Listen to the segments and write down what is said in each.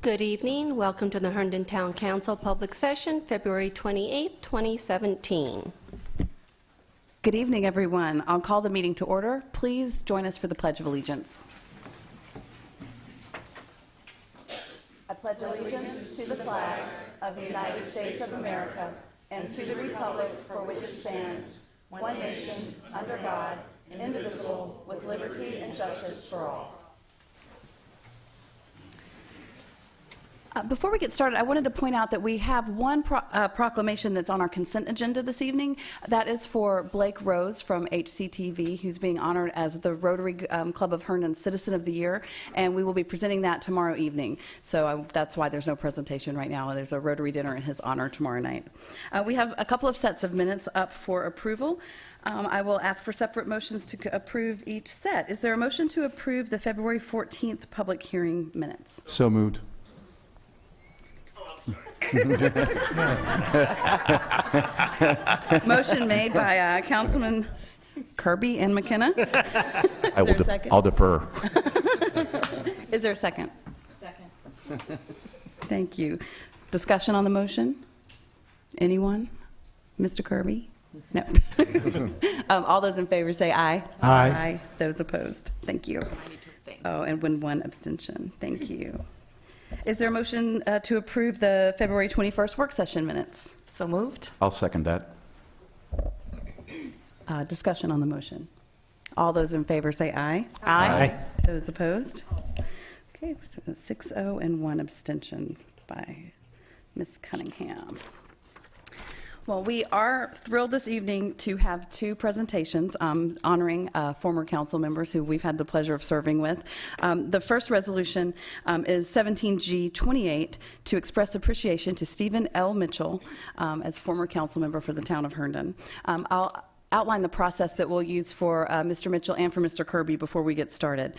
Good evening. Welcome to the Herndon Town Council Public Session, February 28, 2017. Good evening, everyone. I'll call the meeting to order. Please join us for the Pledge of Allegiance. I pledge allegiance to the flag of the United States of America and to the republic for which it stands, one nation, under God, indivisible, with liberty and justice for all. Before we get started, I wanted to point out that we have one proclamation that's on our consent agenda this evening. That is for Blake Rose from HCTV, who's being honored as the Rotary Club of Herndon Citizen of the Year, and we will be presenting that tomorrow evening. So that's why there's no presentation right now. There's a Rotary dinner in his honor tomorrow night. We have a couple of sets of minutes up for approval. I will ask for separate motions to approve each set. Is there a motion to approve the February 14th public hearing minutes? So moved. Motion made by Councilman Kirby and McKenna. I'll defer. Is there a second? Second. Thank you. Discussion on the motion? Anyone? Mr. Kirby? No. All those in favor say aye. Aye. Aye. Those opposed? Thank you. I need to abstain. Oh, and one abstention. Thank you. Is there a motion to approve the February 21st work session minutes? So moved. I'll second that. Discussion on the motion. All those in favor say aye. Aye. Those opposed? Okay, so 6-0 and 1 abstention by Ms. Cunningham. Well, we are thrilled this evening to have two presentations honoring former council members who we've had the pleasure of serving with. The first resolution is 17G28 to express appreciation to Stephen L. Mitchell as former council member for the town of Herndon. I'll outline the process that we'll use for Mr. Mitchell and for Mr. Kirby before we get started.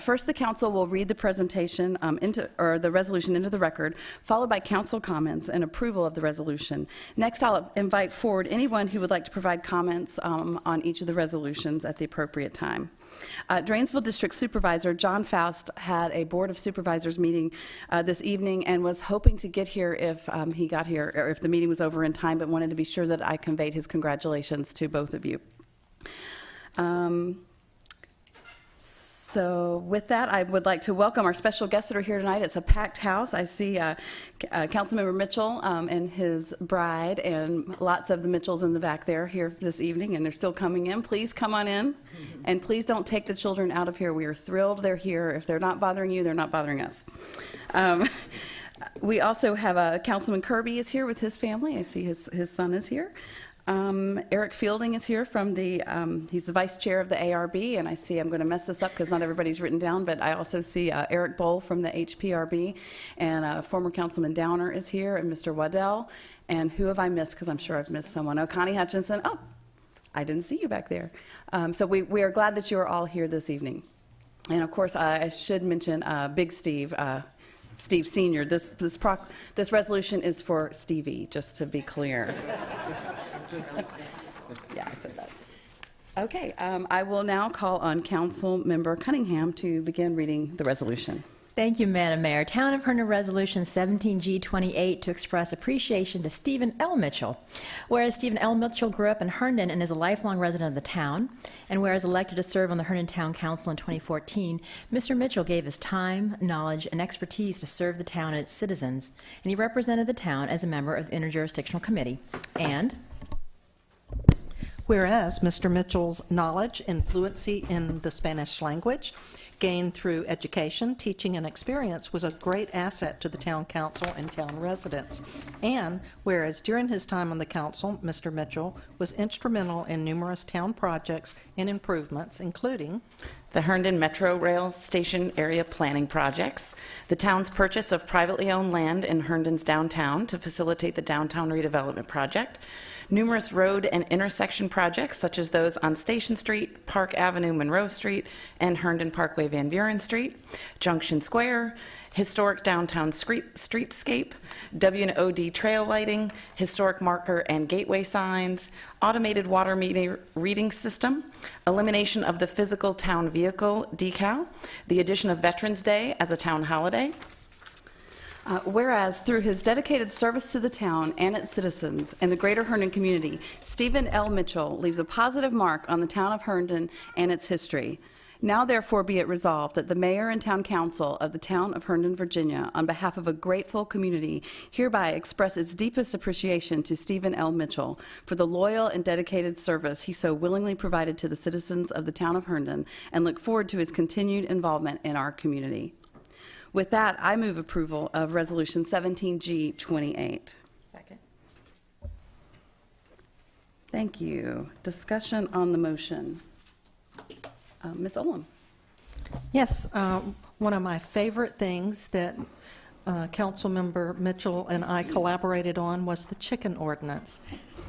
First, the council will read the presentation the resolution into the record, followed by council comments and approval of the resolution. Next, I'll invite forward anyone who would like to provide comments on each of the resolutions at the appropriate time. Drainesville District Supervisor John Faust had a Board of Supervisors meeting this evening and was hoping to get here if he got here, or if the meeting was over in time, but wanted to be sure that I conveyed his congratulations to both of you. So with that, I would like to welcome our special guests that are here tonight. It's a packed house. I see Councilmember Mitchell and his bride and lots of the Mitchells in the back there here this evening, and they're still coming in. Please come on in, and please don't take the children out of here. We are thrilled they're here. If they're not bothering you, they're not bothering us. We also have Councilman Kirby is here with his family. I see his son is here. Eric Fielding is here from he's the vice chair of the ARB, and I see, I'm going to mess this up because not everybody's written down, but I also see Eric Bowl from the HPRB, and former Councilman Downer is here, and Mr. Waddell, and who have I missed, because I'm sure I've missed someone. Oh, Connie Hutchinson. Oh, I didn't see you back there. So we are glad that you are all here this evening. And of course, I should mention Big Steve, Steve Sr. This resolution is for Stevie, just to be clear. Yeah, I said that. Okay, I will now call on Council Member Cunningham to begin reading the resolution. Thank you, Madam Mayor. Town of Herndon Resolution 17G28 to express appreciation to Stephen L. Mitchell. Whereas Stephen L. Mitchell grew up in Herndon and is a lifelong resident of the town, and whereas elected to serve on the Herndon Town Council in 2014, Mr. Mitchell gave his time, knowledge, and expertise to serve the town and its citizens, and he represented the town as a member of the Interjurisdictional Committee. And whereas Mr. Mitchell's knowledge and fluency in the Spanish language gained through education, teaching, and experience was a great asset to the town council and town residents. And whereas during his time on the council, Mr. Mitchell was instrumental in numerous town projects and improvements, including The Herndon Metro Rail Station Area Planning Projects, the town's purchase of privately owned land in Herndon's downtown to facilitate the downtown redevelopment project, numerous road and intersection projects such as those on Station Street, Park Avenue, Monroe Street, and Herndon Parkway, Van Buren Street, Junction Square, historic downtown streetscape, W&OD trail lighting, historic marker and gateway signs, automated water meter reading system, elimination of the physical town vehicle decal, the addition of Veterans Day as a town holiday. Whereas through his dedicated service to the town and its citizens and the greater Herndon community, Stephen L. Mitchell leaves a positive mark on the town of Herndon and its history. Now therefore be it resolved that the mayor and town council of the town of Herndon, Virginia, on behalf of a grateful community, hereby express its deepest appreciation to Stephen L. Mitchell for the loyal and dedicated service he so willingly provided to the citizens of the town of Herndon, and look forward to his continued involvement in our community. With that, I move approval of Resolution 17G28. Second. Thank you. Discussion on the motion. Ms. Olam. Yes, one of my favorite things that Councilmember Mitchell and I collaborated on was the chicken ordinance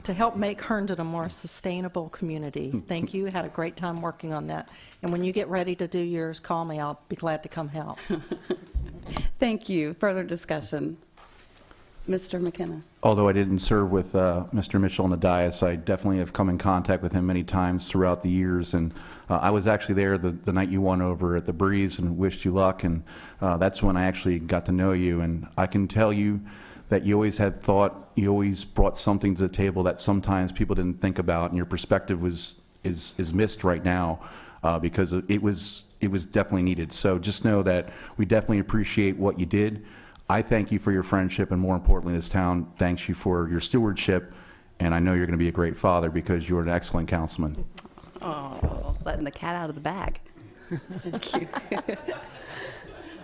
to help make Herndon a more sustainable community. Thank you. Had a great time working on that. And when you get ready to do yours, call me. I'll be glad to come help. Thank you. Further discussion. Mr. McKenna. Although I didn't serve with Mr. Mitchell on the dais, I definitely have come in contact with him many times throughout the years. And I was actually there the night you won over at the Breeze and wished you luck. And that's when I actually got to know you. And I can tell you that you always had thought, you always brought something to the table that sometimes people didn't think about. And your perspective is missed right now because it was definitely needed. So just know that we definitely appreciate what you did. I thank you for your friendship, and more importantly, this town thanks you for your stewardship, and I know you're going to be a great father because you're an excellent councilman. Oh, letting the cat out of the bag. Thank you.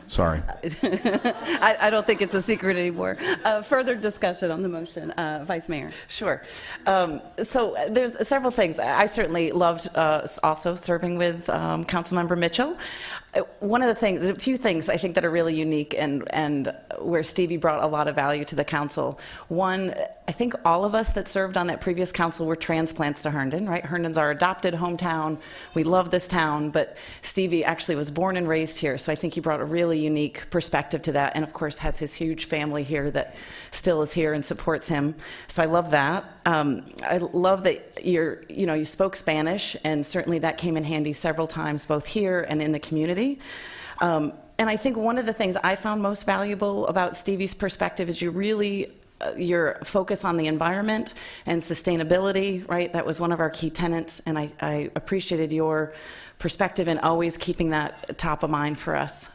Sorry. I don't think it's a secret anymore. Further discussion on the motion. Vice Mayor. Sure. So there's several things. I certainly loved also serving with Councilmember Mitchell. One of the things, a few things I think that are really unique and where Stevie brought a lot of value to the council. One, I think all of us that served on that previous council were transplants to Herndon, right? Herndon's our adopted hometown. We love this town, but Stevie actually was born and raised here, so I think he brought a really unique perspective to that, and of course has his huge family here that still is here and supports him. So I love that. I love that you spoke Spanish, and certainly that came in handy several times, both here and in the community. And I think one of the things I found most valuable about Stevie's perspective is your focus on the environment and sustainability, right? That was one of our key tenets, and I appreciated your perspective and always keeping that top of mind for us.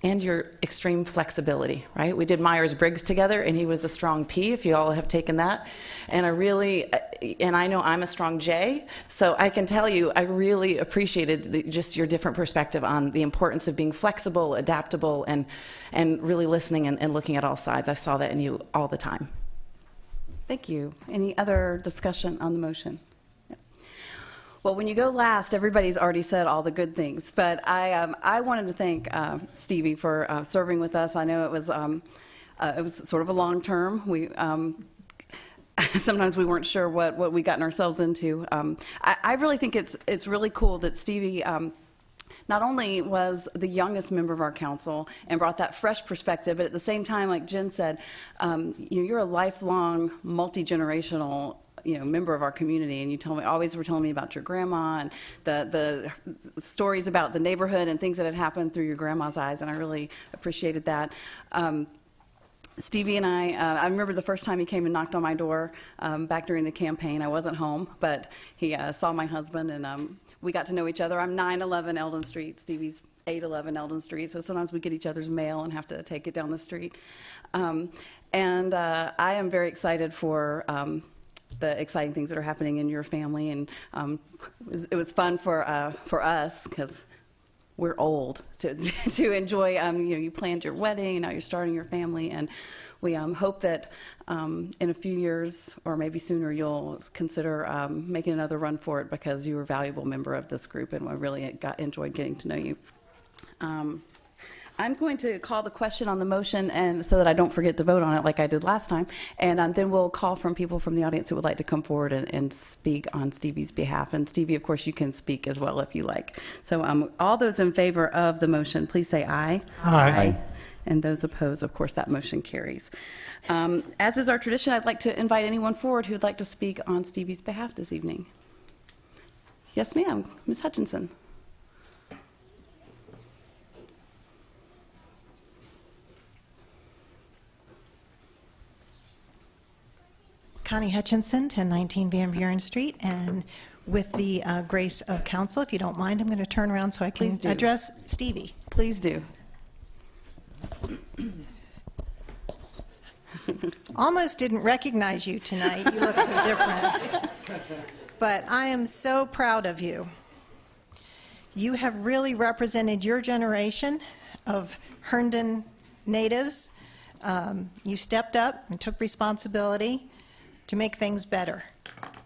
And your extreme flexibility, right? We did Myers-Briggs together, and he was a strong P, if you all have taken that. And I know I'm a strong J, so I can tell you I really appreciated just your different perspective on the importance of being flexible, adaptable, and really listening and looking at all sides. I saw that in you all the time. Thank you. Any other discussion on the motion? Well, when you go last, everybody's already said all the good things, but I wanted to thank Stevie for serving with us. I know it was sort of a long term. We sometimes we weren't sure what we gotten ourselves into. I really think it's really cool that Stevie not only was the youngest member of our council and brought that fresh perspective, but at the same time, like Jen said, you're a lifelong, multi-generational member of our community, and you always were telling me about your grandma and the stories about the neighborhood and things that had happened through your grandma's eyes, and I really appreciated that. Stevie and I remember the first time he came and knocked on my door back during the campaign. I wasn't home, but he saw my husband, and we got to know each other. I'm 911 Eldon Street. Stevie's 811 Eldon Street, so sometimes we get each other's mail and have to take it down the street. I am very excited for the exciting things that are happening in your family, and it was fun for us because we're old to enjoy. You planned your wedding, and now you're starting your family, and we hope that in a few years or maybe sooner you'll consider making another run for it because you were a valuable member of this group, and I really enjoyed getting to know you. I'm going to call the question on the motion, and so that I don't forget to vote on it like I did last time, and then we'll call from people from the audience who would like to come forward and speak on Stevie's behalf. And Stevie, of course, you can speak as well if you like. So all those in favor of the motion, please say aye. Aye. And those opposed, of course, that motion carries. As is our tradition, I'd like to invite anyone forward who would like to speak on Stevie's behalf this evening. Yes, ma'am. Ms. Hutchinson. Connie Hutchinson, 1019 Van Buren Street, and with the grace of council, if you don't mind, I'm going to turn around so I can Please do. address Stevie. Please do. Almost didn't recognize you tonight. You look so different. But I am so proud of you. You have really represented your generation of Herndon natives. You stepped up and took responsibility to make things better.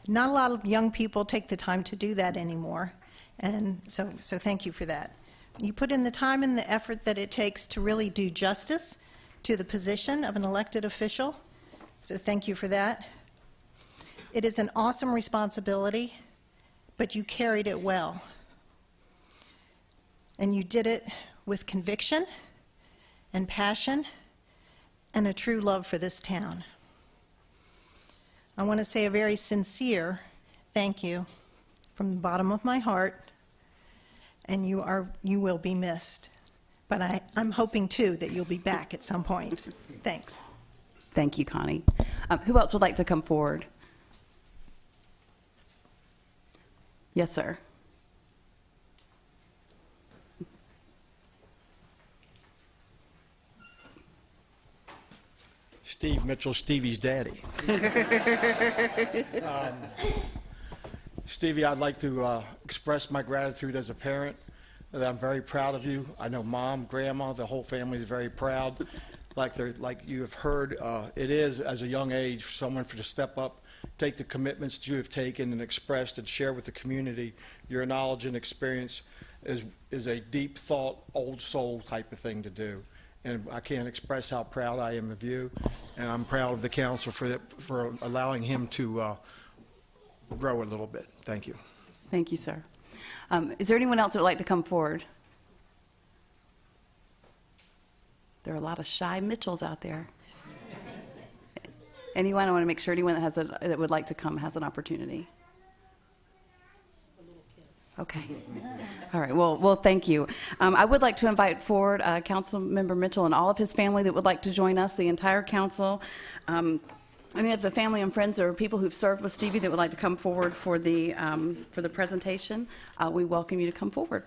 Not a lot of young people take the time to do that anymore, and so thank you for that. You put in the time and the effort that it takes to really do justice to the position of an elected official, so thank you for that. It is an awesome responsibility, but you carried it well. And you did it with conviction and passion and a true love for this town. I want to say a very sincere thank you from the bottom of my heart, and you will be missed. But I'm hoping, too, that you'll be back at some point. Thanks. Thank you, Connie. Who else would like to come forward? Yes, sir. Steve Mitchell, Stevie's daddy. Stevie, I'd like to express my gratitude as a parent, that I'm very proud of you. I know Mom, Grandma, the whole family is very proud. Like you have heard, it is, as a young age, for someone to step up, take the commitments that you have taken and expressed and share with the community. Your knowledge and experience is a deep thought, old soul type of thing to do. And I can't express how proud I am of you, and I'm proud of the council for allowing him to grow a little bit. Thank you. Thank you, sir. Is there anyone else that would like to come forward? There are a lot of shy Mitchells out there. Anyone? I want to make sure anyone that would like to come has an opportunity. Okay. All right. Well, thank you. I would like to invite forward Councilmember Mitchell and all of his family that would like to join us, the entire council. Any of the family and friends or people who've served with Stevie that would like to come forward for the presentation, we welcome you to come forward.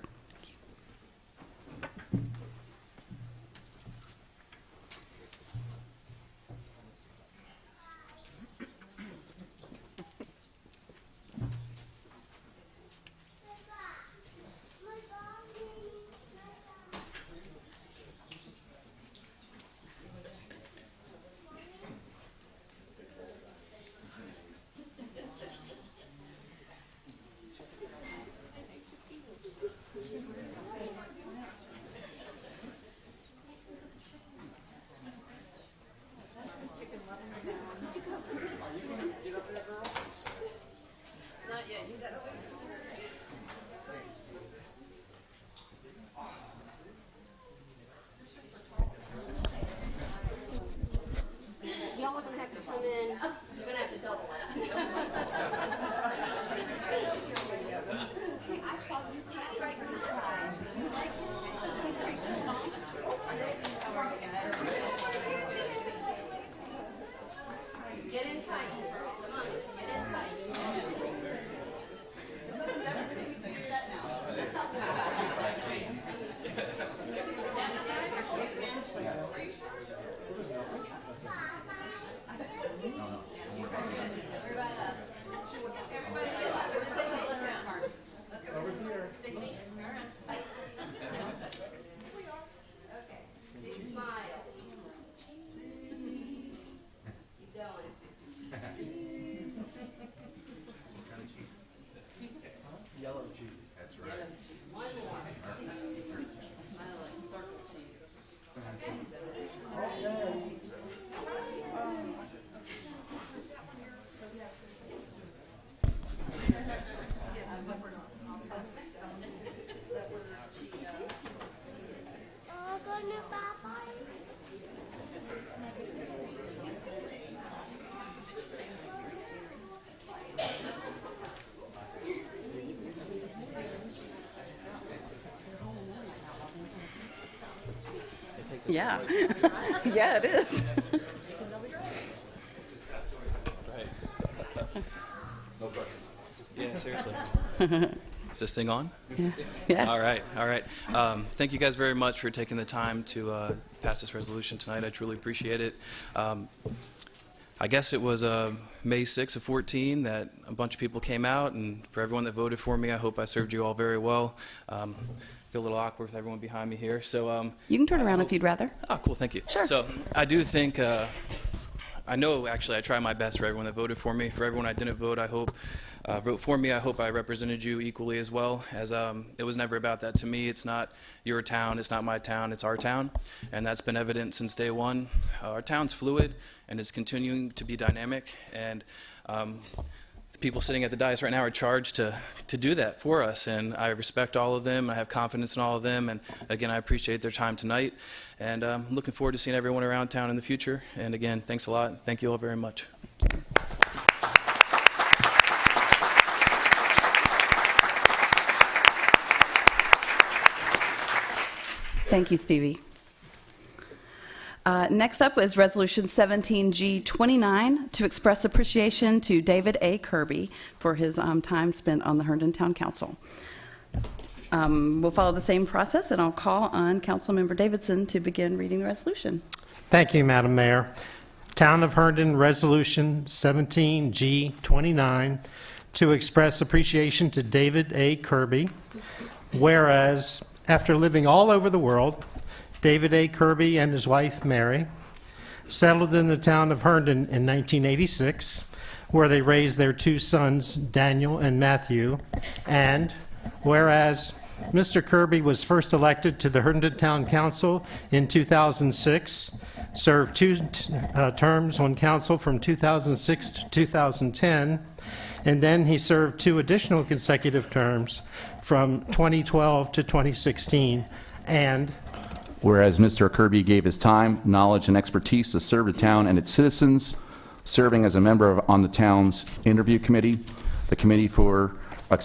Y'all are gonna have to come in, you're gonna have to double it. Get in tight. Come on, get in tight. Okay, big smile. Keep going. Yellow cheese. That's right. One more. Yeah. Yeah, it is. Yeah, seriously. Is this thing on? Yeah. All right, all right. Thank you guys very much for taking the time to pass this resolution tonight. I truly appreciate it. I guess it was May 6th of 14 that a bunch of people came out, and for everyone that voted for me, I hope I served you all very well. Feel a little awkward with everyone behind me here. So You can turn around if you'd rather. oh, cool, thank you. Sure. So I do think, I know actually I try my best for everyone that voted for me. For everyone I didn't vote, I hope, vote for me, I hope I represented you equally as well, as it was never about that to me. It's not your town, it's not my town, it's our town, and that's been evident since day one. Our town's fluid, and it's continuing to be dynamic, and the people sitting at the dais right now are charged to do that for us, and I respect all of them. I have confidence in all of them, and again, I appreciate their time tonight, and I'm looking forward to seeing everyone around town in the future. And again, thanks a lot. Thank you all very much. Thank you, Stevie. Next up is Resolution 17G29 to express appreciation to David A. Kirby for his time spent on the Herndon Town Council. We'll follow the same process, and I'll call on Councilmember Davidson to begin reading the resolution. Thank you, Madam Mayor. Town of Herndon Resolution 17G29 to express appreciation to David A. Kirby. Whereas, after living all over the world, David A. Kirby and his wife, Mary, settled in the town of Herndon in 1986, where they raised their two sons, Daniel and Matthew. And whereas Mr. Kirby was first elected to the Herndon Town Council in 2006, served two terms on council from 2006 to 2010, and then he served two additional consecutive terms from 2012 to 2016. And whereas Mr. Kirby gave his time, knowledge, and expertise to serve the town and its citizens, serving as a member on the town's interview committee, the committee for,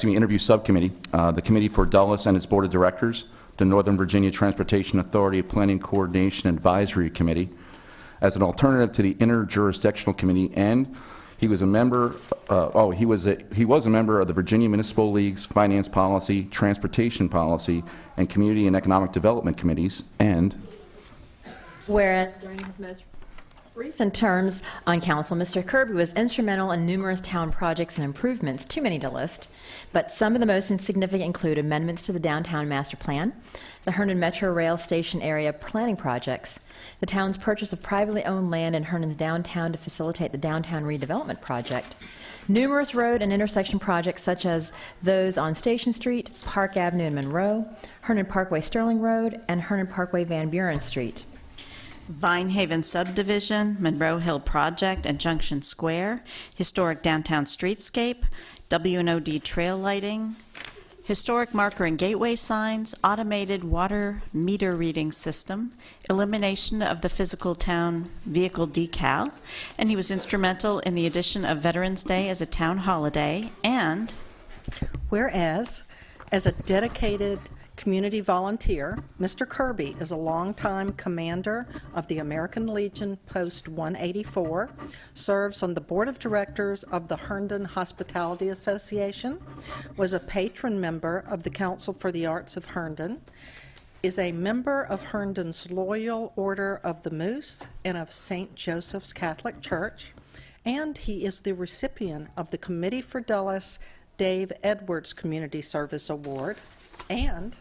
interview subcommittee, the committee for Dulles and its board of directors, the Northern Virginia Transportation Authority Planning Coordination Advisory Committee, as an alternative to the interjurisdictional committee, and he was a member. He was a member of the Virginia Municipal League's Finance Policy, Transportation Policy, and Community and Economic Development Committees. And whereas during his most recent terms on council, Mr. Kirby was instrumental in numerous town projects and improvements, too many to list, but some of the most significant include amendments to the downtown master plan, the Herndon Metro Rail Station area planning projects, the town's purchase of privately owned land in Herndon's downtown to facilitate the downtown redevelopment project, numerous road and intersection projects such as those on Station Street, Park Avenue and Monroe, Herndon Parkway Sterling Road, and Herndon Parkway Van Buren Street. Vinehaven Subdivision, Monroe Hill Project and Junction Square, Historic Downtown Streetscape, W&OD Trail Lighting, Historic Marker and Gateway Signs, Automated Water Meter Reading System, elimination of the physical town vehicle decal, and he was instrumental in the addition of Veterans Day as a town holiday, and Whereas, as a dedicated community volunteer, Mr. Kirby is a longtime commander of the American Legion Post 184, serves on the board of directors of the Herndon Hospitality Association, was a patron member of the Council for the Arts of Herndon, is a member of Herndon's Loyal Order of the Moose and of St. Joseph's Catholic Church, and he is the recipient of the Committee for Dulles Dave Edwards Community Service Award, and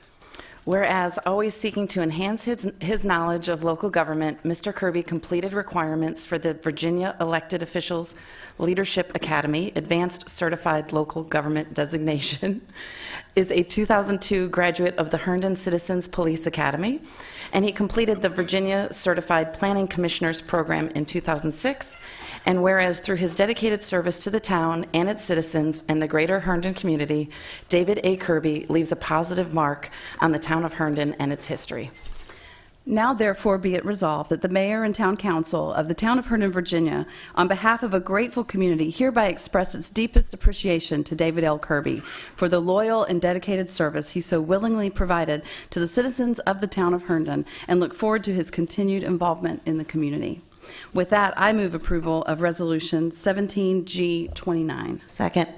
whereas always seeking to enhance his knowledge of local government, Mr. Kirby completed requirements for the Virginia Elected Officials Leadership Academy, Advanced Certified Local Government Designation, is a 2002 graduate of the Herndon Citizens Police Academy, and he completed the Virginia Certified Planning Commissioners Program in 2006, and whereas through his dedicated service to the town and its citizens and the greater Herndon community, David A. Kirby leaves a positive mark on the town of Herndon and its history. Now, therefore, be it resolved that the mayor and town council of the town of Herndon, Virginia, on behalf of a grateful community, hereby express its deepest appreciation to David L. Kirby for the loyal and dedicated service he so willingly provided to the citizens of the town of Herndon, and look forward to his continued involvement in the community. With that, I move approval of Resolution 17G29. Second.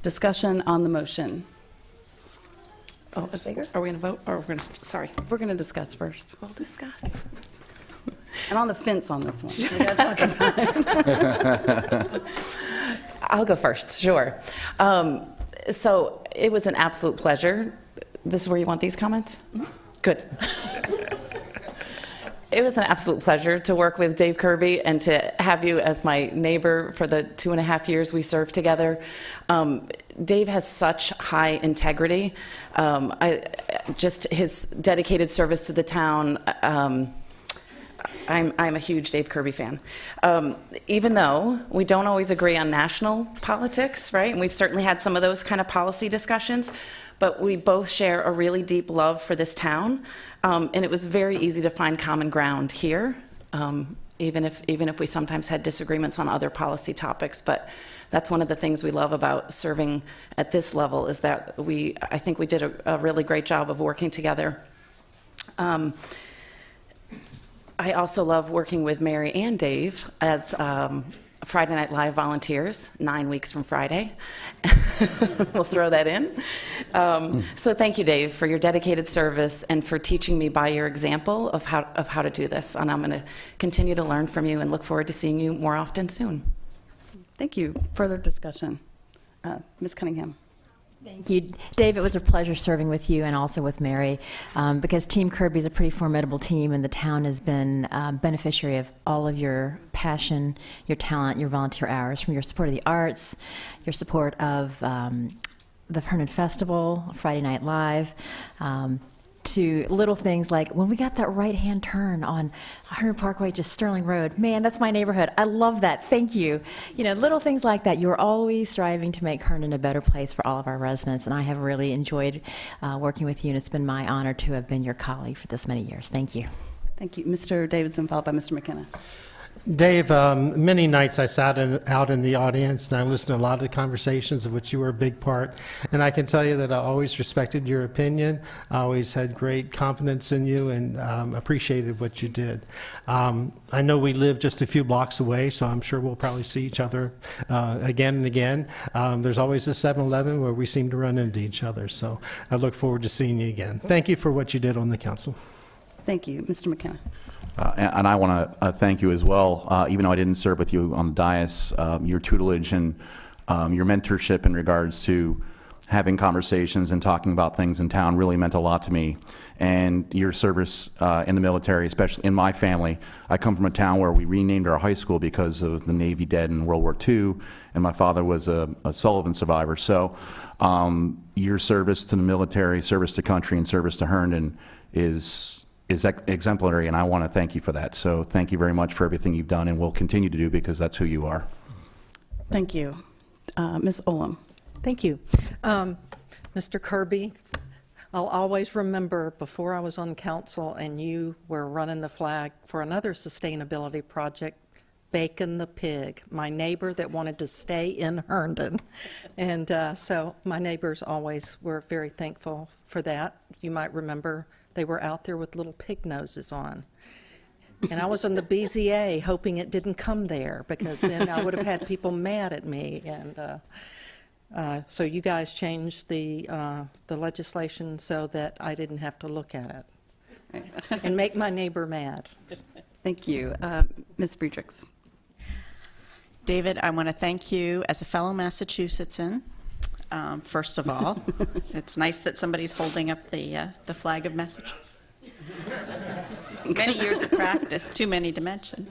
Discussion on the motion. Oh, are we going to vote, or we're going to, sorry. We're going to discuss first. We'll discuss. I'm on the fence on this one. We gotta talk about it. I'll go first, sure. So it was an absolute pleasure. This is where you want these comments? Good. It was an absolute pleasure to work with Dave Kirby and to have you as my neighbor for the 2.5 years we served together. Dave has such high integrity. Just his dedicated service to the town. I'm a huge Dave Kirby fan. Even though we don't always agree on national politics, right? And we've certainly had some of those kind of policy discussions, but we both share a really deep love for this town. And it was very easy to find common ground here, even if we sometimes had disagreements on other policy topics. But that's one of the things we love about serving at this level, is that I think we did a really great job of working together. I also love working with Mary and Dave as Friday Night Live volunteers, 9 weeks from Friday. We'll throw that in. So thank you, Dave, for your dedicated service and for teaching me by your example of how to do this. And I'm going to continue to learn from you and look forward to seeing you more often soon. Thank you. Further discussion. Ms. Cunningham. Thank you. Dave, it was a pleasure serving with you and also with Mary, because Team Kirby is a pretty formidable team, and the town has been beneficiary of all of your passion, your talent, your volunteer hours, from your support of the arts, your support of the Herndon Festival, Friday Night Live, to little things like when we got that right-hand turn on Herndon Parkway to Sterling Road. Man, that's my neighborhood. I love that. Thank you. You know, little things like that. You're always striving to make Herndon a better place for all of our residents, and I have really enjoyed working with you, and it's been my honor to have been your colleague for this many years. Thank you. Thank you. Mr. Davidson, followed by Mr. McKenna. Dave, many nights I sat out in the audience and I listened to a lot of the conversations of which you were a big part. And I can tell you that I always respected your opinion. I always had great confidence in you and appreciated what you did. I know we live just a few blocks away, so I'm sure we'll probably see each other again and again. There's always a 7-Eleven where we seem to run into each other. So I look forward to seeing you again. Thank you for what you did on the council. Thank you. Mr. McKenna. And I want to thank you as well, even though I didn't serve with you on the dais, your tutelage and your mentorship in regards to having conversations and talking about things in town really meant a lot to me. And your service in the military, especially in my family, I come from a town where we renamed our high school because of the Navy dead in World War II, and my father was a Sullivan survivor. So your service to the military, service to country, and service to Herndon is exemplary, and I want to thank you for that. So thank you very much for everything you've done and will continue to do, because that's who you are. Thank you. Ms. Olam. Thank you. Mr. Kirby, I'll always remember before I was on council and you were running the flag for another sustainability project, Bacon the Pig, my neighbor that wanted to stay in Herndon. And so my neighbors always were very thankful for that. You might remember they were out there with little pig noses on. And I was on the BZA hoping it didn't come there, because then I would have had people mad at me. And so you guys changed the legislation so that I didn't have to look at it and make my neighbor mad. Thank you. Ms. Friedrichs. David, I want to thank you as a fellow Massachusettsan. First of all, it's nice that somebody's holding up the flag of Massachusetts. Many years of practice, too many to mention.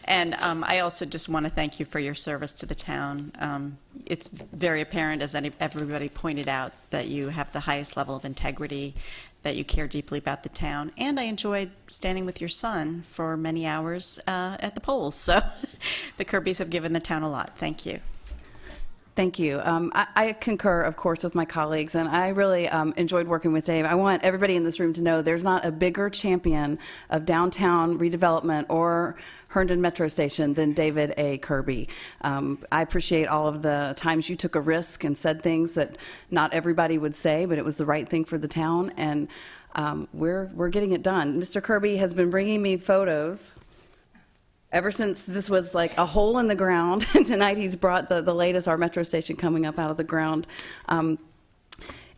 And I also just want to thank you for your service to the town. It's very apparent, as everybody pointed out, that you have the highest level of integrity, that you care deeply about the town. And I enjoyed standing with your son for many hours at the polls. So the Kirbys have given the town a lot. Thank you. Thank you. I concur, of course, with my colleagues, and I really enjoyed working with Dave. I want everybody in this room to know there's not a bigger champion of downtown redevelopment or Herndon Metro Station than David A. Kirby. I appreciate all of the times you took a risk and said things that not everybody would say, but it was the right thing for the town, and we're getting it done. Mr. Kirby has been bringing me photos ever since this was like a hole in the ground. Tonight he's brought the latest, our metro station coming up out of the ground.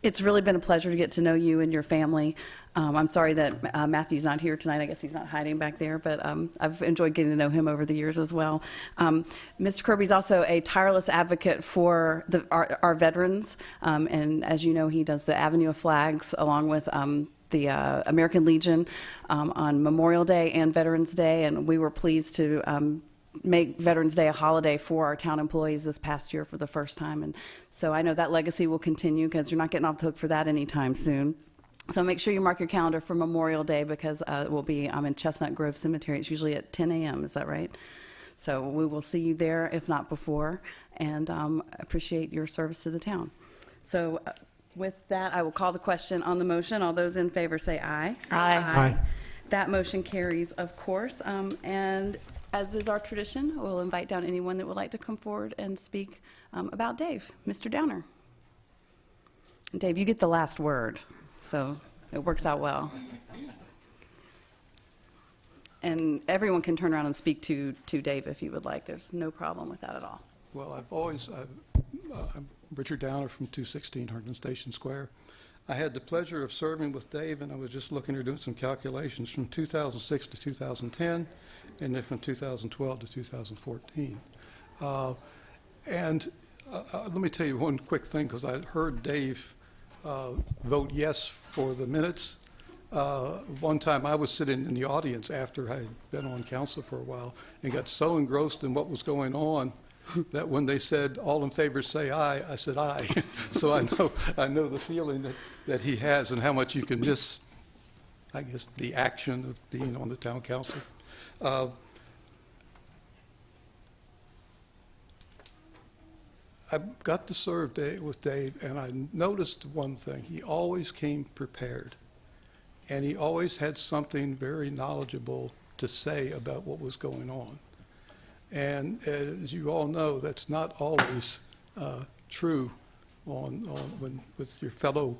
It's really been a pleasure to get to know you and your family. I'm sorry that Matthew's not here tonight. I guess he's not hiding back there, but I've enjoyed getting to know him over the years as well. Mr. Kirby's also a tireless advocate for our veterans, and as you know, he does the Avenue of Flags along with the American Legion on Memorial Day and Veterans Day, and we were pleased to make Veterans Day a holiday for our town employees this past year for the first time. And so I know that legacy will continue because you're not getting off the hook for that anytime soon. So make sure you mark your calendar for Memorial Day because it will be in Chestnut Grove Cemetery. It's usually at 10 a.m., is that right? So we will see you there, if not before, and appreciate your service to the town. So with that, I will call the question on the motion. All those in favor say aye. Aye. Aye. That motion carries, of course. And as is our tradition, we'll invite down anyone that would like to come forward and speak about Dave. Mr. Downer. And Dave, you get the last word, so it works out well. And everyone can turn around and speak to Dave if you would like. There's no problem with that at all. Well, I'm Richard Downer from 216 Herndon Station Square. I had the pleasure of serving with Dave, and I was just looking at doing some calculations from 2006 to 2010, and then from 2012 to 2014. Let me tell you one quick thing, because I heard Dave vote yes for the minutes. One time I was sitting in the audience after I had been on council for a while and got so engrossed in what was going on that when they said all in favor say aye, I said aye. So I know the feeling that he has and how much you can miss, I guess, the action of being on the town council. I got to serve with Dave, and I noticed one thing. He always came prepared, and he always had something very knowledgeable to say about what was going on. And as you all know, that's not always true with your fellow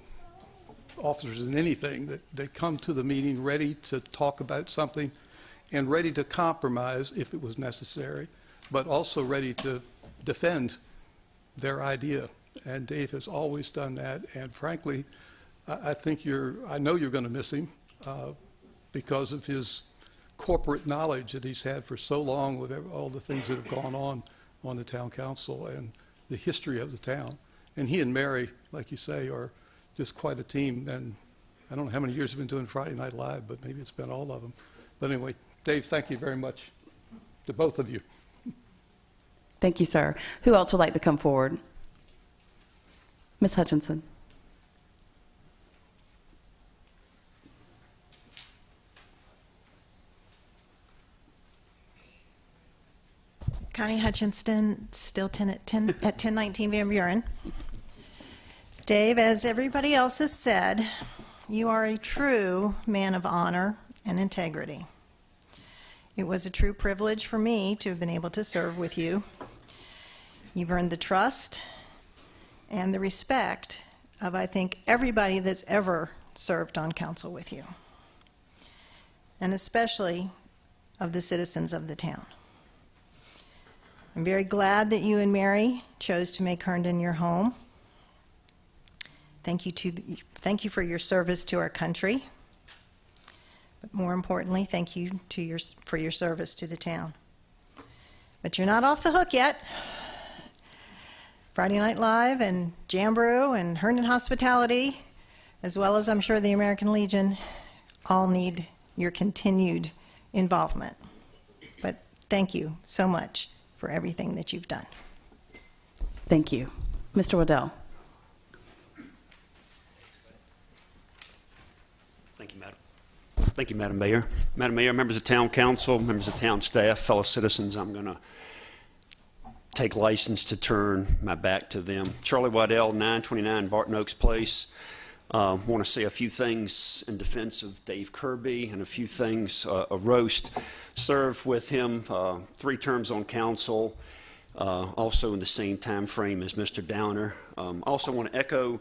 officers in anything, that they come to the meeting ready to talk about something and ready to compromise if it was necessary, but also ready to defend their idea. And Dave has always done that. And frankly, I know you're going to miss him because of his corporate knowledge that he's had for so long with all the things that have gone on the town council and the history of the town. And he and Mary, like you say, are just quite a team. And I don't know how many years you've been doing Friday Night Live, but maybe it's been all of them. But anyway, Dave, thank you very much to both of you. Thank you, sir. Who else would like to come forward? Ms. Hutchinson. Connie Hutchinson, still at 1019 Van Buren. Dave, as everybody else has said, you are a true man of honor and integrity. It was a true privilege for me to have been able to serve with you. You've earned the trust and the respect of, I think, everybody that's ever served on council with you, and especially of the citizens of the town. I'm very glad that you and Mary chose to make Herndon your home. Thank you for your service to our country. But more importantly, thank you for your service to the town. But you're not off the hook yet. Friday Night Live and Jambrew and Herndon Hospitality, as well as I'm sure the American Legion, all need your continued involvement. But thank you so much for everything that you've done. Thank you. Mr. Waddell. Thank you, Madam. Thank you, Madam Mayor. Madam Mayor, members of Town Council, members of town staff, fellow citizens, I'm going to take license to turn my back to them. Charlie Waddell, 929 Barton Oaks Place. Want to say a few things in defense of Dave Kirby and a few things, a roast. Served with him 3 terms on council, also in the same time frame as Mr. Downer. Also want to echo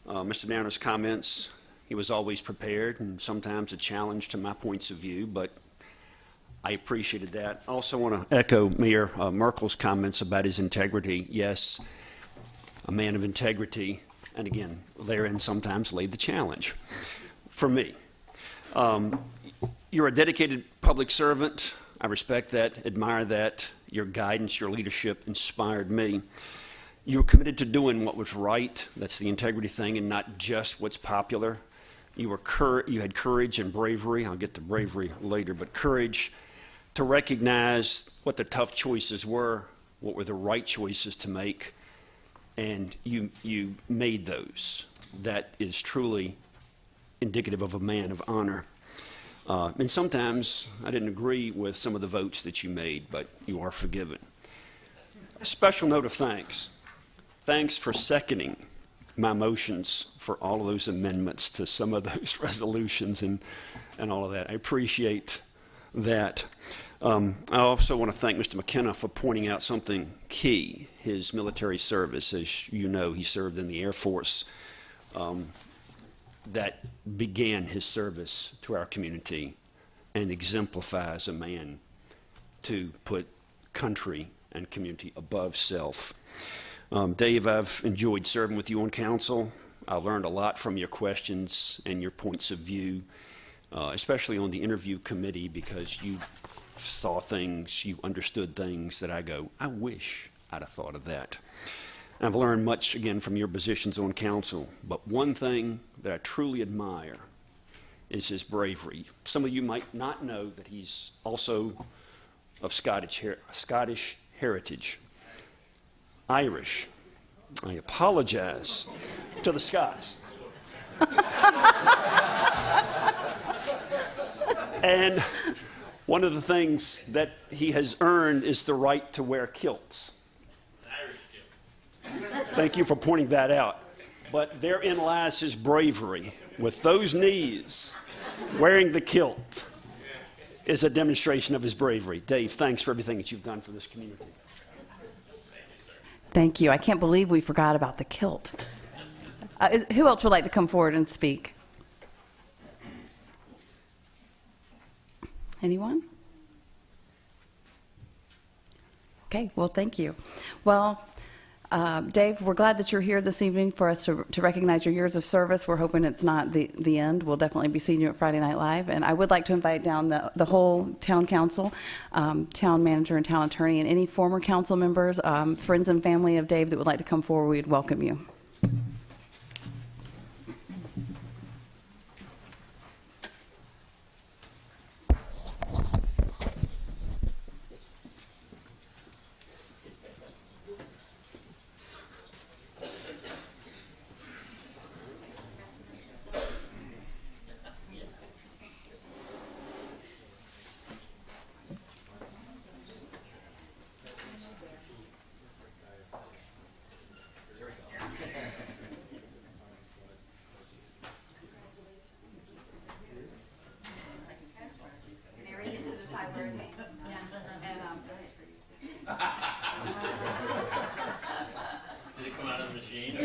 Mr. Downer's comments. He was always prepared and sometimes a challenge to my points of view, but I appreciated that. I also want to echo Mayor Merkel's comments about his integrity. Yes, a man of integrity, and again, therein sometimes laid the challenge for me. You're a dedicated public servant. I respect that, admire that. Your guidance, your leadership inspired me. You were committed to doing what was right. That's the integrity thing, and not just what's popular. You had courage and bravery. I'll get to bravery later, but courage to recognize what the tough choices were, what were the right choices to make, and you made those. That is truly indicative of a man of honor. And sometimes I didn't agree with some of the votes that you made, but you are forgiven. A special note of thanks. Thanks for seconding my motions for all of those amendments to some of those resolutions and all of that. I appreciate that. I also want to thank Mr. McKenna for pointing out something key, his military service. As you know, he served in the Air Force. That began his service to our community and exemplifies a man to put country and community above self. Dave, I've enjoyed serving with you on council. I learned a lot from your questions and your points of view, especially on the interview committee, because you saw things, you understood things that I go, I wish I'd have thought of that. And I've learned much, again, from your positions on council. But one thing that I truly admire is his bravery. Some of you might not know that he's also of Scottish heritage. Irish. I apologize to the Scots. And one of the things that he has earned is the right to wear kilts. Thank you for pointing that out. But therein lies his bravery. With those knees, wearing the kilt is a demonstration of his bravery. Dave, thanks for everything that you've done for this community. Thank you. I can't believe we forgot about the kilt. Who else would like to come forward and speak? Anyone? Okay, well, thank you. Well, Dave, we're glad that you're here this evening for us to recognize your years of service. We're hoping it's not the end. We'll definitely be seeing you at Friday Night Live. And I would like to invite down the whole town council, town manager and town attorney, and any former council members, friends and family of Dave that would like to come forward. We'd welcome you. Did it come out of the machine? I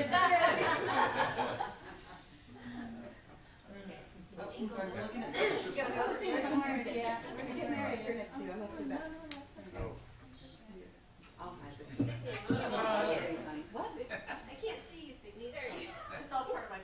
can't see you, Sydney. There you go. It's all part of my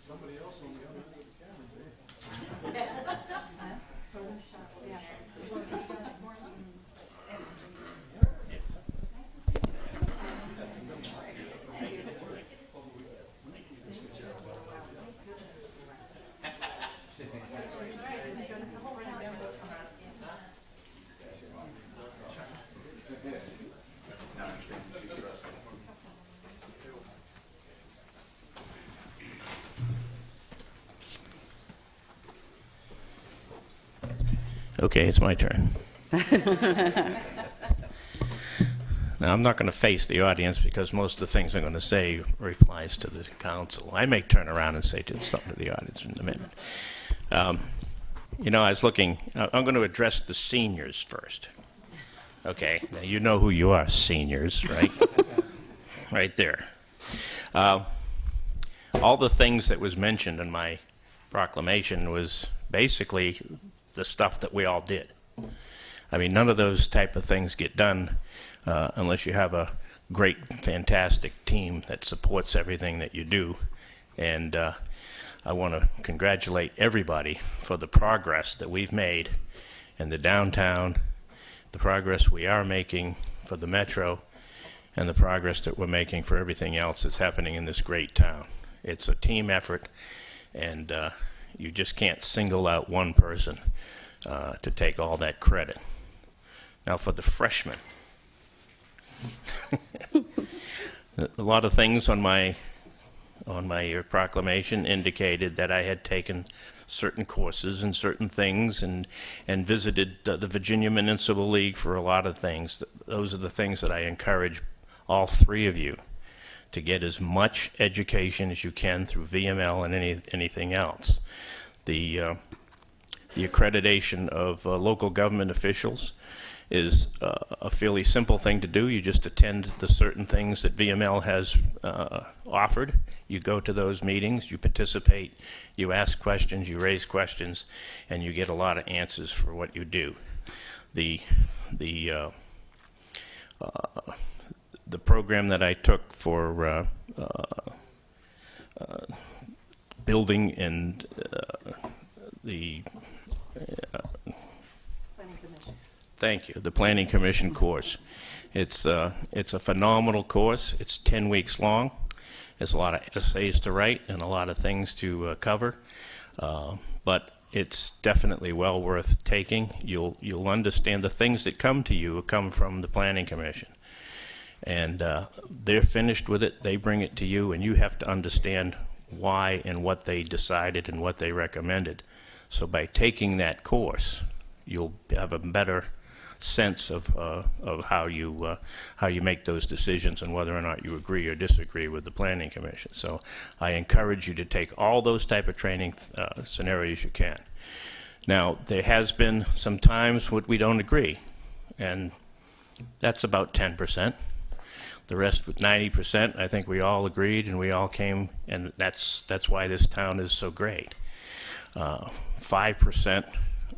Somebody else on the other end of the camera, Okay, it's my turn. Now, I'm not going to face the audience because most of the things I'm going to say replies to the council. I may turn around and say something to the audience in a minute. You know, I was looking, I'm going to address the seniors first. Okay, now you know who you are, seniors, right? Right there. All the things that was mentioned in my proclamation was basically the stuff that we all did. I mean, none of those type of things get done unless you have a great, fantastic team that supports everything that you do. And I want to congratulate everybody for the progress that we've made in the downtown, the progress we are making for the metro, and the progress that we're making for everything else that's happening in this great town. It's a team effort, and you just can't single out one person to take all that credit. Now for the freshmen. A lot of things on my proclamation indicated that I had taken certain courses and certain things and visited the Virginia Municipal League for a lot of things. Those are the things that I encourage all three of you to get as much education as you can through VML and anything else. The accreditation of local government officials is a fairly simple thing to do. You just attend the certain things that VML has offered. You go to those meetings, you participate, you ask questions, you raise questions, and you get a lot of answers for what you do. The program that I took for building and thank you, the Planning Commission course. It's a phenomenal course. It's 10 weeks long. There's a lot of essays to write and a lot of things to cover, but it's definitely well worth taking. You'll understand the things that come to you come from the Planning Commission. And they're finished with it, they bring it to you, and you have to understand why and what they decided and what they recommended. So by taking that course, you'll have a better sense of how you make those decisions and whether or not you agree or disagree with the Planning Commission. So I encourage you to take all those type of training scenarios you can. Now, there has been some times when we don't agree, and that's about 10%. The rest, with 90%, I think we all agreed and we all came, and that's why this town is so great. 5%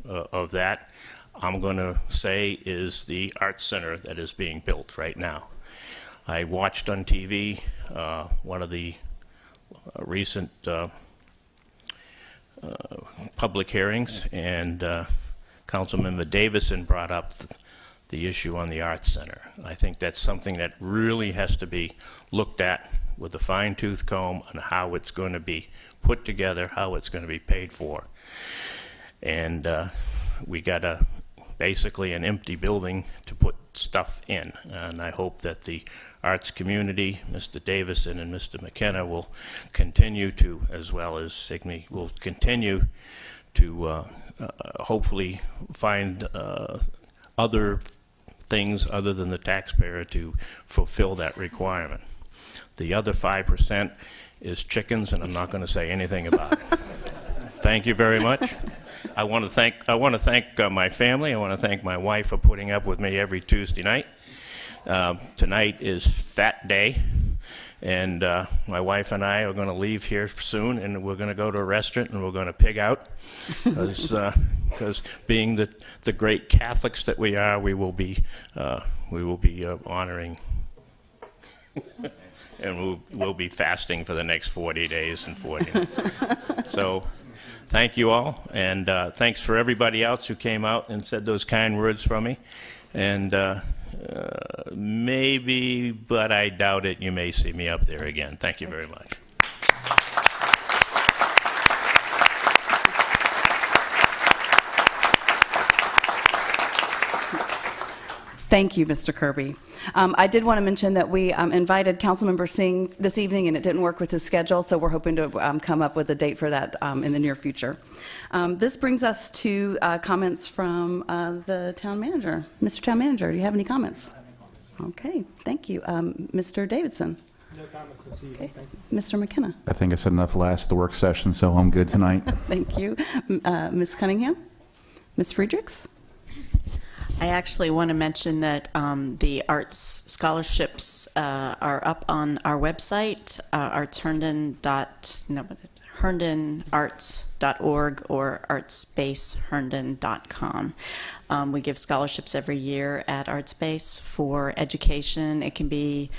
of that, I'm going to say, is the Arts Center that is being built right now. I watched on TV one of the recent public hearings, and Councilmember Davison brought up the issue on the Arts Center. I think that's something that really has to be looked at with a fine-tooth comb on how it's going to be put together, how it's going to be paid for. And we got basically an empty building to put stuff in, and I hope that the arts community, Mr. Davison and Mr. McKenna, will continue to, as well as Signy, will continue to hopefully find other things other than the taxpayer to fulfill that requirement. The other 5% is chickens, and I'm not going to say anything about it. Thank you very much. I want to thank my family. I want to thank my wife for putting up with me every Tuesday night. Tonight is Fat Day, and my wife and I are going to leave here soon, and we're going to go to a restaurant and we're going to pig out, because being the great Catholics that we are, we will be honoring. And we'll be fasting for the next 40 days and 40 nights. So thank you all, and thanks for everybody else who came out and said those kind words for me. And maybe, but I doubt it, you may see me up there again. Thank you very much. Thank you, Mr. Kirby. I did want to mention that we invited Councilmember Singh this evening, and it didn't work with his schedule, so we're hoping to come up with a date for that in the near future. This brings us to comments from the town manager. Mr. Town Manager, do you have any comments? Okay, thank you. Mr. Davidson? No comments this evening. Thank you. Mr. McKenna? I think I said enough last the work session, so I'm good tonight. Thank you. Ms. Cunningham? Ms. Friedrichs? I actually want to mention that the arts scholarships are up on our website, herndonarts.org or artspaceherndon.com. We give scholarships every year at Artspace for education. It can be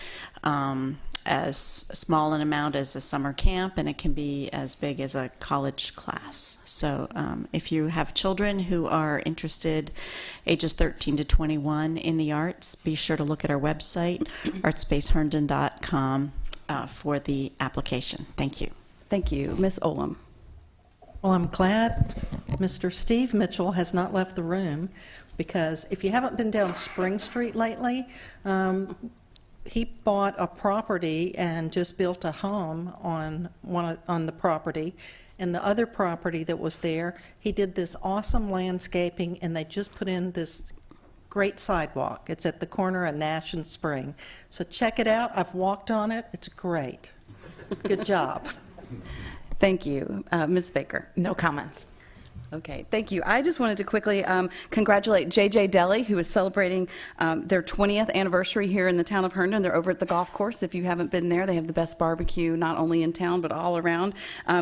as small an amount as a summer camp, and it can be as big as a college class. So if you have children who are interested, ages 13 to 21, in the arts, be sure to look at our website, artspaceherndon.com, for the application. Thank you. Thank you. Ms. Olam? Well, I'm glad Mr. Steve Mitchell has not left the room, because if you haven't been down Spring Street lately, he bought a property and just built a home on the property. And the other property that was there, he did this awesome landscaping, and they just put in this great sidewalk. It's at the corner of Nash and Spring. So check it out. I've walked on it. It's great. Good job. Thank you. Ms. Baker? No comments. Okay, thank you. I just wanted to quickly congratulate JJ Deli, who is celebrating their 20th anniversary here in the town of Herndon. They're over at the golf course. If you haven't been there, they have the best barbecue, not only in town, but all around.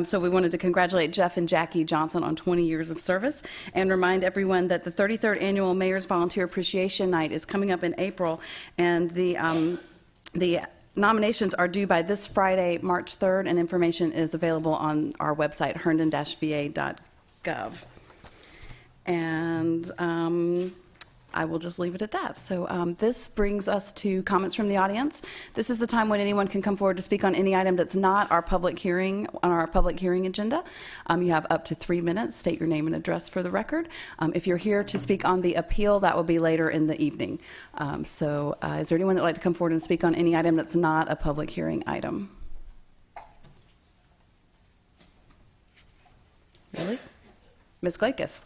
So we wanted to congratulate Jeff and Jackie Johnson on 20 years of service, and remind everyone that the 33rd Annual Mayor's Volunteer Appreciation Night is coming up in April, and the nominations are due by this Friday, March 3rd, and information is available on our website, herndon-va.gov. And I will just leave it at that. So this brings us to comments from the audience. This is the time when anyone can come forward to speak on any item that's not our public hearing, on our public hearing agenda. You have up to 3 minutes. State your name and address for the record. If you're here to speak on the appeal, that will be later in the evening. Is there anyone that would like to come forward and speak on any item that's not a public hearing item? Really? Ms. Glakis?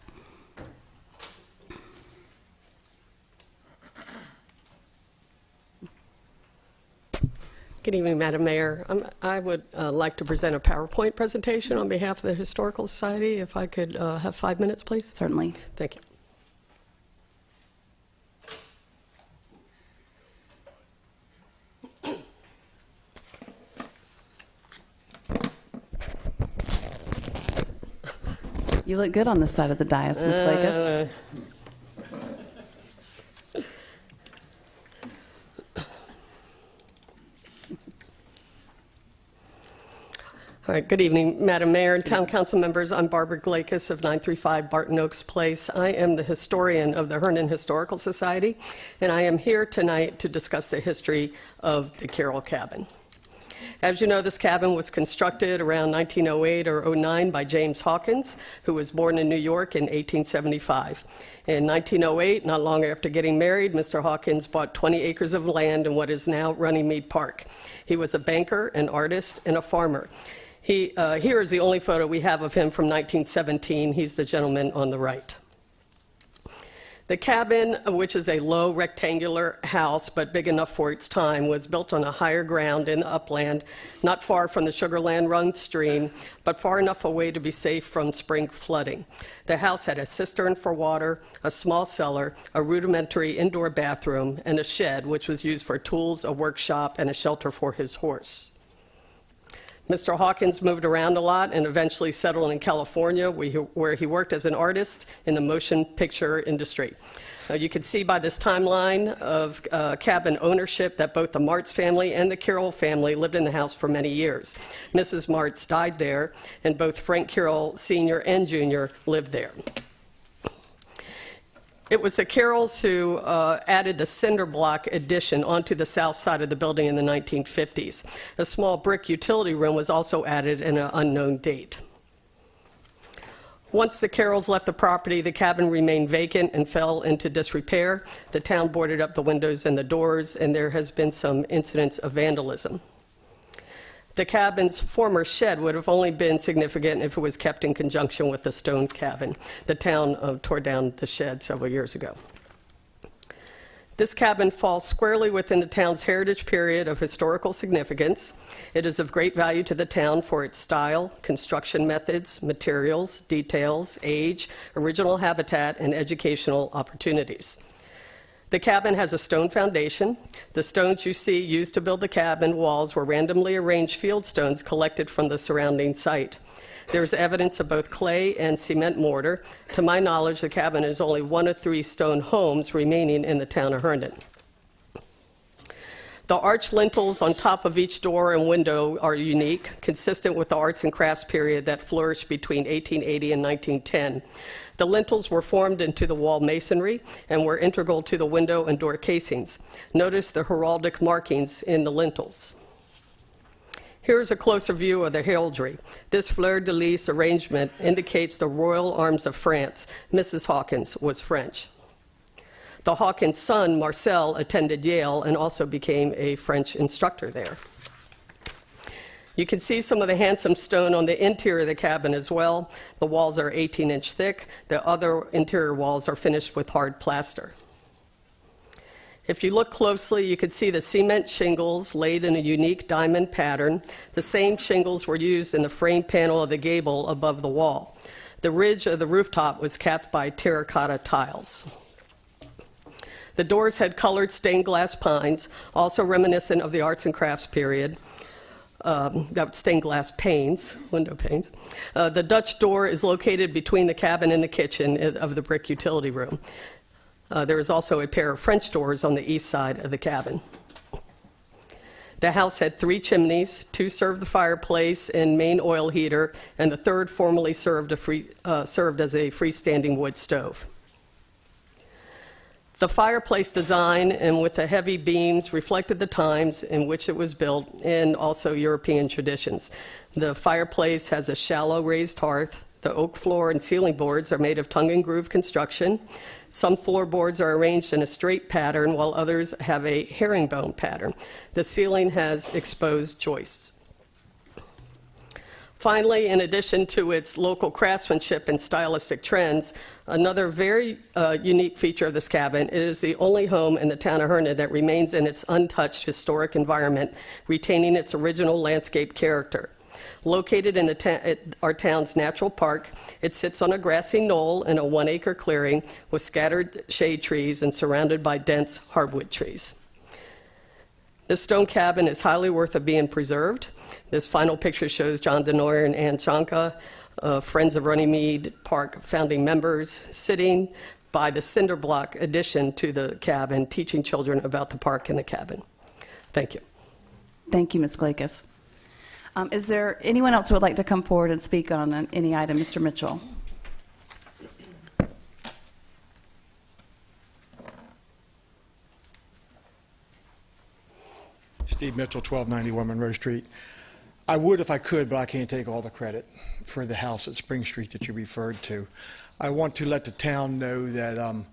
Good evening, Madam Mayor. I would like to present a PowerPoint presentation on behalf of the Historical Society. If I could have 5 minutes, please. Certainly. Thank you. You look good on this side of the dais, Ms. Glakis. All right, good evening, Madam Mayor and Town Council members. I'm Barbara Glakis of 935 Barton Oaks Place. I am the historian of the Herndon Historical Society, and I am here tonight to discuss the history of the Carroll Cabin. As you know, this cabin was constructed around 1908 or 09 by James Hawkins, who was born in New York in 1875. In 1908, not long after getting married, Mr. Hawkins bought 20 acres of land in what is now Runnymede Park. He was a banker, an artist, and a farmer. Here is the only photo we have of him from 1917. He's the gentleman on the right. The cabin, which is a low rectangular house but big enough for its time, was built on a higher ground in the upland, not far from the Sugarland Run stream, but far enough away to be safe from spring flooding. The house had a cistern for water, a small cellar, a rudimentary indoor bathroom, and a shed, which was used for tools, a workshop, and a shelter for his horse. Mr. Hawkins moved around a lot and eventually settled in California, where he worked as an artist in the motion picture industry. You can see by this timeline of cabin ownership that both the Martz family and the Carroll family lived in the house for many years. Mrs. Martz died there, and both Frank Carroll Sr. and Jr. lived there. It was the Carrolls who added the cinder block addition onto the south side of the building in the 1950s. A small brick utility room was also added in an unknown date. Once the Carrolls left the property, the cabin remained vacant and fell into disrepair. The town boarded up the windows and the doors, and there has been some incidents of vandalism. The cabin's former shed would have only been significant if it was kept in conjunction with the stone cabin. The town tore down the shed several years ago. This cabin falls squarely within the town's heritage period of historical significance. It is of great value to the town for its style, construction methods, materials, details, age, original habitat, and educational opportunities. The cabin has a stone foundation. The stones you see used to build the cabin walls were randomly arranged field stones collected from the surrounding site. There's evidence of both clay and cement mortar. To my knowledge, the cabin is only one of 3 stone homes remaining in the town of Herndon. The arched lintels on top of each door and window are unique, consistent with the arts and crafts period that flourished between 1880 and 1910. The lintels were formed into the wall masonry and were integral to the window and door casings. Notice the heraldic markings in the lintels. Here's a closer view of the heraldry. This fleur-de-lis arrangement indicates the royal arms of France. Mrs. Hawkins was French. The Hawkins' son, Marcel, attended Yale and also became a French instructor there. You can see some of the handsome stone on the interior of the cabin as well. The walls are 18-inch thick. The other interior walls are finished with hard plaster. If you look closely, you can see the cement shingles laid in a unique diamond pattern. The same shingles were used in the frame panel of the gable above the wall. The ridge of the rooftop was capped by terracotta tiles. The doors had colored stained glass pines, also reminiscent of the arts and crafts period. Stained glass panes, window panes. The Dutch door is located between the cabin and the kitchen of the brick utility room. There is also a pair of French doors on the east side of the cabin. The house had 3 chimneys. 2 served the fireplace and main oil heater, and the third formerly served as a freestanding wood stove. The fireplace design, and with the heavy beams, reflected the times in which it was built and also European traditions. The fireplace has a shallow raised hearth. The oak floor and ceiling boards are made of tongue and groove construction. Some floorboards are arranged in a straight pattern, while others have a herringbone pattern. The ceiling has exposed joists. Finally, in addition to its local craftsmanship and stylistic trends, another very unique feature of this cabin, it is the only home in the town of Herndon that remains in its untouched historic environment, retaining its original landscape character. Located in our town's natural park, it sits on a grassy knoll in a 1-acre clearing with scattered shade trees and surrounded by dense hardwood trees. This stone cabin is highly worth of being preserved. This final picture shows John Denoyer and Ann Chanka, Friends of Runnymede Park founding members, sitting by the cinder block addition to the cabin, teaching children about the park and the cabin. Thank you. Thank you, Ms. Glakis. Is there anyone else who would like to come forward and speak on any item? Mr. Mitchell. Steve Mitchell, 1291 Monroe Street. I would if I could, but I can't take all the credit for the house at Spring Street that you referred to. I want to let the town know that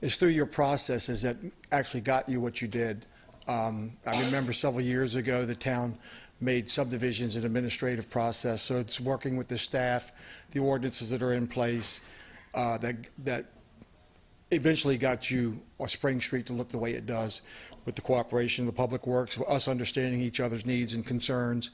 it's through your processes that actually got you what you did. I remember several years ago the town made subdivisions an administrative process, so it's working with the staff, the ordinances that are in place, that eventually got you Spring Street to look the way it does, with the cooperation of the Public Works, us understanding each other's needs and concerns.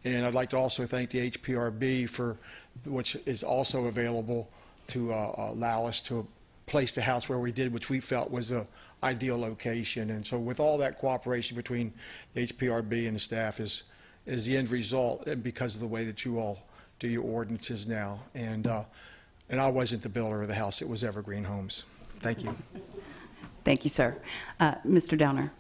And I'd like to also thank the HPRB for, which is also available to allow us to place the house where we did, which we felt was the ideal location. And so with all that cooperation between the HPRB and the staff is the end result, and because of the way that you all do your ordinances now. And I wasn't the builder of the house, it was Evergreen Homes. Thank you. Thank you, sir. Mr. Downer.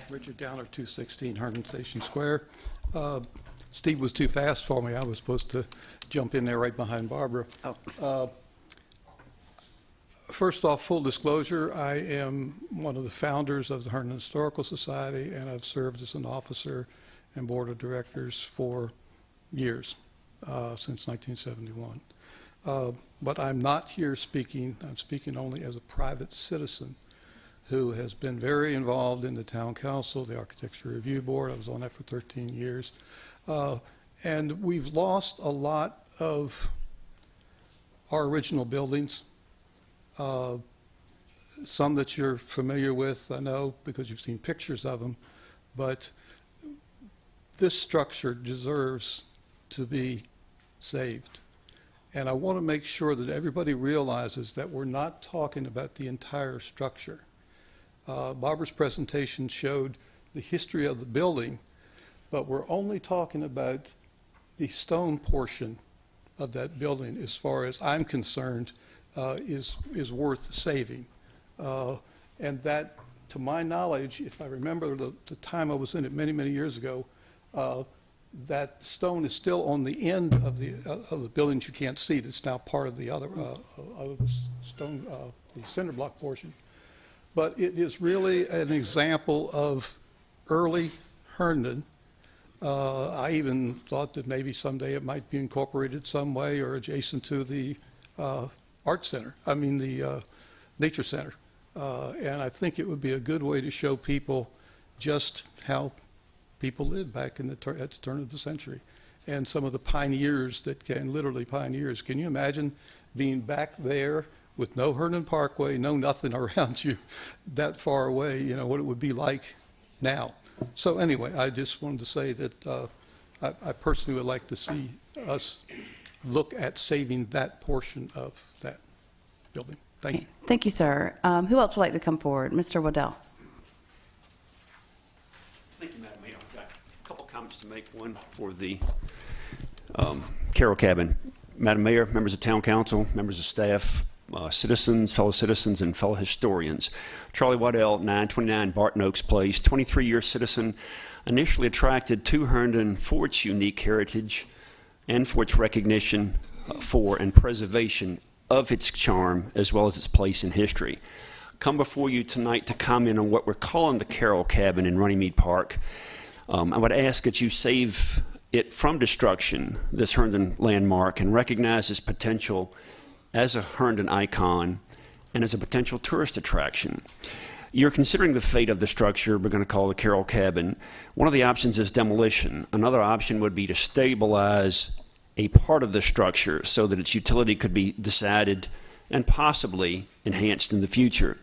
Richard Downer, 216 Herndon Station Square. Steve was too fast for me. I was supposed to jump in there right behind Barbara. First off, full disclosure, I am one of the founders of the Herndon Historical Society, and I've served as an officer and board of directors for years, since 1971. But I'm not here speaking, I'm speaking only as a private citizen who has been very involved in the town council, the architecture review board. I was on that for 13 years. And we've lost a lot of our original buildings. Some that you're familiar with, I know, because you've seen pictures of them, but this structure deserves to be saved. And I want to make sure that everybody realizes that we're not talking about the entire structure. Barbara's presentation showed the history of the building, but we're only talking about the stone portion of that building, as far as I'm concerned, is worth saving. And that, to my knowledge, if I remember the time I was in it many, many years ago, that stone is still on the end of the buildings. You can't see it. It's now part of the other of the stone, the cinder block portion. But it is really an example of early Herndon. I even thought that maybe someday it might be incorporated some way or adjacent to the art center, the nature center. And I think it would be a good way to show people just how people lived back at the turn of the century. And some of the pioneers literally pioneers. Can you imagine being back there with no Herndon Parkway, no nothing around you, that far away, what it would be like now. So anyway, I just wanted to say that I personally would like to see us look at saving that portion of that building. Thank you. Thank you, sir. Who else would like to come forward? Mr. Waddell. Thank you, Madam Mayor. I've got a couple comments to make. One for the Carroll Cabin. Madam Mayor, members of Town Council, members of staff, fellow citizens, and fellow historians. Charlie Waddell, 929 Barton Oaks Place, 23-year citizen, initially attracted to Herndon for its unique heritage and for its recognition for and preservation of its charm, as well as its place in history. Come before you tonight to comment on what we're calling the Carroll Cabin in Runnymede Park. I would ask that you save it from destruction, this Herndon landmark, and recognize its potential as a Herndon icon and as a potential tourist attraction. You're considering the fate of the structure we're going to call the Carroll Cabin. One of the options is demolition. Another option would be to stabilize a part of the structure so that its utility could be decided and possibly enhanced in the future.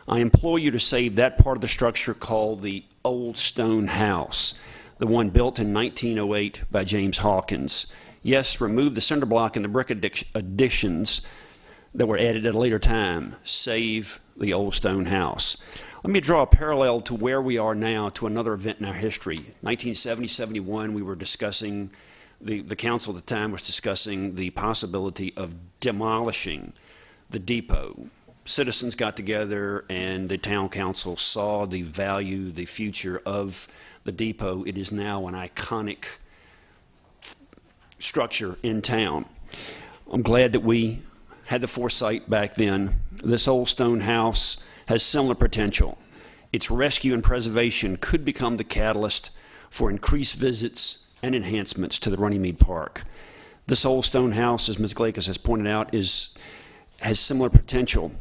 I implore you to save that part of the structure called the Old Stone House, the one built in 1908 by James Hawkins. Yes, remove the cinder block and the brick additions that were added at a later time. Save the Old Stone House. Let me draw a parallel to where we are now to another event in our history. 1970-71, we were discussing, the council at the time was discussing the possibility of demolishing the depot. Citizens got together and the town council saw the value, the future of the depot. It is now an iconic structure in town. I'm glad that we had the foresight back then. This old stone house has similar potential. Its rescue and preservation could become the catalyst for increased visits and enhancements to the Runnymede Park. This old stone house, as Ms. Glakis has pointed out, has similar potential.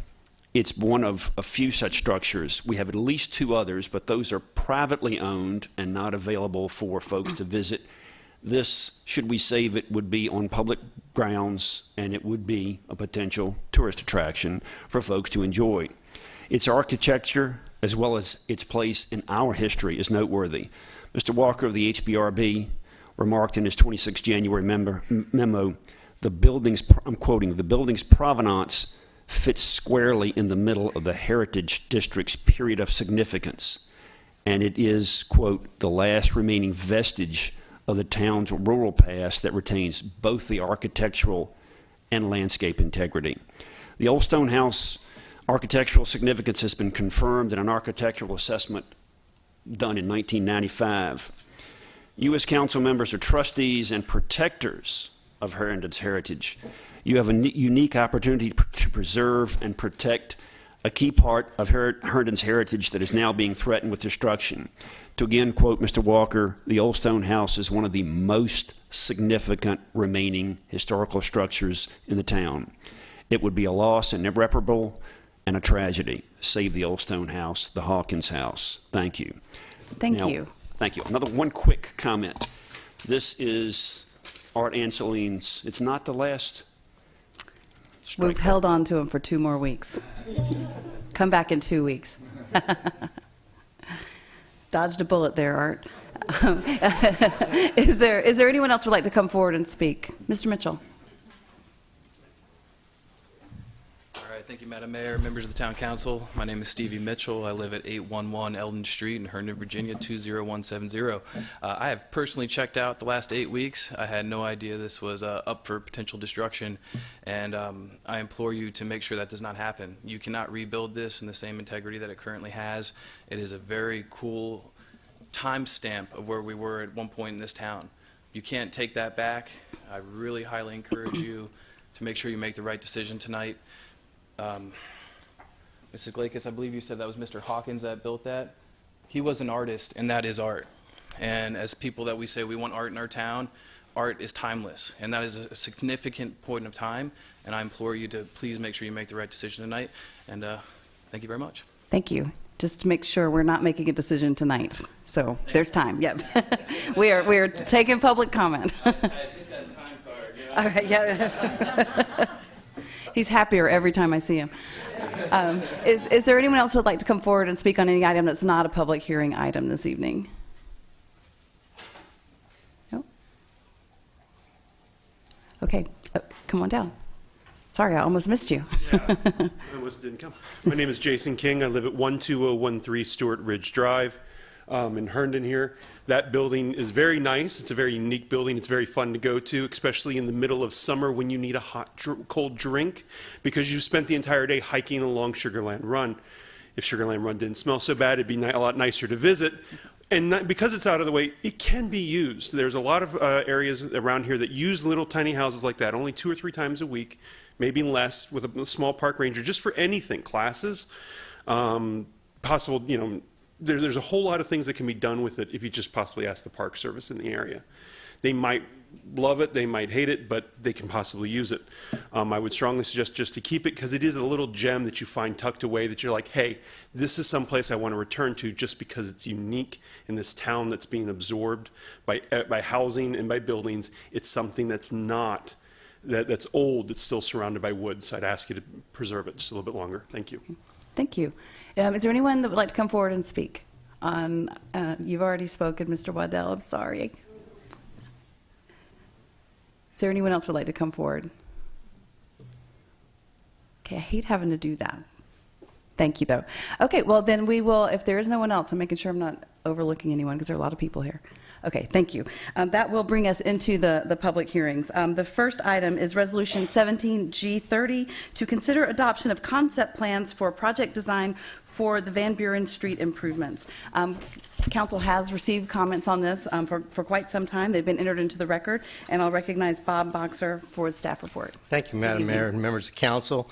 It's one of a few such structures. We have at least two others, but those are privately owned and not available for folks to visit. This, should we save it, would be on public grounds, and it would be a potential tourist attraction for folks to enjoy. Its architecture, as well as its place in our history, is noteworthy. Mr. Walker of the HBRB remarked in his 26 January memo, I'm quoting, the building's provenance fits squarely in the middle of the Heritage District's period of significance, and it is, quote, the last remaining vestige of the town's rural past that retains both the architectural and landscape integrity. The Old Stone House architectural significance has been confirmed in an architectural assessment done in 1995. You as council members are trustees and protectors of Herndon's heritage. You have a unique opportunity to preserve and protect a key part of Herndon's heritage that is now being threatened with destruction. To again quote Mr. Walker, the Old Stone House is one of the most significant remaining historical structures in the town. It would be a loss and irreparable and a tragedy. Save the Old Stone House, the Hawkins House. Thank you. Thank Now, you. Thank you. Another one quick comment. This is Art Anseline's. It's not the last. We've held on to him for 2 more weeks. Come back in 2 weeks. Dodged a bullet there, Art. Is there anyone else who would like to come forward and speak? Mr. Mitchell. All right, thank you, Madam Mayor, members of the Town Council. My name is Stevie Mitchell. I live at 811 Eldon Street in Herndon, Virginia, 20170. I have personally checked out the last 8 weeks. I had no idea this was up for potential destruction, and I implore you to make sure that does not happen. You cannot rebuild this in the same integrity that it currently has. It is a very cool timestamp of where we were at one point in this town. You can't take that back. I really highly encourage you to make sure you make the right decision tonight. Mrs. Glakis, I believe you said that was Mr. Hawkins that built that. He was an artist, and that is art. And as people that we say we want art in our town, art is timeless, and that is a significant point of time, and I implore you to please make sure you make the right decision tonight, and thank you very much. Thank you. Just to make sure we're not making a decision tonight. So there's time. Yep. we are taking public comment. I think that's time card. You know? All right. Yeah. He's happier every time I see him. Is there anyone else who would like to come forward and speak on any item that's not a public hearing item this evening? No? Okay. Come on down. Sorry, I almost missed you. Yeah, I almost didn't come. My name is Jason King. I live at 12013 Stewart Ridge Drive in Herndon here. That building is very nice. It's a very unique building. It's very fun to go to, especially in the middle of summer when you need a hot, cold drink because you spent the entire day hiking along Sugarland Run. If Sugarland Run didn't smell so bad, it'd be a lot nicer to visit. And because it's out of the way, it can be used. There's a lot of areas around here that use little tiny houses like that, only 2 or 3 times a week, maybe less, with a small park ranger, just for anything, classes, possible, there's a whole lot of things that can be done with it if you just possibly ask the Park Service in the area. They might love it, they might hate it, but they can possibly use it. I would strongly suggest just to keep it because it is a little gem that you find tucked away that you're like, hey, this is someplace I want to return to just because it's unique in this town that's being absorbed by housing and by buildings. It's something that's not, that's old, that's still surrounded by wood. So I'd ask you to preserve it just a little bit longer. Thank you. Thank you. Is there anyone that would like to come forward and speak on, you've already spoken, Mr. Waddell, I'm sorry. Is there anyone else who would like to come forward? Okay, I hate having to do that. Thank you, though. Okay, well, then we will, if there is no one else, I'm making sure I'm not overlooking anyone because there are a lot of people here. Okay, thank you. That will bring us into the public hearings. The first item is Resolution 17G30 to consider adoption of concept plans for project design for the Van Buren Street improvements. Council has received comments on this for quite some time. They've been entered into the record, and I'll recognize Bob Boxer for the staff report. Thank you, Madam Mayor and members of council.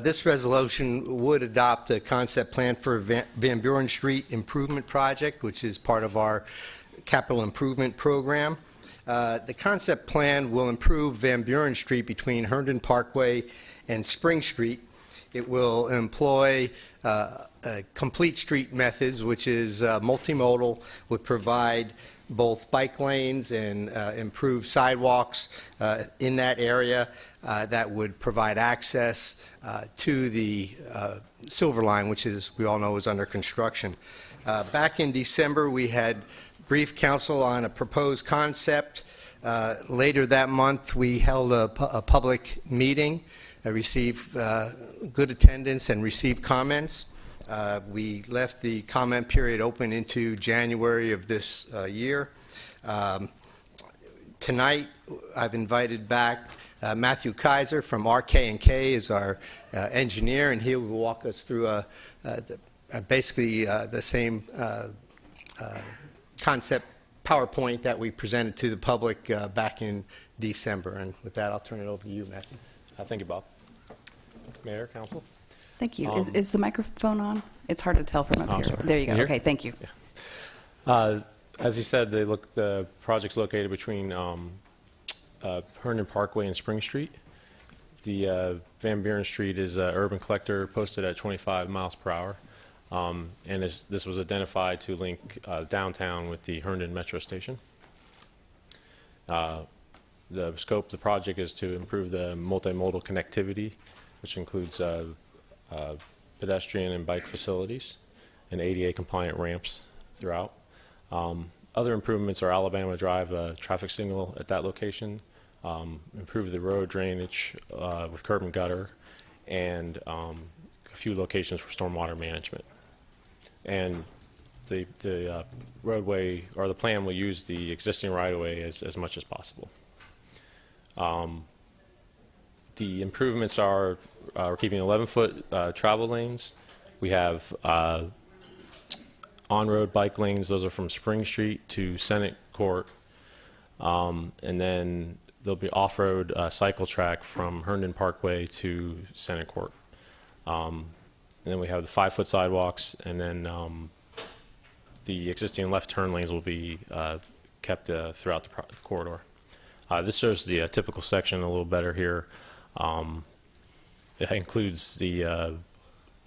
This resolution would adopt a concept plan for Van Buren Street improvement project, which is part of our capital improvement program. The concept plan will improve Van Buren Street between Herndon Parkway and Spring Street. It will employ complete street methods, which is multimodal, would provide both bike lanes and improved sidewalks in that area that would provide access to the Silver Line, which is, we all know, is under construction. Back in December, we had briefed council on a proposed concept. Later that month, we held a public meeting. I received good attendance and received comments. We left the comment period open into January of this year. Tonight, I've invited back Matthew Kaiser from RK&K is our engineer, and he will walk us through basically the same concept PowerPoint that we presented to the public back in December. And with that, I'll turn it over to you, Matthew. Thank you, Bob. Mayor, Council. Thank you. Is the microphone on? It's hard to tell from up here. Sorry. There you go. Here? Okay, thank you. As you said, the project's located between Herndon Parkway and Spring Street. The Van Buren Street is an urban collector posted at 25 miles per hour. And this was identified to link downtown with the Herndon Metro Station. The scope of the project is to improve the multimodal connectivity, which includes pedestrian and bike facilities and ADA-compliant ramps throughout. Other improvements are Alabama Drive, a traffic signal at that location, improve the road drainage with curb and gutter, and a few locations for stormwater management. And the roadway, or the plan, will use the existing right-of-way as much as possible. The improvements are we're keeping 11-foot travel lanes. We have on-road bike lanes. Those are from Spring Street to Senate Court. And then there'll be off-road cycle track from Herndon Parkway to Senate Court. And then we have the 5-foot sidewalks, and then the existing left turn lanes will be kept throughout the corridor. This shows the typical section a little better here. It includes the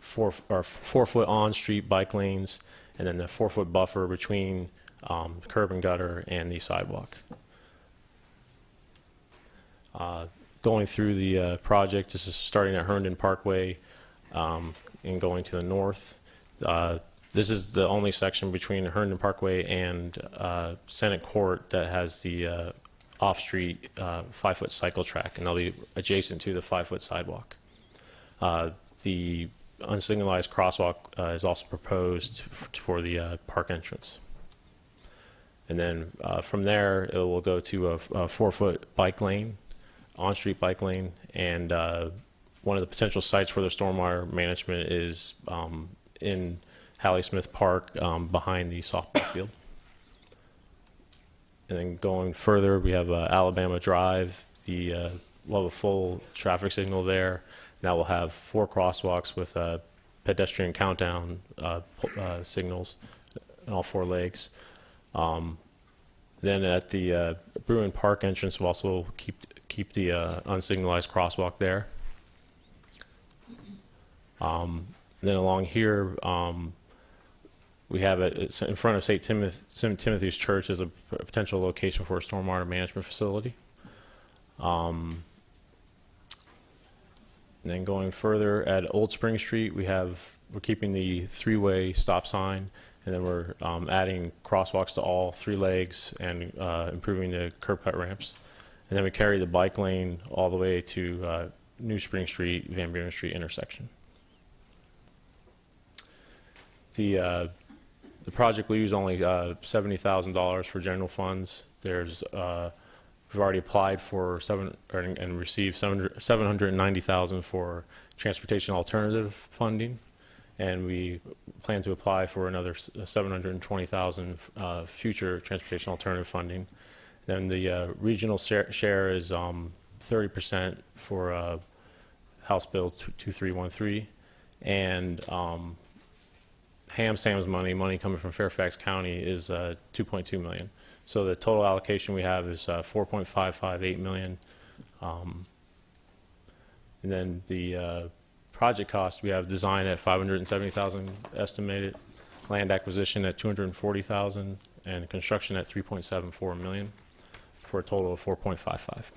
4-foot on-street bike lanes, and then the 4-foot buffer between curb and gutter and the sidewalk. Going through the project, this is starting at Herndon Parkway and going to the north. This is the only section between Herndon Parkway and Senate Court that has the off-street 5-foot cycle track, and they'll be adjacent to the 5-foot sidewalk. The unsignalized crosswalk is also proposed for the park entrance. And then from there, it will go to a 4-foot bike lane, on-street bike lane, and one of the potential sites for the stormwater management is in Hallie Smith Park behind the softball field. And then going further, we have Alabama Drive. We'll have a full traffic signal there. Now we'll have 4 crosswalks with pedestrian countdown signals in all 4 legs. Then at the Bruin Park entrance, we'll also keep the unsignalized crosswalk there. Then along here, we have it in front of St. Timothy's Church as a potential location for a stormwater management facility. And then going further at Old Spring Street, we're keeping the 3-way stop sign, and then we're adding crosswalks to all 3 legs and improving the curb cut ramps. And then we carry the bike lane all the way to New Spring Street, Van Buren Street intersection. The project will use only $70,000 for general funds. We've already applied for and received $790,000 for transportation alternative funding, and we plan to apply for another $720,000 future transportation alternative funding. Then the regional share is 30% for House Bill 2313, and Sam's money coming from Fairfax County is $2.2 million. So the total allocation we have is $4.558 million. And then the project cost, we have design at $570,000 estimated, land acquisition at $240,000, and construction at $3.74 million, for a total of $4.55.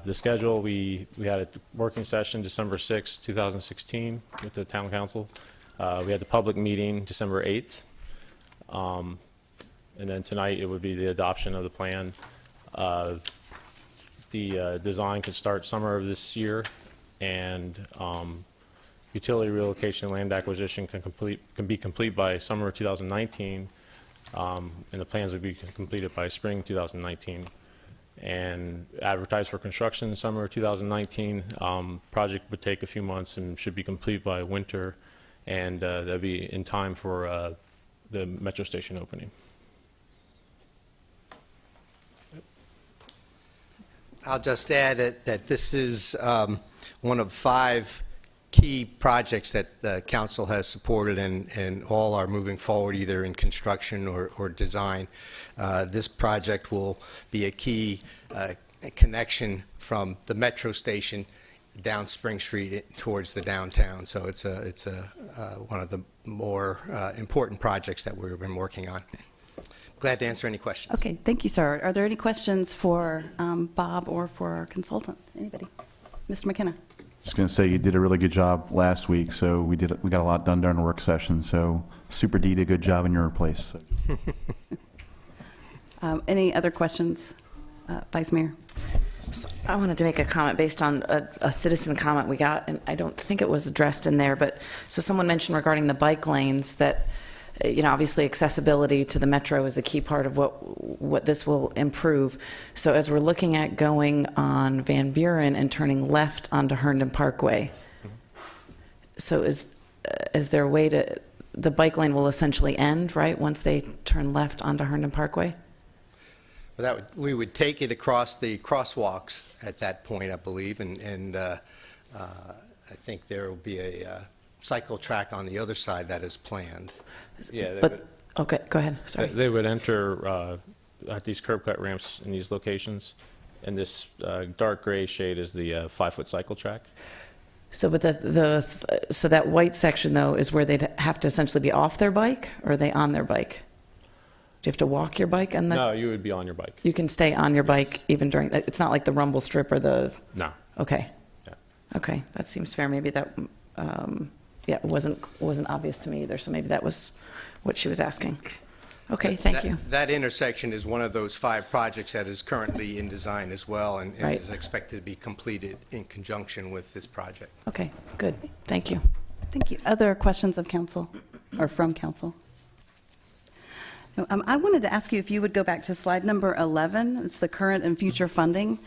The schedule, we had a working session December 6, 2016 with the town council. We had the public meeting December 8th. And then tonight it would be the adoption of the plan. The design could start summer of this year, and utility relocation and land acquisition can be complete by summer of 2019, and the plans would be completed by spring 2019. And advertised for construction summer of 2019. Project would take a few months and should be complete by winter, and that'd be in time for the metro station opening. I'll just add that this is one of 5 key projects that the council has supported, and all are moving forward either in construction or design. This project will be a key connection from the metro station down Spring Street towards the downtown. So it's one of the more important projects that we've been working on. Glad to answer any questions. Okay, thank you, sir. Are there any questions for Bob or for our consultant? Anybody? Mr. McKenna? Just going to say you did a really good job last week, so we got a lot done during the work session. So Super D did a good job in your place. So. Any other questions, Vice Mayor? So I wanted to make a comment based on a citizen comment we got, and I don't think it was addressed in there, but so someone mentioned regarding the bike lanes that, you know, obviously accessibility to the metro is a key part of what this will improve. So as we're looking at going on Van Buren and turning left onto Herndon Parkway, so is there a way to, the bike lane will essentially end, right, once they turn left onto Herndon Parkway? Well, we would take it across the crosswalks at that point, I believe, and I think there will be a cycle track on the other side that is planned. Yeah, okay, go ahead. Sorry. They would enter at these curb cut ramps in these locations, and this dark gray shade is the 5-foot cycle track. So, but so that white section though is where they'd have to essentially be off their bike, or are they on their bike? Do you have to walk your bike? No, you would be on your bike. You can stay on your bike even during. It's not like the rumble strip or the. No. Okay. Yeah. Okay, that seems fair. Maybe that. Yeah, it wasn't obvious to me either. So maybe that was what she was asking. Okay, thank you. That intersection is one of those 5 projects that is currently in design as well, and Right. is expected to be completed in conjunction with this project. Okay, good. Thank you. Thank you. Other questions of council or from council? No, I wanted to ask you if you would go back to slide number 11. It's the current and future funding.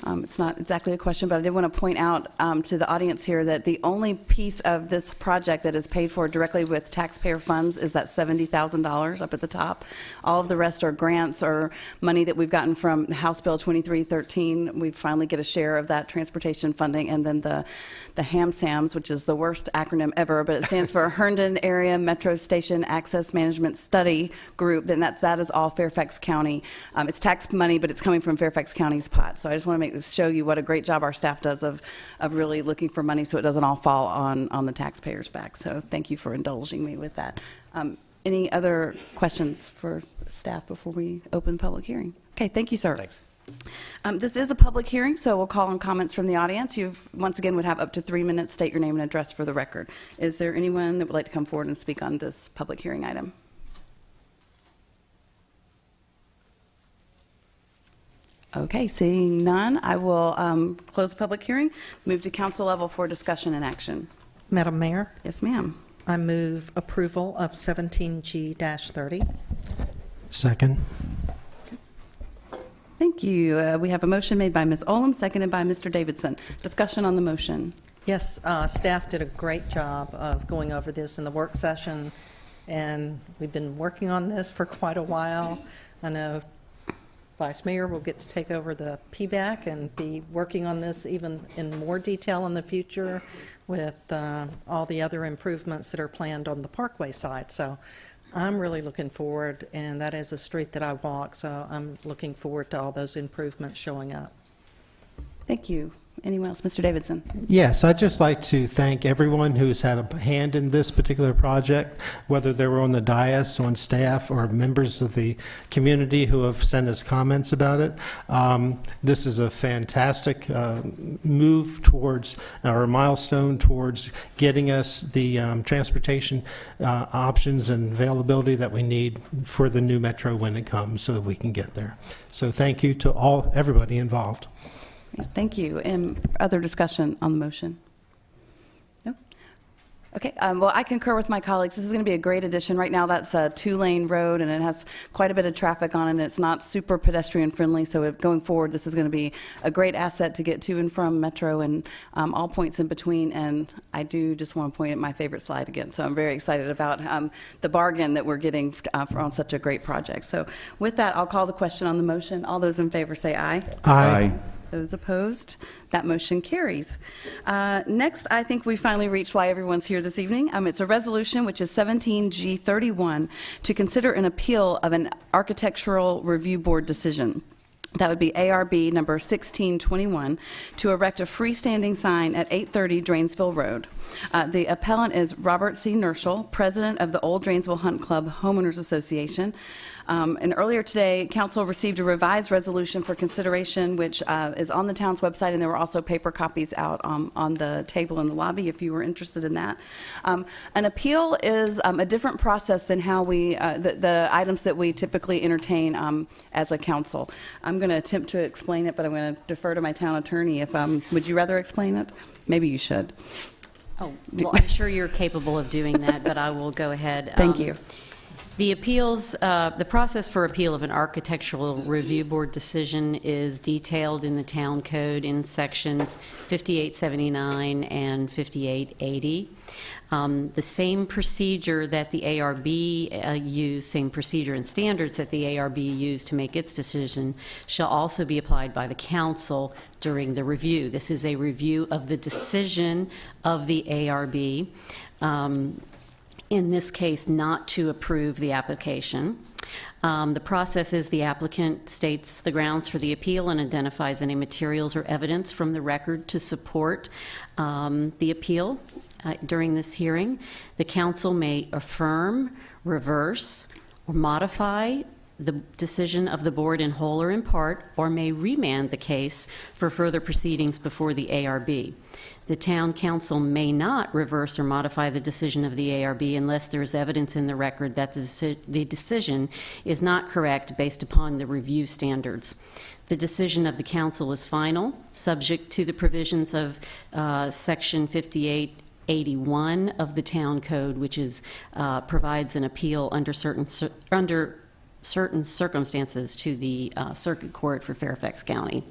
It's not exactly a question, but I did want to point out to the audience here that the only piece of this project that is paid for directly with taxpayer funds is that $70,000 up at the top. All of the rest are grants or money that we've gotten from House Bill 2313. We finally get a share of that transportation funding, and then the HAMSAMS, which is the worst acronym ever, but it stands for Herndon Area Metro Station Access Management Study Group. Then that is all Fairfax County. It's tax money, but it's coming from Fairfax County's pot. So I just want to show you what a great job our staff does of really looking for money so it doesn't all fall on the taxpayers' back. So thank you for indulging me with that. Any other questions for staff before we open public hearing? Okay, thank you, sir. Thanks. This is a public hearing, so we'll call on comments from the audience. You, once again, would have up to 3 minutes. State your name and address for the record. Is there anyone that would like to come forward and speak on this public hearing item? Okay, seeing none, I will close the public hearing, move to council level for discussion and action. Madam Mayor, Yes, ma'am. I move approval of 17G-30. Second. Thank you. We have a motion made by Ms. Olam, seconded by Mr. Davidson. Discussion on the motion. Yes, staff did a great job of going over this in the work session, and we've been working on this for quite a while. I know Vice Mayor will get to take over the PBAC and be working on this even in more detail in the future with all the other improvements that are planned on the Parkway side. So I'm really looking forward, and that is a street that I walk, so I'm looking forward to all those improvements showing up. Thank you. Anyone else? Mr. Davidson? Yes, I'd just like to thank everyone who's had a hand in this particular project, whether they were on the dais, on staff, or members of the community who have sent us comments about it. This is a fantastic move towards, or a milestone towards getting us the transportation options and availability that we need for the new metro when it comes so that we can get there. So thank you to everybody involved. Thank you. And other discussion on the motion? No? Okay, well, I concur with my colleagues. This is going to be a great addition. Right now, that's a two-lane road, and it has quite a bit of traffic on it, and it's not super pedestrian-friendly, so going forward, this is going to be a great asset to get to and from Metro and all points in between, and I do just want to point at my favorite slide again, so I'm very excited about the bargain that we're getting on such a great project. So with that, I'll call the question on the motion. All those in favor say aye. Aye. Those opposed? That motion carries. Next, I think we finally reached why everyone's here this evening. It's a resolution, which is 17G31, to consider an appeal of an Architectural Review Board decision. That would be ARB number 1621, to erect a freestanding sign at 830 Drainsville Road. The appellant is Robert C. Nerschel, president of the Old Drainsville Hunt Club Homeowners Association. And earlier today, council received a revised resolution for consideration, which is on the town's website, and there were also paper copies out on the table in the lobby if you were interested in that. An appeal is a different process than how we, the items that we typically entertain as a council. I'm going to attempt to explain it, but I'm going to defer to my town attorney. Would you rather explain it? Maybe you should. Oh, well, I'm sure you're capable of doing that, but I will go ahead. Thank you. The appeals, the process for appeal of an architectural review board decision is detailed in the town code in sections 5879 and 5880. The same procedure that the ARB used, same procedure and standards that the ARB used to make its decision shall also be applied by the council during the review. This is a review of the decision of the ARB. In this case, not to approve the application. The process is the applicant states the grounds for the appeal and identifies any materials or evidence from the record to support the appeal during this hearing. The council may affirm, reverse, or modify the decision of the board in whole or in part, or may remand the case for further proceedings before the ARB. The town council may not reverse or modify the decision of the ARB unless there is evidence in the record that the decision is not correct based upon the review standards. The decision of the council is final, subject to the provisions of Section 5881 of the town code, which provides an appeal under certain circumstances to the Circuit Court for Fairfax County.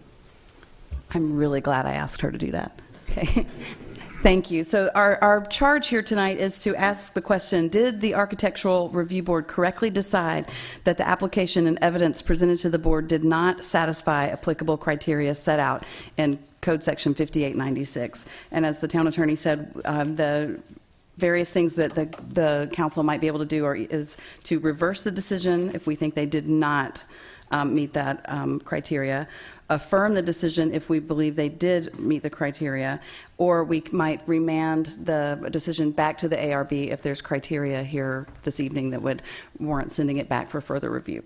I'm really glad I asked her to do that. Okay. Thank you. So our charge here tonight is to ask the question, did the Architectural Review Board correctly decide that the application and evidence presented to the board did not satisfy applicable criteria set out in Code Section 5896? And as the town attorney said, the various things that the council might be able to do is to reverse the decision if we think they did not meet that criteria, affirm the decision if we believe they did meet the criteria, or we might remand the decision back to the ARB if there's criteria here this evening that would warrant sending it back for further review.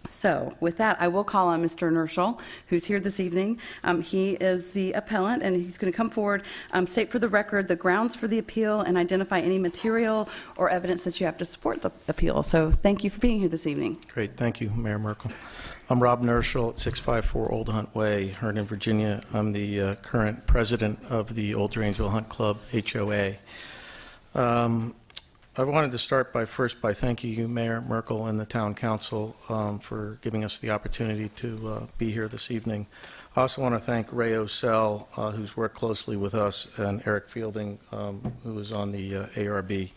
So with that, I will call on Mr. Nerschel, who's here this evening. He is the appellant, and he's going to come forward, state for the record the grounds for the appeal, and identify any material or evidence that you have to support the appeal. So thank you for being here this evening. Great. Thank you, Mayor Merkel. I'm Rob Nerschel at 654 Old Hunt Way, Herndon, Virginia. I'm the current president of the Old Drainsville Hunt Club, HOA. I wanted to start by thanking you, Mayor Merkel, and the Town Council for giving us the opportunity to be here this evening. I also want to thank Ray O'Sell, who's worked closely with us, and Eric Fielding, who was on the ARB.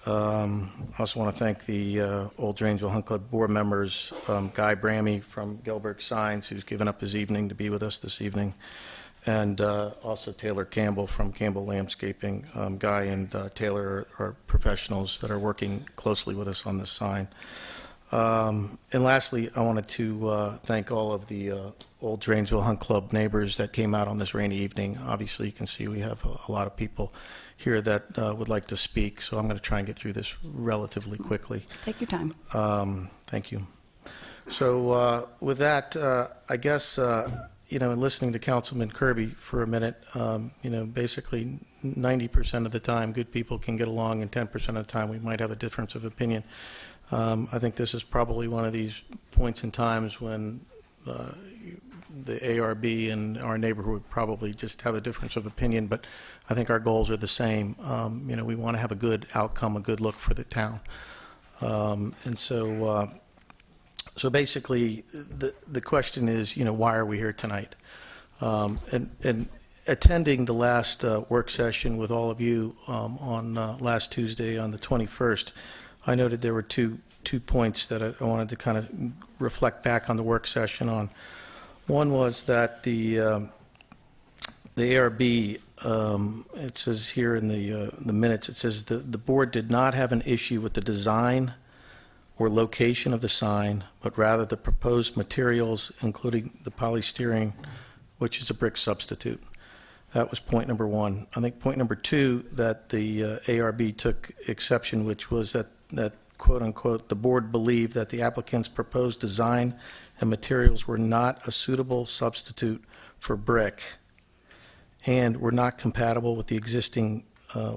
I also want to thank the Old Drainsville Hunt Club board members, Guy Brammy from Gelberg Signs, who's given up his evening to be with us this evening, and also Taylor Campbell from Campbell Landscaping. Guy and Taylor are professionals that are working closely with us on this sign. And lastly, I wanted to thank all of the Old Drainsville Hunt Club neighbors that came out on this rainy evening. Obviously, you can see we have a lot of people here that would like to speak, so I'm going to try and get through this relatively quickly. Take your time. Thank you. So with that, I guess, listening to Councilman Kirby for a minute, basically 90% of the time good people can get along, and 10% of the time we might have a difference of opinion. I think this is probably one of these points in times when the ARB and our neighborhood would probably just have a difference of opinion, but I think our goals are the same. We want to have a good outcome, a good look for the town. And so basically, the question is, why are we here tonight? And attending the last work session with all of you on last Tuesday on the 21st, I noted there were two points that I wanted to kind of reflect back on the work session on. One was that the ARB, it says here in the minutes, it says the board did not have an issue with the design or location of the sign, but rather the proposed materials, including the polystyrene, which is a brick substitute. That was point number one. I think point number two that the ARB took exception, which was that quote unquote, the board believed that the applicant's proposed design and materials were not a suitable substitute for brick and were not compatible with the existing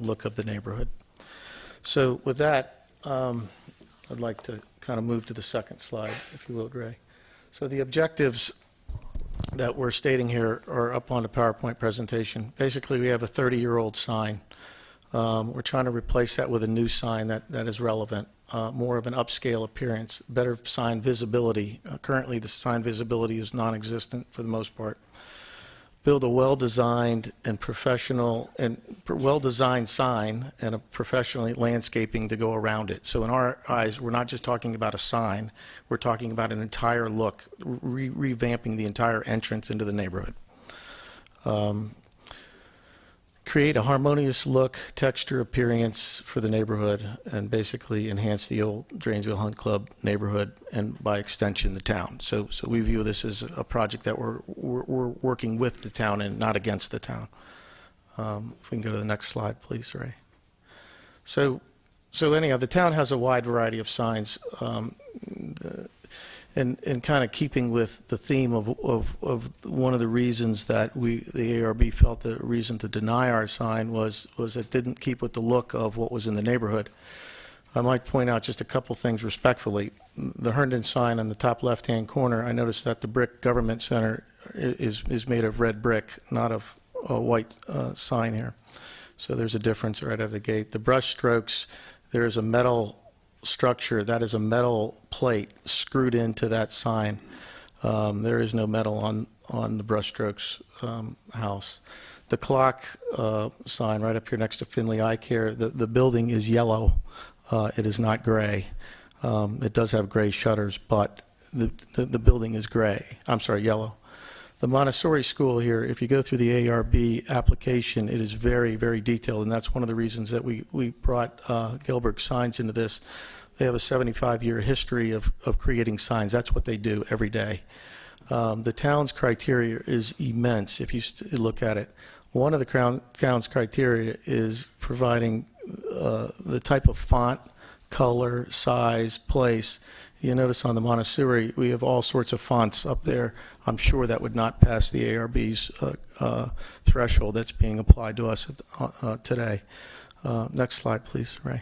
look of the neighborhood. So with that, I'd like to kind of move to the second slide, if you will, Gray. So the objectives that we're stating here are up on the PowerPoint presentation. Basically, we have a 30-year-old sign. We're trying to replace that with a new sign that is relevant, more of an upscale appearance, better sign visibility. Currently, the sign visibility is non-existent for the most part. Build a well-designed and professional and well-designed sign and a professionally landscaping to go around it. So in our eyes, we're not just talking about a sign, we're talking about an entire look, revamping the entire entrance into the neighborhood. Create a harmonious look, texture, appearance for the neighborhood, and basically enhance the old Drainsville Hunt Club neighborhood, and by extension, the town. So we view this as a project that we're working with the town and not against the town. If we can go to the next slide, please, Ray. So anyhow, the town has a wide variety of signs. And kind of keeping with the theme of one of the reasons that the ARB felt the reason to deny our sign was it didn't keep with the look of what was in the neighborhood. I might point out just a couple things respectfully. The Herndon sign on the top left-hand corner, I noticed that the brick government center is made of red brick, not of a white sign here. So there's a difference right out of the gate. The brush strokes, there is a metal structure that is a metal plate screwed into that sign. There is no metal on the brushstrokes house. The clock sign right up here next to Finley Eye Care, the building is yellow. It is not gray. It does have gray shutters, but the building is gray. I'm sorry, yellow. The Montessori school here, if you go through the ARB application, it is very, very detailed, and that's one of the reasons that we brought Gilbert Signs into this. They have a 75-year history of creating signs. That's what they do every day. The town's criteria is immense if you look at it. One of the town's criteria is providing the type of font, color, size, place. You notice on the Montessori, we have all sorts of fonts up there. I'm sure that would not pass the ARB's threshold that's being applied to us today. Next slide, please, Ray.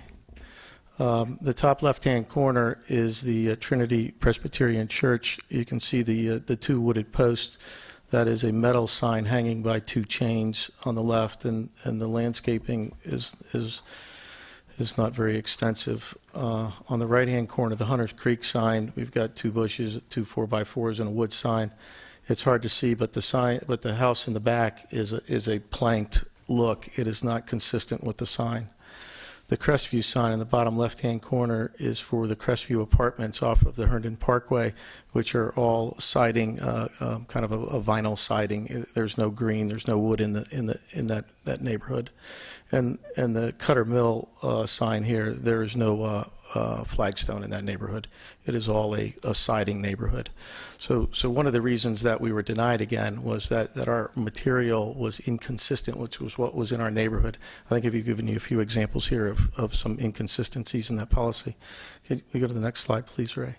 The top left-hand corner is the Trinity Presbyterian Church. You can see the two wooded posts. That is a metal sign hanging by two chains on the left, and the landscaping is not very extensive. On the right-hand corner, the Hunters Creek sign, we've got two bushes, two 4x4s, and a wood sign. It's hard to see, but the house in the back is a planked look. It is not consistent with the sign. The Crestview sign in the bottom left-hand corner is for the Crestview Apartments off of the Herndon Parkway, which are all siding, kind of a vinyl siding. There's no green, there's no wood in that neighborhood. And the Cutter Mill sign here, there is no flagstone in that neighborhood. It is all a siding neighborhood. So one of the reasons that we were denied again was that our material was inconsistent, which was what was in our neighborhood. I think I've given you a few examples here of some inconsistencies in that policy. Can we go to the next slide, please, Ray?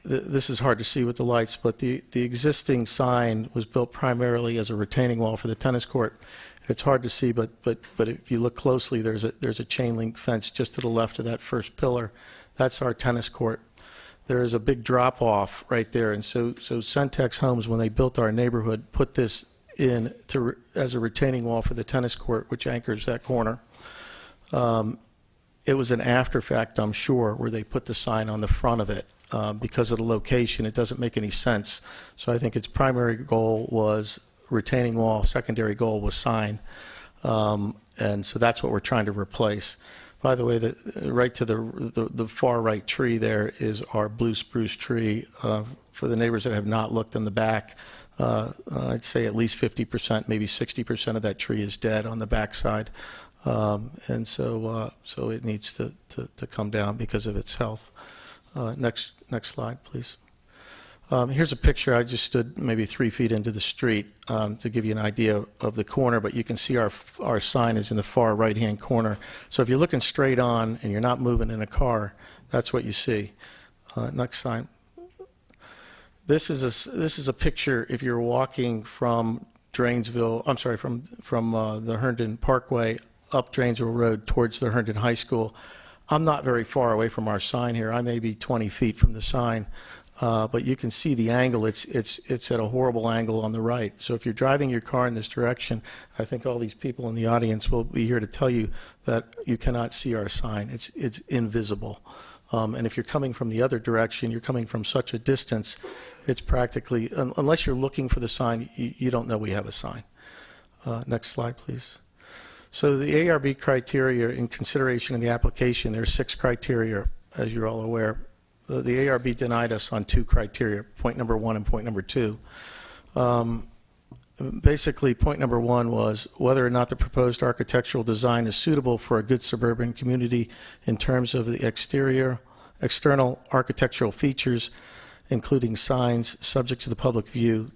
This is hard to see with the lights, but the existing sign was built primarily as a retaining wall for the tennis court. It's hard to see, but if you look closely, there's a chain link fence just to the left of that first pillar. That's our tennis court. there is a big drop-off right there. And so Centex Homes, when they built our neighborhood, put this in as a retaining wall for the tennis court, which anchors that corner. It was an after fact, I'm sure, where they put the sign on the front of it. Because of the location, it doesn't make any sense. So I think its primary goal was retaining wall, secondary goal was sign. And so that's what we're trying to replace. By the way, right to the far right tree there is our blue spruce tree. For the neighbors that have not looked in the back, I'd say at least 50%, maybe 60% of that tree is dead on the backside. And so it needs to come down because of its health. Next slide, please. Here's a picture. I just stood maybe 3 feet into the street to give you an idea of the corner, but you can see our sign is in the far right-hand corner. So if you're looking straight on and you're not moving in a car, that's what you see. Next sign. This is a picture if you're walking from Drainesville, I'm sorry, from the Herndon Parkway up Drainesville Road towards the Herndon High School. I'm not very far away from our sign here. I may be 20 feet from the sign. But you can see the angle. It's at a horrible angle on the right. So if you're driving your car in this direction, I think all these people in the audience will be here to tell you that you cannot see our sign. It's invisible. And if you're coming from the other direction, you're coming from such a distance, it's practically, unless you're looking for the sign, you don't know we have a sign. Next slide, please. So the ARB criteria in consideration in the application, there are 6 criteria, as you're all aware. The ARB denied us on 2 criteria, point number 1 and point number 2. Basically, point number 1 was whether or not the proposed architectural design is suitable for a good suburban community in terms of the external architectural features, including signs subject to the public view,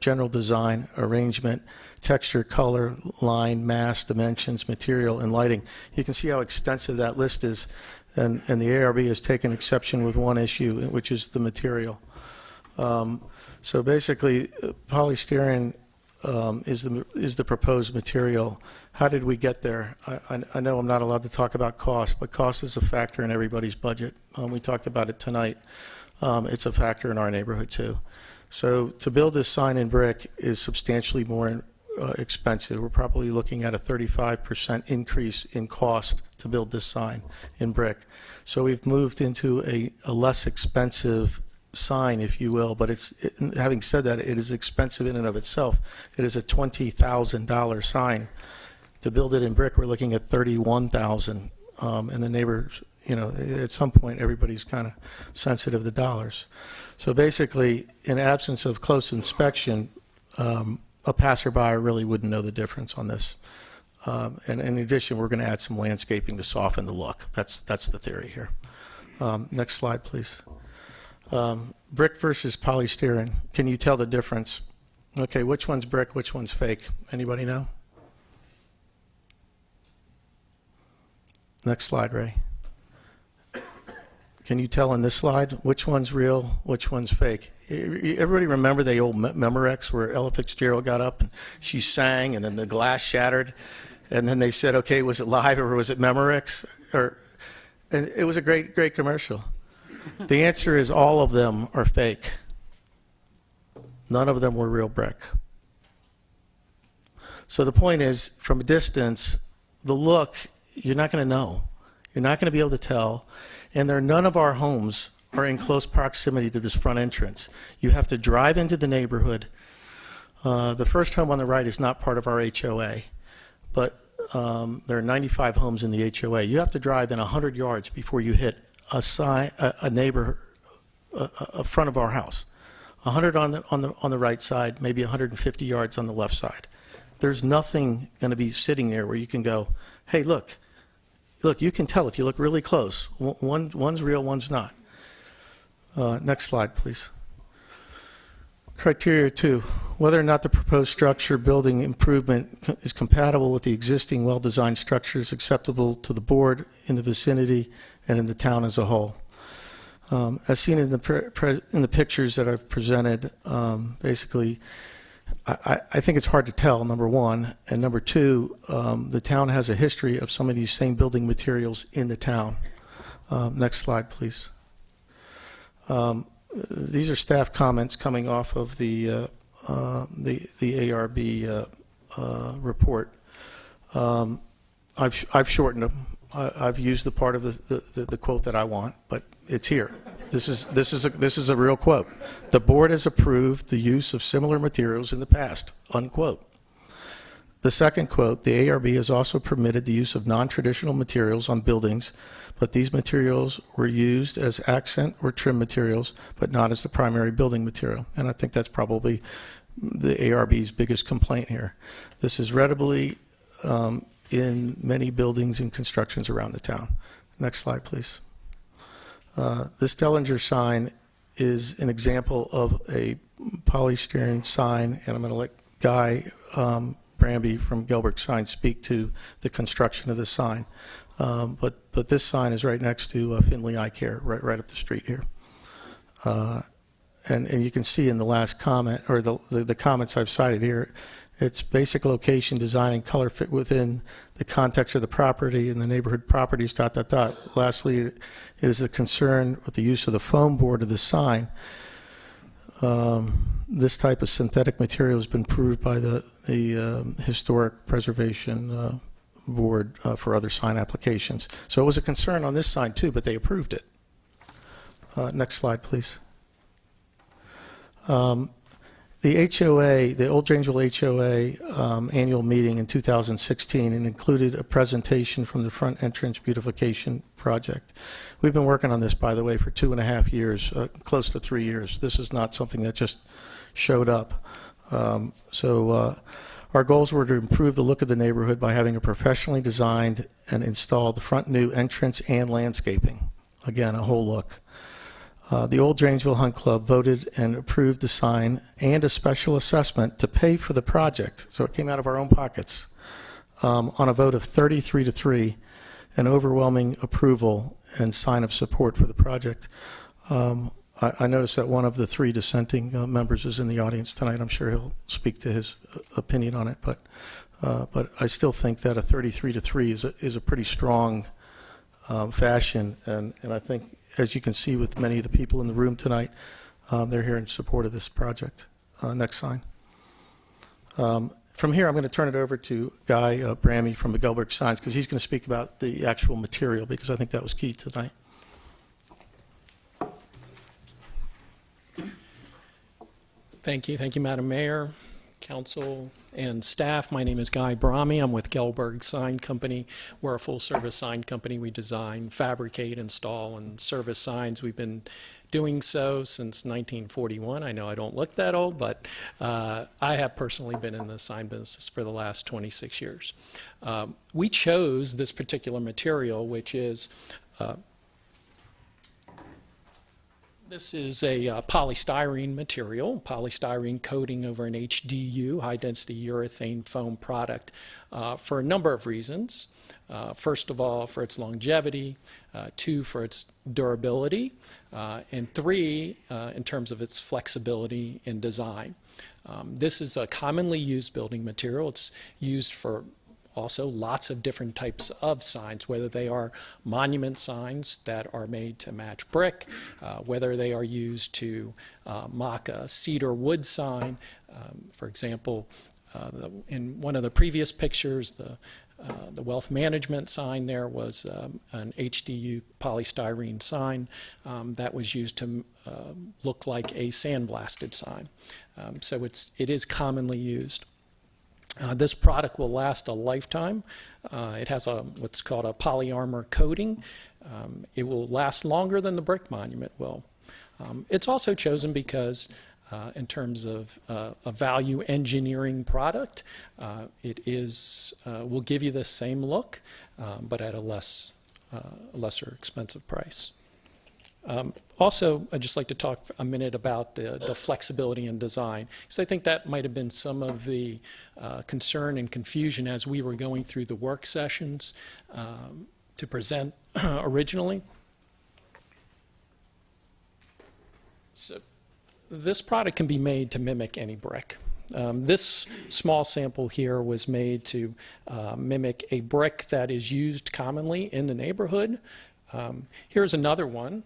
general design, arrangement, texture, color, line, mass, dimensions, material, and lighting. You can see how extensive that list is. And the ARB has taken exception with one issue, which is the material. So basically, polystyrene is the proposed material. How did we get there? I know I'm not allowed to talk about cost, but cost is a factor in everybody's budget. We talked about it tonight. It's a factor in our neighborhood too. So to build this sign in brick is substantially more expensive. We're probably looking at a 35% increase in cost to build this sign in brick. So we've moved into a less expensive sign, if you will, but having said that, it is expensive in and of itself. It is a $20,000 sign. To build it in brick, we're looking at $31,000, and the neighbors, at some point, everybody's kind of sensitive to dollars. So basically, in absence of close inspection, a passerby really wouldn't know the difference on this. And in addition, we're going to add some landscaping to soften the look. That's the theory here. Next slide, please. Brick versus polystyrene. Can you tell the difference? Okay, which one's brick, which one's fake? Anybody know? Next slide, Ray. Can you tell in this slide which one's real, which one's fake? Everybody remember the old Memorex where Ella Fitzgerald got up and she sang and then the glass shattered and then they said, okay, was it live or was it Memorex? And it was a great commercial. The answer is all of them are fake. None of them were real brick. So the point is, from a distance, the look, you're not going to know. You're not going to be able to tell. And none of our homes are in close proximity to this front entrance. You have to drive into the neighborhood. The first home on the right is not part of our HOA, but there are 95 homes in the HOA. You have to drive in 100 yards before you hit a front of our house. 100 on the right side, maybe 150 yards on the left side. There's nothing going to be sitting there where you can go, hey, look, you can tell if you look really close. One's real, one's not. Next slide, please. Criteria 2, whether or not the proposed structure building improvement is compatible with the existing well-designed structures acceptable to the board in the vicinity and in the town as a whole. As seen in the pictures that I've presented, basically, I think it's hard to tell, number one. And number two, the town has a history of some of these same building materials in the town. Next slide, please. These are staff comments coming off of the ARB report. I've shortened them. I've used the part of the quote that I want, but it's here. This is a real quote. The board has approved the use of similar materials in the past, unquote. The second quote, the ARB has also permitted the use of non-traditional materials on buildings, but these materials were used as accent or trim materials, but not as the primary building material. And I think that's probably the ARB's biggest complaint here. This is readily in many buildings and constructions around the town. Next slide, please. This Dellinger sign is an example of a polystyrene sign, and I'm going to let Guy Bramby from Gelberg Sign speak to the construction of this sign. But this sign is right next to Finley Eye Care, right up the street here. And you can see in the last comment, or the comments I've cited here, its basic location, design, and color fit within the context of the property and the neighborhood properties, ... Lastly, it is the concern with the use of the foam board of the sign. This type of synthetic material has been approved by the Historic Preservation Board for other sign applications. So it was a concern on this sign too, but they approved it. Next slide, please. The HOA, the Old Drainsville HOA annual meeting in 2016, and included a presentation from the front entrance beautification project. We've been working on this, by the way, for 2.5 years, close to 3 years. This is not something that just showed up. Our goals were to improve the look of the neighborhood by having a professionally designed and installed front new entrance and landscaping. Again, a whole look. The Old Drainsville Hunt Club voted and approved the sign and a special assessment to pay for the project, so it came out of our own pockets, on a vote of 33-3, an overwhelming approval and sign of support for the project. I noticed that one of the 3 dissenting members is in the audience tonight. I'm sure he'll speak to his opinion on it, but I still think that a 33-3 is a pretty strong fashion, and I think, as you can see with many of the people in the room tonight, they're here in support of this project. Next sign. From here, I'm going to turn it over to Guy Brammy from the Gelberg Signs, because he's going to speak about the actual material, because I think that was key tonight. Thank you, Madam Mayor, Council, and staff. My name is Guy Brahmi. I'm with Gelberg Sign Company. We're a full-service sign company. We design, fabricate, install, and service signs. We've been doing so since 1941. I know I don't look that old, but I have personally been in the sign business for the last 26 years. We chose this particular material, which is this is a polystyrene material, polystyrene coating over an HDU, high-density urethane foam product, for a number of reasons. First of all, for its longevity, 2, for its durability, and 3, in terms of its flexibility in design. This is a commonly used building material. It's used for also lots of different types of signs, whether they are monument signs that are made to match brick, whether they are used to mock a cedar wood sign. For example, in one of the previous pictures, the wealth management sign there was an HDU polystyrene sign that was used to look like a sandblasted sign. So it is commonly used. This product will last a lifetime. It has what's called a polyarmor coating. It will last longer than the brick monument will. It's also chosen because in terms of a value engineering product, it will give you the same look, but at a lesser expensive price. Also, I'd just like to talk a minute about the flexibility in design, because I think that might have been some of the concern and confusion as we were going through the work sessions to present originally. So this product can be made to mimic any brick. This small sample here was made to mimic a brick that is used commonly in the neighborhood. Here's another one.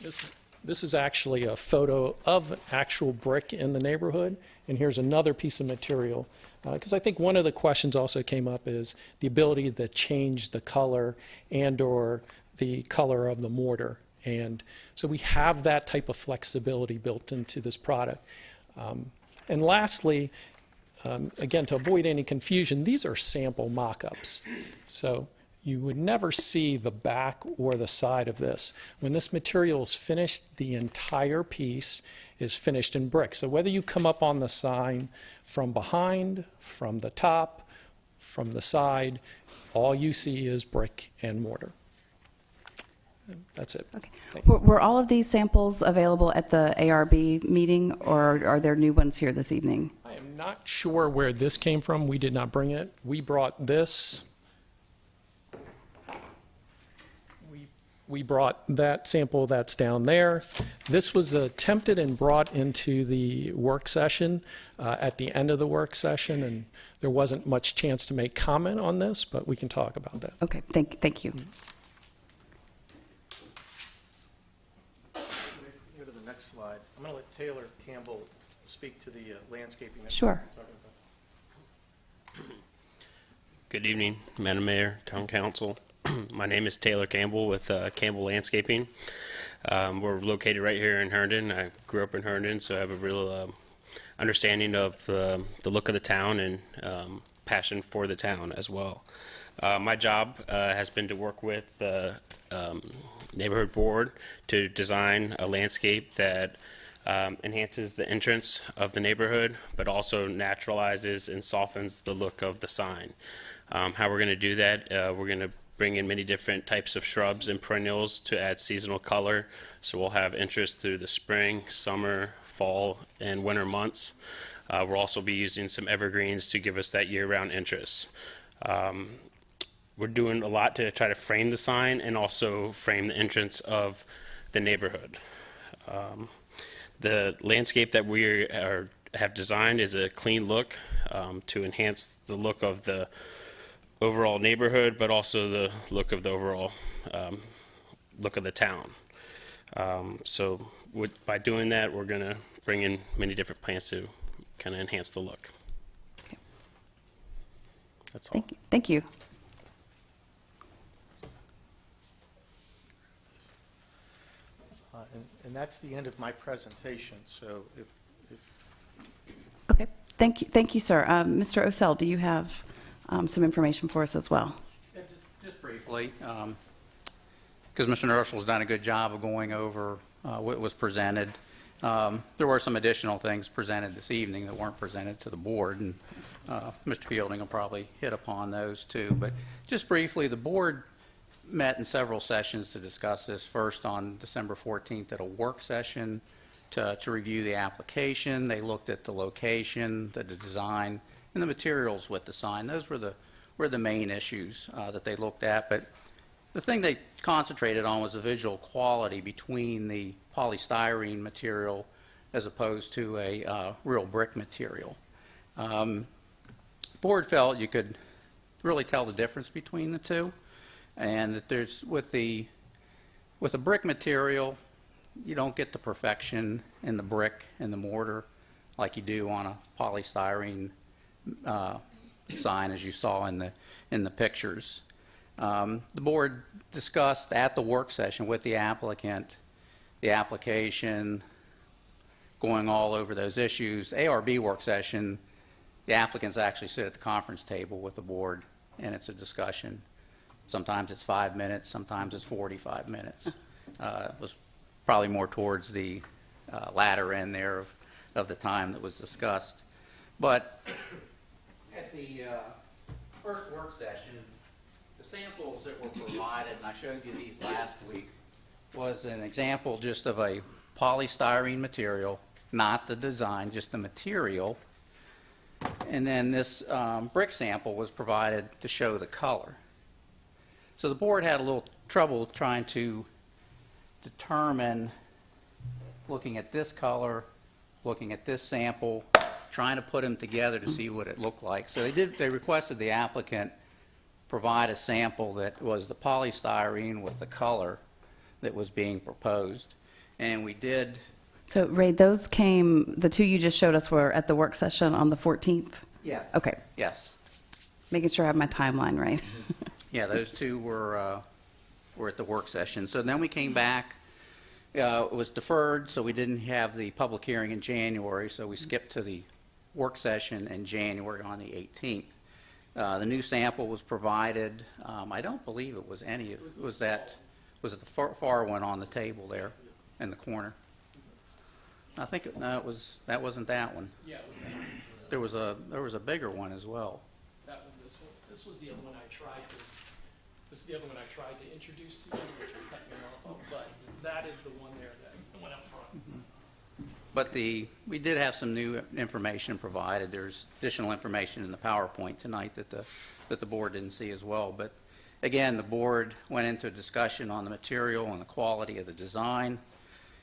This is actually a photo of actual brick in the neighborhood, and here's another piece of material. Because I think one of the questions also came up is the ability to change the color and/or the color of the mortar. And so we have that type of flexibility built into this product. And lastly, again, to avoid any confusion, these are sample mock-ups. So you would never see the back or the side of this. When this material is finished, the entire piece is finished in brick. So whether you come up on the sign from behind, from the top, from the side, all you see is brick and mortar. That's it. Okay. Were all of these samples available at the ARB meeting, or are there new ones here this evening? I am not sure where this came from. We did not bring it. We brought this. We brought that sample that's down there. This was attempted and brought into the work session at the end of the work session, and there wasn't much chance to make comment on this, but we can talk about that. Okay, thank you. Go to the next slide. I'm going to let Taylor Campbell speak to the landscaping. that Sure. we're talking about. Good evening, Madam Mayor, Town Council. My name is Taylor Campbell with Campbell Landscaping. We're located right here in Herndon. I grew up in Herndon, so I have a real understanding of the look of the town and passion for the town as well. My job has been to work with the neighborhood board to design a landscape that enhances the entrance of the neighborhood, but also naturalizes and softens the look of the sign. How we're going to do that, we're going to bring in many different types of shrubs and perennials to add seasonal color. So we'll have interest through the spring, summer, fall, and winter months. We'll also be using some evergreens to give us that year-round interest. We're doing a lot to try to frame the sign and also frame the entrance of the neighborhood. The landscape that we have designed is a clean look to enhance the look of the overall neighborhood, but also the look of the overall look of the town. So by doing that, we're going to bring in many different plants to kind of enhance the look. Okay. That's all. Thank you. And that's the end of my presentation, so if Okay, thank you, sir. Mr. Osell, do you have some information for us as well? Yeah, just briefly, because Mr. Urschel's done a good job of going over what was presented. There were some additional things presented this evening that weren't presented to the board, and Mr. Fielding will probably hit upon those too. But just briefly, the board met in several sessions to discuss this. First on December 14th at a work session to review the application. They looked at the location, the design, and the materials with the sign. Those were the main issues that they looked at. But the thing they concentrated on was the visual quality between the polystyrene material as opposed to a real brick material. Board felt you could really tell the difference between the two, and that there's with a brick material, you don't get the perfection in the brick and the mortar like you do on a polystyrene sign, as you saw in the pictures. The board discussed at the work session with the applicant the application, going all over those issues. The ARB work session, the applicants actually sit at the conference table with the board, and it's a discussion. Sometimes it's 5 minutes, sometimes it's 45 minutes. It was probably more towards the latter end there of the time that was discussed. But at the first work session, the samples that were provided, and I showed you these last week, was an example just of a polystyrene material, not the design, just the material. And then this brick sample was provided to show the color. So the board had a little trouble trying to determine, looking at this color, looking at this sample, trying to put them together to see what it looked like. So they requested the applicant provide a sample that was the polystyrene with the color that was being proposed. And we did, So, Ray, those came, the two you just showed us were at the work session on the 14th? yes. Okay. Yes. Making sure I have my timeline right. Yeah, those two were at the work session. So then we came back. It was deferred, so we didn't have the public hearing in January, so we skipped to the work session in January on the 18th. The new sample was provided. I don't believe it was any. Was it the far one on the table there in the corner? I think that wasn't that one. Yeah, it was that. There was a bigger one as well. That was this one. This was the other one I tried to. This is the other one I tried to introduce to you, which you cut me off of. But that is the one there that went up front. But we did have some new information provided. There's additional information in the PowerPoint tonight that the board didn't see as well. But again, the board went into a discussion on the material and the quality of the design,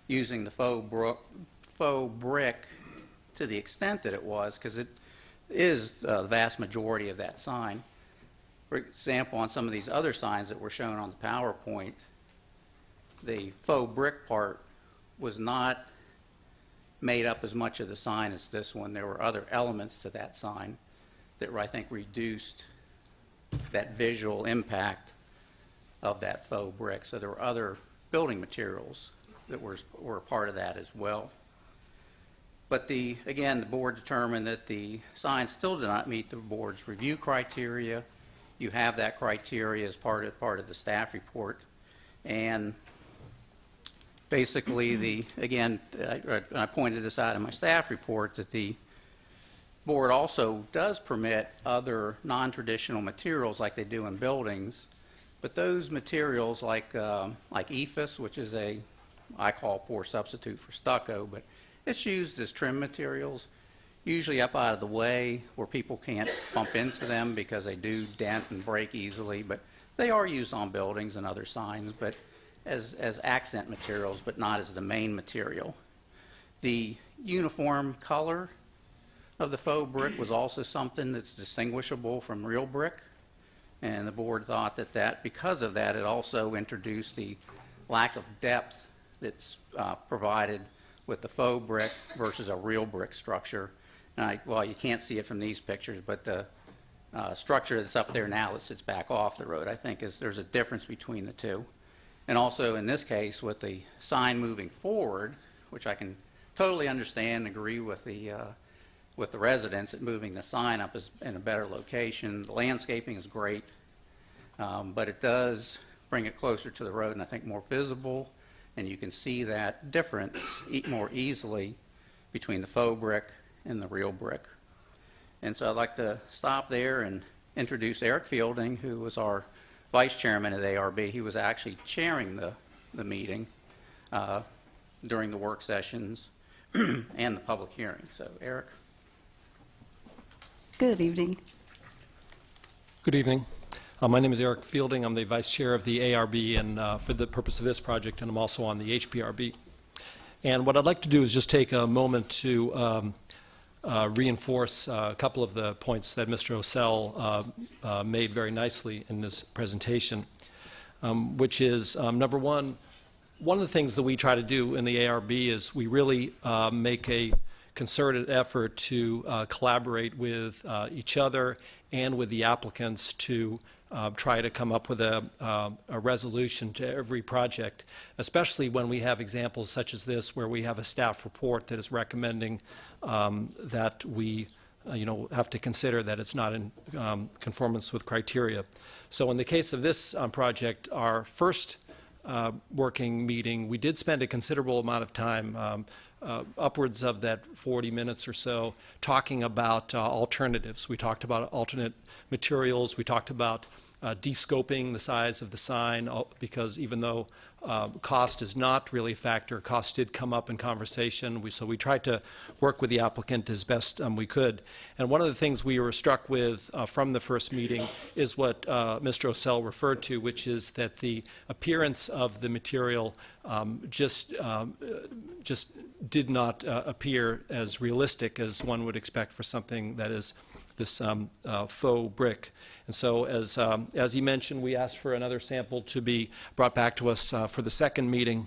using the faux brick to the extent that it was, because it is the vast majority of that sign. For example, on some of these other signs that were shown on the PowerPoint, the faux brick part was not made up as much of the sign as this one. There were other elements to that sign that I think reduced that visual impact of that faux brick. So there were other building materials that were a part of that as well. But again, the board determined that the sign still did not meet the board's review criteria. You have that criteria as part of the staff report. And basically, I pointed this out in my staff report, that the board also does permit other non-traditional materials like they do in buildings, but those materials like EFIS, which is I call poor substitute for stucco, but it's used as trim materials, usually up out of the way where people can't bump into them because they do dent and break easily, but they are used on buildings and other signs, but as accent materials, but not as the main material. The uniform color of the faux brick was also something that's distinguishable from real brick, and the board thought that because of that, it also introduced the lack of depth that's provided with the faux brick versus a real brick structure. And well, you can't see it from these pictures, but the structure that's up there now that sits back off the road, I think there's a difference between the two. And also in this case, with the sign moving forward, which I can totally understand and agree with the residents that moving the sign up is in a better location. The landscaping is great, but it does bring it closer to the road and I think more visible, and you can see that difference more easily between the faux brick and the real brick. And so I'd like to stop there and introduce Eric Fielding, who was our vice chairman of the ARB. He was actually chairing the meeting during the work sessions and the public hearing. So, Eric. Good evening. Good evening. My name is Eric Fielding. I'm the vice chair of the ARB and for the purpose of this project, and I'm also on the HPRB. And what I'd like to do is just take a moment to reinforce a couple of the points that Mr. Osell made very nicely in this presentation, which is, number one of the things that we try to do in the ARB is we really make a concerted effort to collaborate with each other and with the applicants to try to come up with a resolution to every project, especially when we have examples such as this where we have a staff report that is recommending that we have to consider that it's not in conformance with criteria. So in the case of this project, our first working meeting, we did spend a considerable amount of time, upwards of that 40 minutes or so, talking about alternatives. We talked about alternate materials. We talked about de-scoping the size of the sign, because even though cost is not really a factor, cost did come up in conversation. So we tried to work with the applicant as best we could. And one of the things we were struck with from the first meeting is what Mr. Osell referred to, which is that the appearance of the material just did not appear as realistic as one would expect for something that is this faux brick. And so as he mentioned, we asked for another sample to be brought back to us for the second meeting.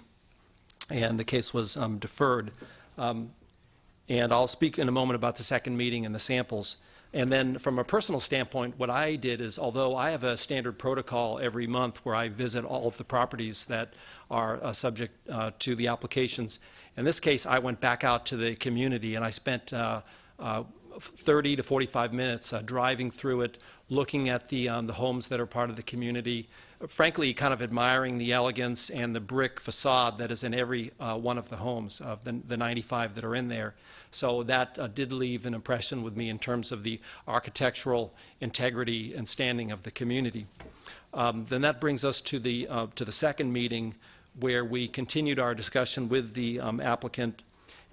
and the case was deferred. And I'll speak in a moment about the second meeting and the samples. And then from a personal standpoint, what I did is, although I have a standard protocol every month where I visit all of the properties that are subject to the applications, in this case, I went back out to the community and I spent 30 to 45 minutes driving through it, looking at the homes that are part of the community, frankly, kind of admiring the elegance and the brick facade that is in every one of the homes, of the 95 that are in there. So that did leave an impression with me in terms of the architectural integrity and standing of the community. Then that brings us to the second meeting, where we continued our discussion with the applicant.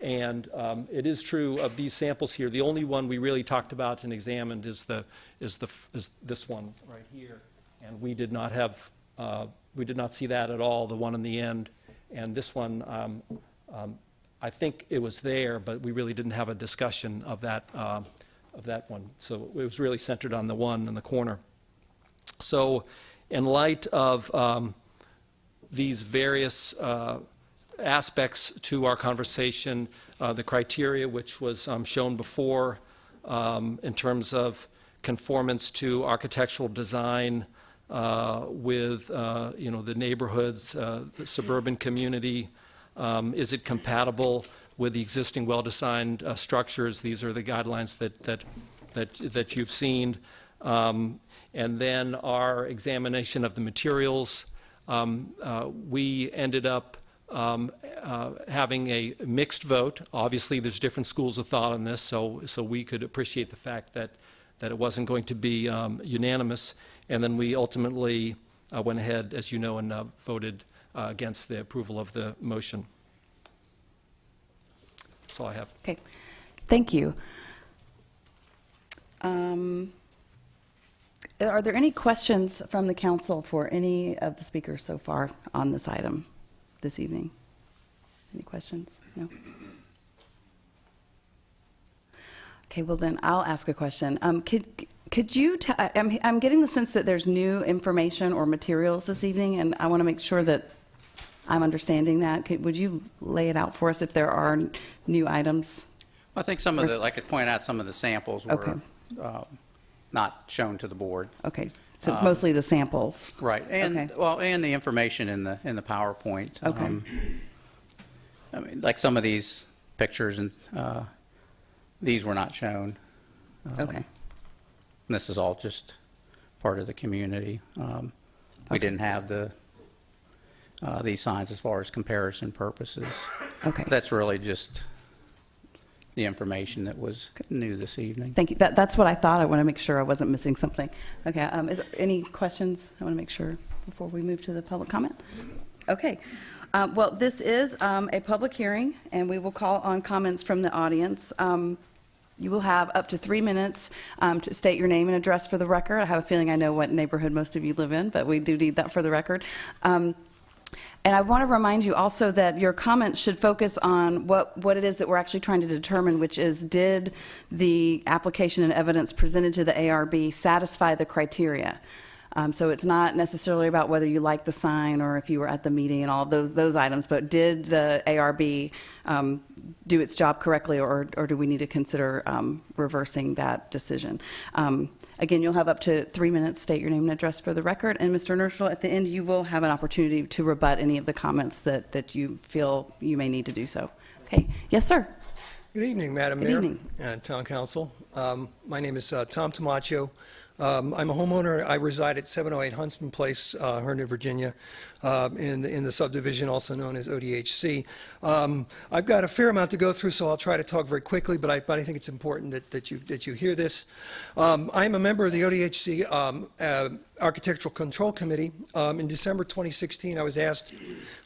And it is true of these samples here, the only one we really talked about and examined is this one right here. And we did not see that at all, the one in the end. And this one, I think it was there, but we really didn't have a discussion of that one. So it was really centered on the one in the corner. So in light of these various aspects to our conversation, the criteria which was shown before in terms of conformance to architectural design with the neighborhoods, the suburban community. Is it compatible with the existing well-designed structures? These are the guidelines that you've seen. And then our examination of the materials. We ended up having a mixed vote. Obviously, there's different schools of thought on this, so we could appreciate the fact that it wasn't going to be unanimous. And then we ultimately went ahead, as you know, and voted against the approval of the motion. That's all I have. Okay, thank you. Are there any questions from the council for any of the speakers so far on this item this evening? Any questions? No? Okay, well then I'll ask a question. Could you, I'm getting the sense that there's new information or materials this evening, and I want to make sure that I'm understanding that. Would you lay it out for us if there are new items? I think some of the, I could point out some of the samples were not shown to the board. Okay, so it's mostly the samples. Right, and Okay. well, and the information in the PowerPoint. Okay. I mean, like some of these pictures and these were not shown. Okay. And this is all just part of the community. We didn't have these signs as far as comparison purposes. Okay. That's really just the information that was new this evening. Thank you. That's what I thought. I want to make sure I wasn't missing something. Okay, is there any questions? I want to make sure before we move to the public comment. Okay. Well, this is a public hearing, and we will call on comments from the audience. You will have up to 3 minutes to state your name and address for the record. I have a feeling I know what neighborhood most of you live in, but we do need that for the record. And I want to remind you also that your comments should focus on what it is that we're actually trying to determine, which is, did the application and evidence presented to the ARB satisfy the criteria? So it's not necessarily about whether you like the sign or if you were at the meeting and all of those items, but did the ARB do its job correctly, or do we need to consider reversing that decision? Again, you'll have up to 3 minutes, state your name and address for the record. And Mr. Nerschel, at the end, you will have an opportunity to rebut any of the comments that you feel you may need to do so. Okay. Yes, sir. Good evening, Madam Good Mayor evening. and Town Council. My name is Tom Tamacho. I'm a homeowner. I reside at 708 Huntsman Place, Herndon, Virginia, in the subdivision also known as ODHC. I've got a fair amount to go through, so I'll try to talk very quickly, but I think it's important that you hear this. I'm a member of the ODHC Architectural Control Committee. In December 2016, I was asked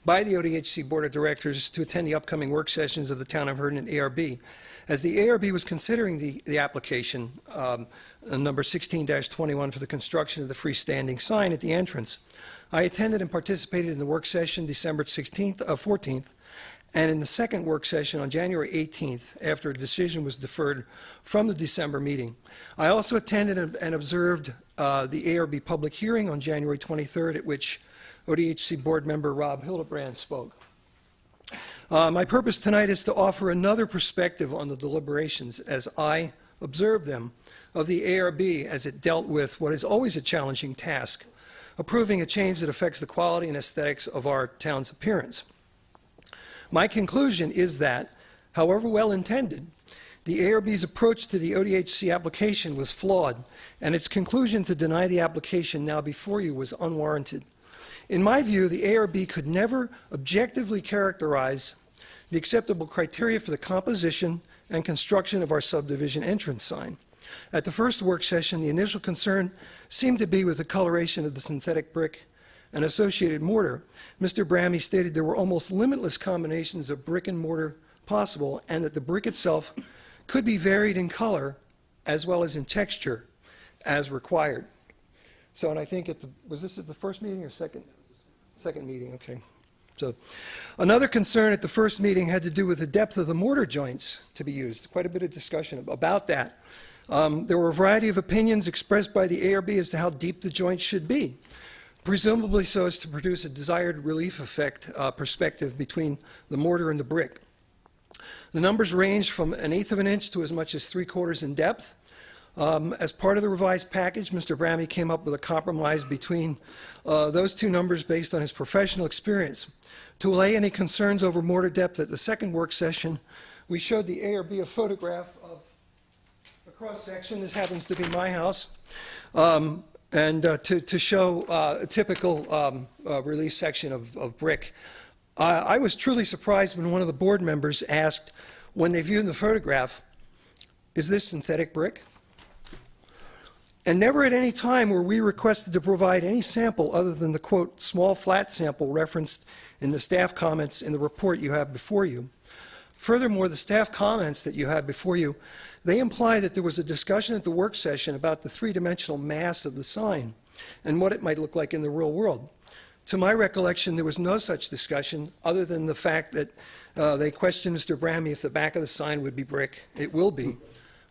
by the ODHC Board of Directors to attend the upcoming work sessions of the Town of Herndon ARB. As the ARB was considering the application, number 16-21 for the construction of the freestanding sign at the entrance, I attended and participated in the work session December 14th, and in the second work session on January 18th, after a decision was deferred from the December meeting. I also attended and observed the ARB public hearing on January 23rd, at which ODHC board member Rob Hildebrand spoke. My purpose tonight is to offer another perspective on the deliberations as I observed them of the ARB as it dealt with what is always a challenging task, approving a change that affects the quality and aesthetics of our town's appearance. My conclusion is that, however well intended, the ARB's approach to the ODHC application was flawed, and its conclusion to deny the application now before you was unwarranted. In my view, the ARB could never objectively characterize the acceptable criteria for the composition and construction of our subdivision entrance sign. At the first work session, the initial concern seemed to be with the coloration of the synthetic brick and associated mortar. Mr. Brammy stated there were almost limitless combinations of brick and mortar possible, and that the brick itself could be varied in color as well as in texture as required. So, and I think was this at the first meeting or second? Second meeting, okay. So, another concern at the first meeting had to do with the depth of the mortar joints to be used. Quite a bit of discussion about that. There were a variety of opinions expressed by the ARB as to how deep the joints should be, presumably so as to produce a desired relief effect perspective between the mortar and the brick. The numbers ranged from 1/8 of an inch to as much as 3/4 in depth. As part of the revised package, Mr. Brammy came up with a compromise between those two numbers based on his professional experience. To allay any concerns over mortar depth at the second work session, we showed the ARB a photograph of a cross-section. This happens to be my house. And to show a typical relief section of brick. I was truly surprised when one of the board members asked, when they viewed the photograph, is this synthetic brick? And never at any time were we requested to provide any sample other than the, quote, small flat sample referenced in the staff comments in the report you have before you. Furthermore, the staff comments that you have before you, they imply that there was a discussion at the work session about the three-dimensional mass of the sign and what it might look like in the real world. To my recollection, there was no such discussion other than the fact that they questioned Mr. Brammy if the back of the sign would be brick. It will be.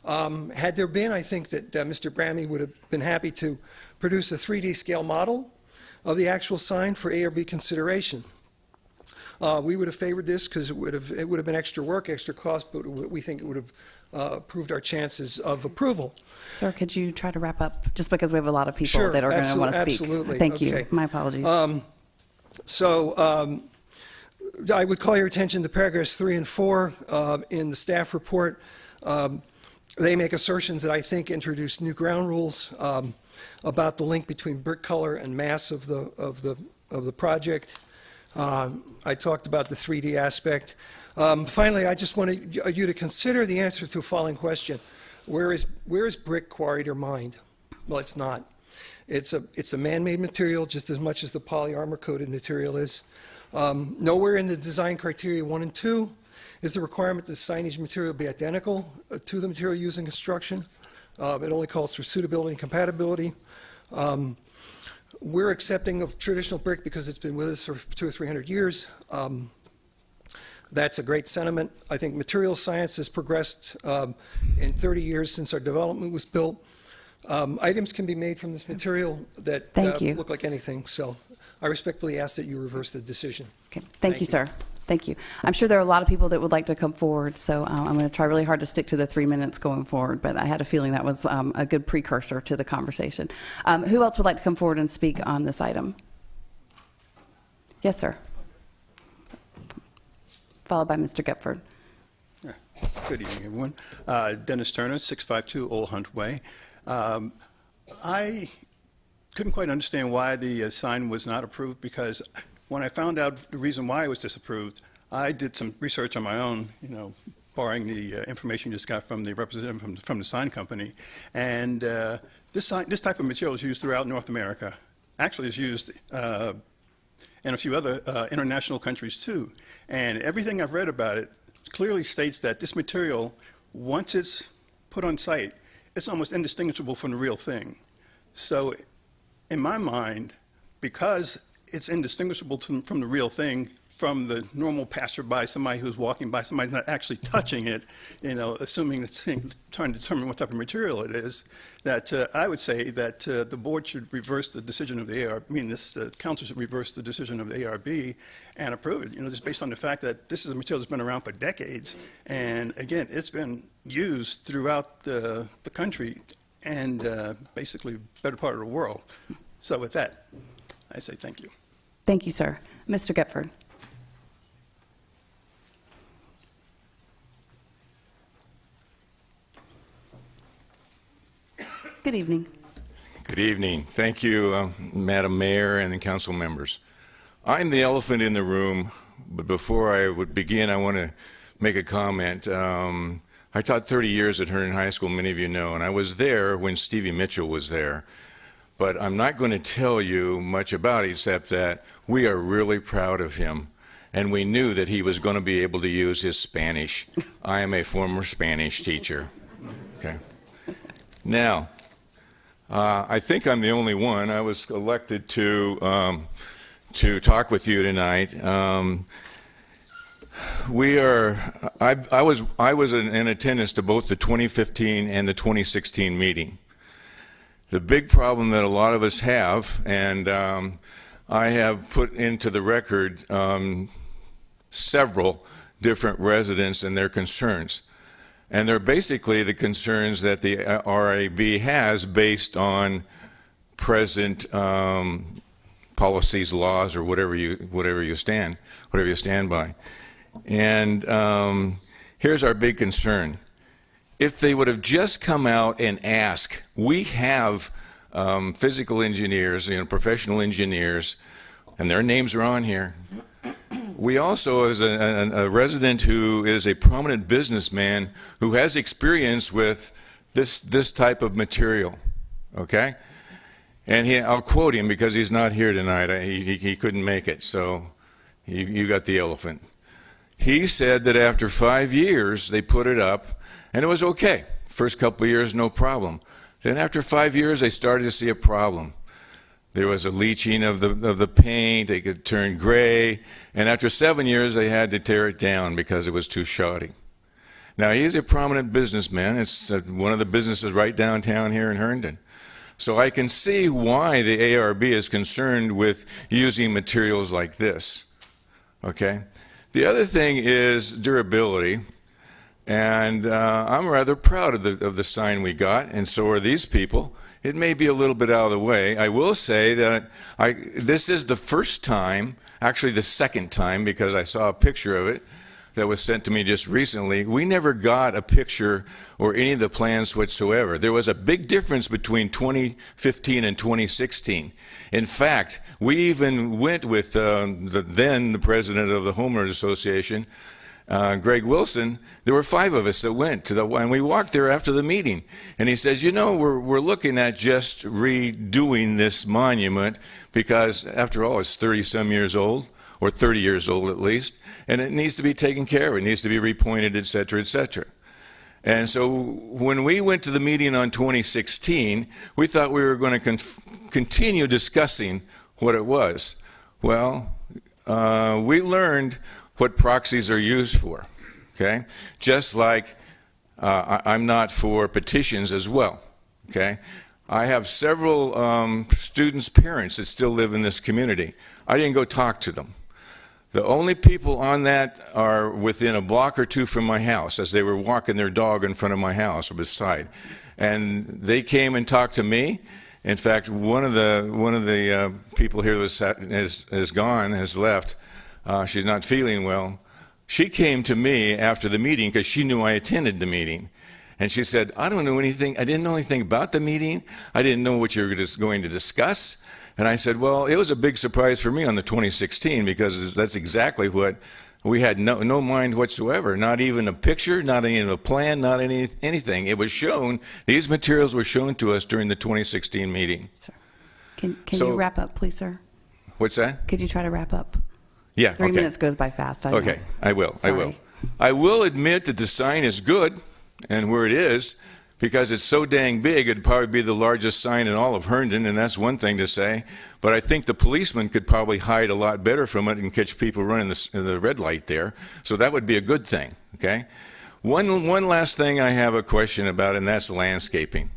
Had there been, I think that Mr. Brammy would have been happy to produce a 3D scale model of the actual sign for ARB consideration. We would have favored this because it would have been extra work, extra cost, but we think it would have improved our chances of approval. Sir, could you try to wrap up, just because we have a lot of people Sure, that are going to want to speak. absolutely. Thank Okay. you. My apologies. I would call your attention to paragraphs 3 and 4 in the staff report. They make assertions that I think introduce new ground rules about the link between brick color and mass of the project. I talked about the 3D aspect. Finally, I just wanted you to consider the answer to a following question. Where is brick quarried or mined? Well, it's not. It's a man-made material just as much as the polyarmor-coated material is. Nowhere in the design criteria 1 and 2 is the requirement that the signage material be identical to the material used in construction. It only calls for suitability and compatibility. We're accepting of traditional brick because it's been with us for 200 or 300 years. That's a great sentiment. I think material science has progressed in 30 years since our development was built. Items can be made from this material that look like anything. So I respectfully ask that you reverse the decision. Okay. Thank you, sir. Thank you. I'm sure there are a lot of people that would like to come forward, so I'm going to try really hard to stick to the 3 minutes going forward, but I had a feeling that was a good precursor to the conversation. Who else would like to come forward and speak on this item? Yes, sir. Followed by Mr. Gepford. Good evening, everyone. Dennis Turner, 652 Old Hunt Way. I couldn't quite understand why the sign was not approved, because when I found out the reason why it was disapproved, I did some research on my own, borrowing the information you just got from the representative from the sign company. And this type of material is used throughout North America. Actually, it's used in a few other international countries too. And everything I've read about it clearly states that this material, once it's put on site, it's almost indistinguishable from the real thing. So in my mind, because it's indistinguishable from the real thing, from the normal passerby, somebody who's walking by, somebody not actually touching it, assuming it's trying to determine what type of material it is, that I would say that the board should reverse the decision of the ARB, the council should reverse the decision of the ARB and approve it, just based on the fact that this is a material that's been around for decades. And again, it's been used throughout the country and basically better part of the world. So with that, I say thank you. Thank you, sir. Mr. Gepford. Good evening. Good evening. Thank you, Madam Mayor and the council members. I'm the elephant in the room, but before I would begin, I want to make a comment. I taught 30 years at Herndon High School, many of you know, and I was there when Stevie Mitchell was there. But I'm not going to tell you much about it, except that we are really proud of him, and we knew that he was going to be able to use his Spanish. I am a former Spanish teacher. Okay. Now, I think I'm the only one. I was elected to talk with you tonight. I was in attendance to both the 2015 and the 2016 meeting. The big problem that a lot of us have, and I have put into the record several different residents and their concerns. And they're basically the concerns that the RAB has based on present policies, laws, or whatever you stand by. And here's our big concern. If they would have just come out and asked, we have physical engineers, professional engineers, and their names are on here. We also, as a resident who is a prominent businessman who has experience with this type of material, okay? And I'll quote him because he's not here tonight. He couldn't make it, so you got the elephant. He said that after 5 years, they put it up, and it was okay. First couple of years, no problem. Then after 5 years, they started to see a problem. There was a leaching of the paint, it could turn gray, and after 7 years they had to tear it down because it was too shoddy. Now he's a prominent businessman, it's one of the businesses right downtown here in Herndon. So I can see why the ARB is concerned with using materials like this, okay? The other thing is durability, and I'm rather proud of the sign we got, and so are these people. It may be a little bit out of the way. I will say that this is the first time, actually the second time, because I saw a picture of it that was sent to me just recently. We never got a picture or any of the plans whatsoever. There was a big difference between 2015 and 2016. In fact, we even went with the president of the Homeowners Association, Greg Wilson. There were 5 of us that went and we walked there after the meeting. And he says, we're looking at just redoing this monument because, after all, it's 30-some years old, or 30 years old at least, and it needs to be taken care of. It needs to be repointed, et cetera, et cetera. And so when we went to the meeting on 2016, we thought we were going to continue discussing what it was. Well, we learned what proxies are used for, okay? Just like I'm not for petitions as well, okay? I have several students' parents that still live in this community. I didn't go talk to them. The only people on that are within a block or two from my house, as they were walking their dog in front of my house or beside. And they came and talked to me. In fact, one of the people here that has left. She's not feeling well. She came to me after the meeting because she knew I attended the meeting. And she said, I don't know anything. I didn't know anything about the meeting. I didn't know what you were going to discuss. And I said, well, it was a big surprise for me on the 2016 because that's exactly what we had no mind whatsoever. Not even a picture, not even a plan, not anything. It was shown, these materials were shown to us during the 2016 meeting. Sir, can you wrap up, please, sir? What's that? Could you try to wrap up? Yeah, 3 minutes goes by fast. I know. I will. Sorry. I will admit that the sign is good and where it is, because it's so dang big, it'd probably be the largest sign in all of Herndon, and that's one thing to say. But I think the policeman could probably hide a lot better from it and catch people running the red light there. So that would be a good thing, okay? One last thing I have a question about, and that's landscaping.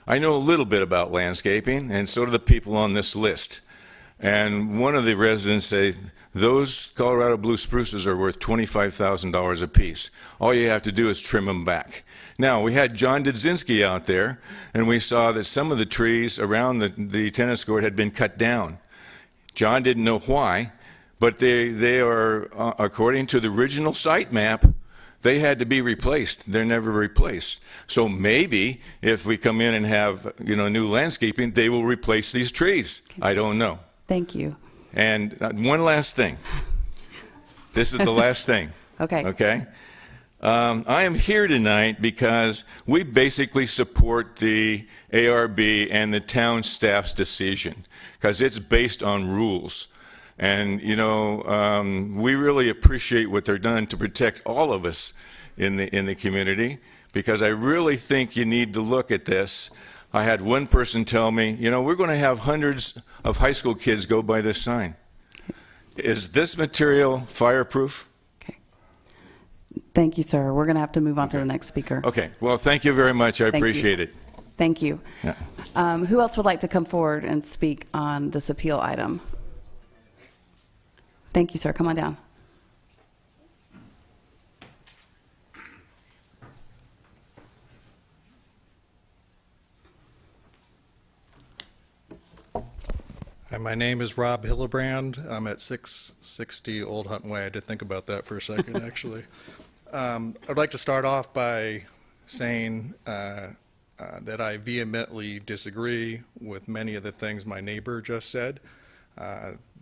I know a little bit about landscaping, and so do the people on this list. And one of the residents say, those Colorado blue spruces are worth $25,000 a piece. All you have to do is trim them back. Now, we had John Dudzinski out there, and we saw that some of the trees around the tennis court had been cut down. John didn't know why, but they are, according to the original site map, they had to be replaced. They're never replaced. So maybe if we come in and have, new landscaping, they will replace these trees. I don't know. Thank you. And one last thing. This is the last thing. Okay. Okay? I am here tonight because we basically support the ARB and the town staff's decision, because it's based on rules. And, we really appreciate what they're done to protect all of us in the community, because I really think you need to look at this. I had one person tell me, we're going to have hundreds of high school kids go by this sign. Is this material fireproof? Thank you, sir. We're going to have to move on to the next speaker. Okay. Well, thank you very much. I Thank you. appreciate it. Thank you. Yeah. Who else would like to come forward and speak on this appeal item? Thank you, sir. Come on down. Hi, my name is Rob Hillebrand. I'm at 660 Old Hunt Way. I did think about that for a second, actually. I'd like to start off by saying that I vehemently disagree with many of the things my neighbor just said.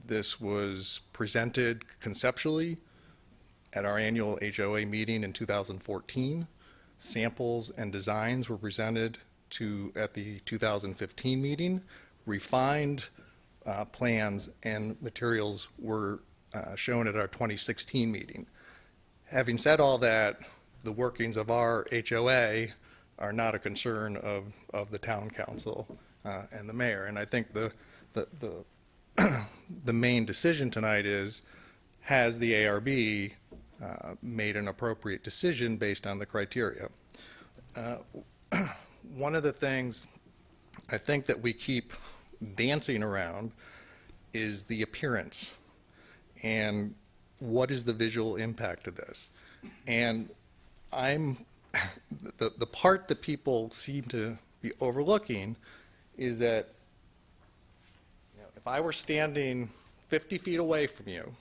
This was presented conceptually at our annual HOA meeting in 2014. Samples and designs were presented at the 2015 meeting. Refined plans and materials were shown at our 2016 meeting. Having said all that, the workings of our HOA are not a concern of the town council and the mayor. And I think the main decision tonight is, has the ARB made an appropriate decision based on the criteria? One of the things I think that we keep dancing around is the appearance and what is the visual impact of this. And the part that people seem to be overlooking is that if I were standing 50 feet away from you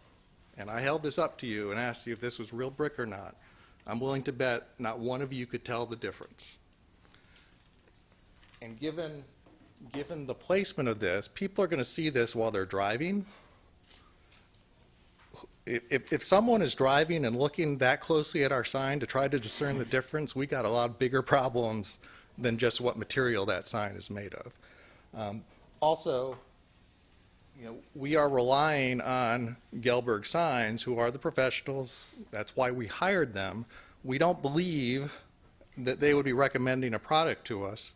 and I held this up to you and asked you if this was real brick or not, I'm willing to bet not one of you could tell the difference. And given the placement of this, people are going to see this while they're driving. If someone is driving and looking that closely at our sign to try to discern the difference, we got a lot bigger problems than just what material that sign is made of. Also, we are relying on Gelberg Signs, who are the professionals. That's why we hired them. We don't believe that they would be recommending a product to us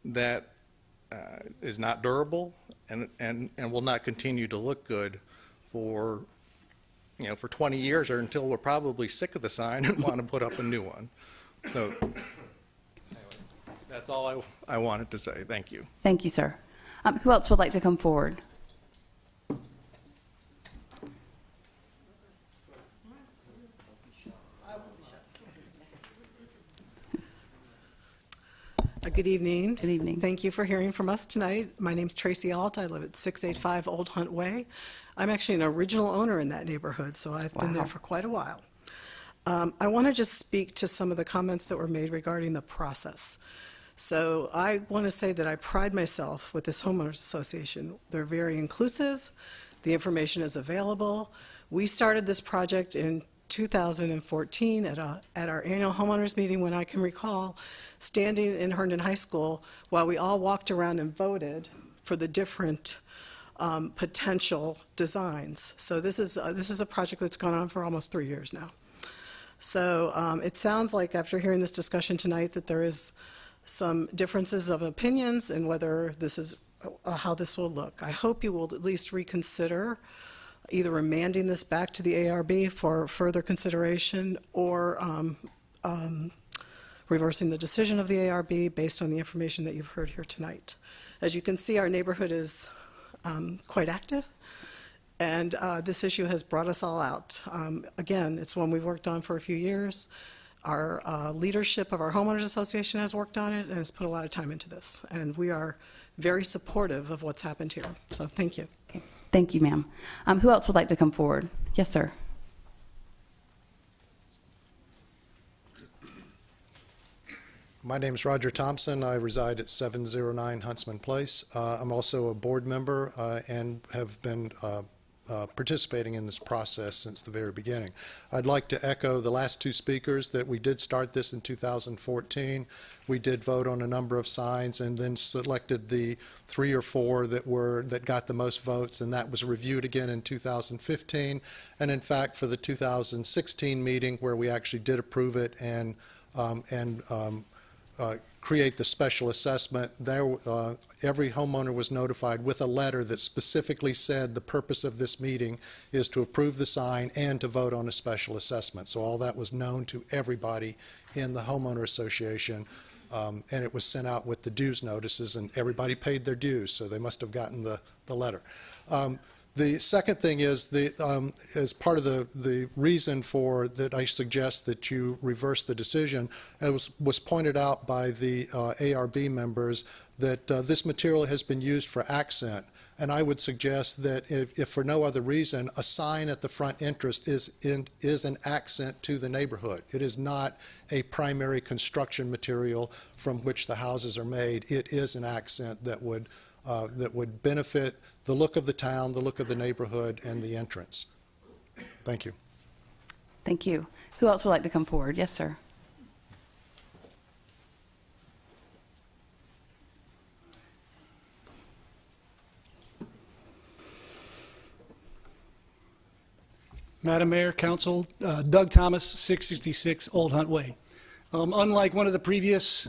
that is not durable and will not continue to look good for 20 years, or until we're probably sick of the sign and want to put up a new one. So anyway, that's all I wanted to say. Thank you. Thank you, sir. Who else would like to come forward? Good evening. Good evening. Thank you for hearing from us tonight. My name's Tracy Alt. I live at 685 Old Hunt Way. I'm actually an original owner in that neighborhood, so I've been there for quite a while. I want to just speak to some of the comments that were made regarding the process. So I want to say that I pride myself with this homeowners association. They're very inclusive. The information is available. We started this project in 2014 at our annual homeowners meeting, when I can recall standing in Herndon High School while we all walked around and voted for the different potential designs. So this is a project that's gone on for almost 3 years now. So it sounds like, after hearing this discussion tonight, that there is some differences of opinions and whether this is how this will look. I hope you will at least reconsider either remanding this back to the ARB for further consideration or reversing the decision of the ARB based on the information that you've heard here tonight. As you can see, our neighborhood is quite active, and this issue has brought us all out. Again, it's one we've worked on for a few years. Our leadership of our homeowners association has worked on it and has put a lot of time into this, and we are very supportive of what's happened here. So thank you. Okay. Thank you, ma'am. Who else would like to come forward? Yes, sir. My name is Roger Thompson. I reside at 709 Huntsman Place. I'm also a board member and have been participating in this process since the very beginning. I'd like to echo the last two speakers that we did start this in 2014. We did vote on a number of signs and then selected the 3 or 4 that got the most votes, and that was reviewed again in 2015. And in fact, for the 2016 meeting where we actually did approve it and create the special assessment, there every homeowner was notified with a letter that specifically said the purpose of this meeting is to approve the sign and to vote on a special assessment. So all that was known to everybody in the homeowner association, and it was sent out with the dues notices, and everybody paid their dues, so they must have gotten the letter. The second thing is, as part of the reason for that I suggest that you reverse the decision, it was pointed out by the ARB members that this material has been used for accent. And I would suggest that if for no other reason, a sign at the front entrance is an accent to the neighborhood. It is not a primary construction material from which the houses are made. It is an accent that would benefit the look of the town, the look of the neighborhood, and the entrance. Thank you. Thank you. Who else would like to come forward? Yes, sir. Madam Mayor, Council, Doug Thomas, 666 Old Hunt Way. Unlike one of the previous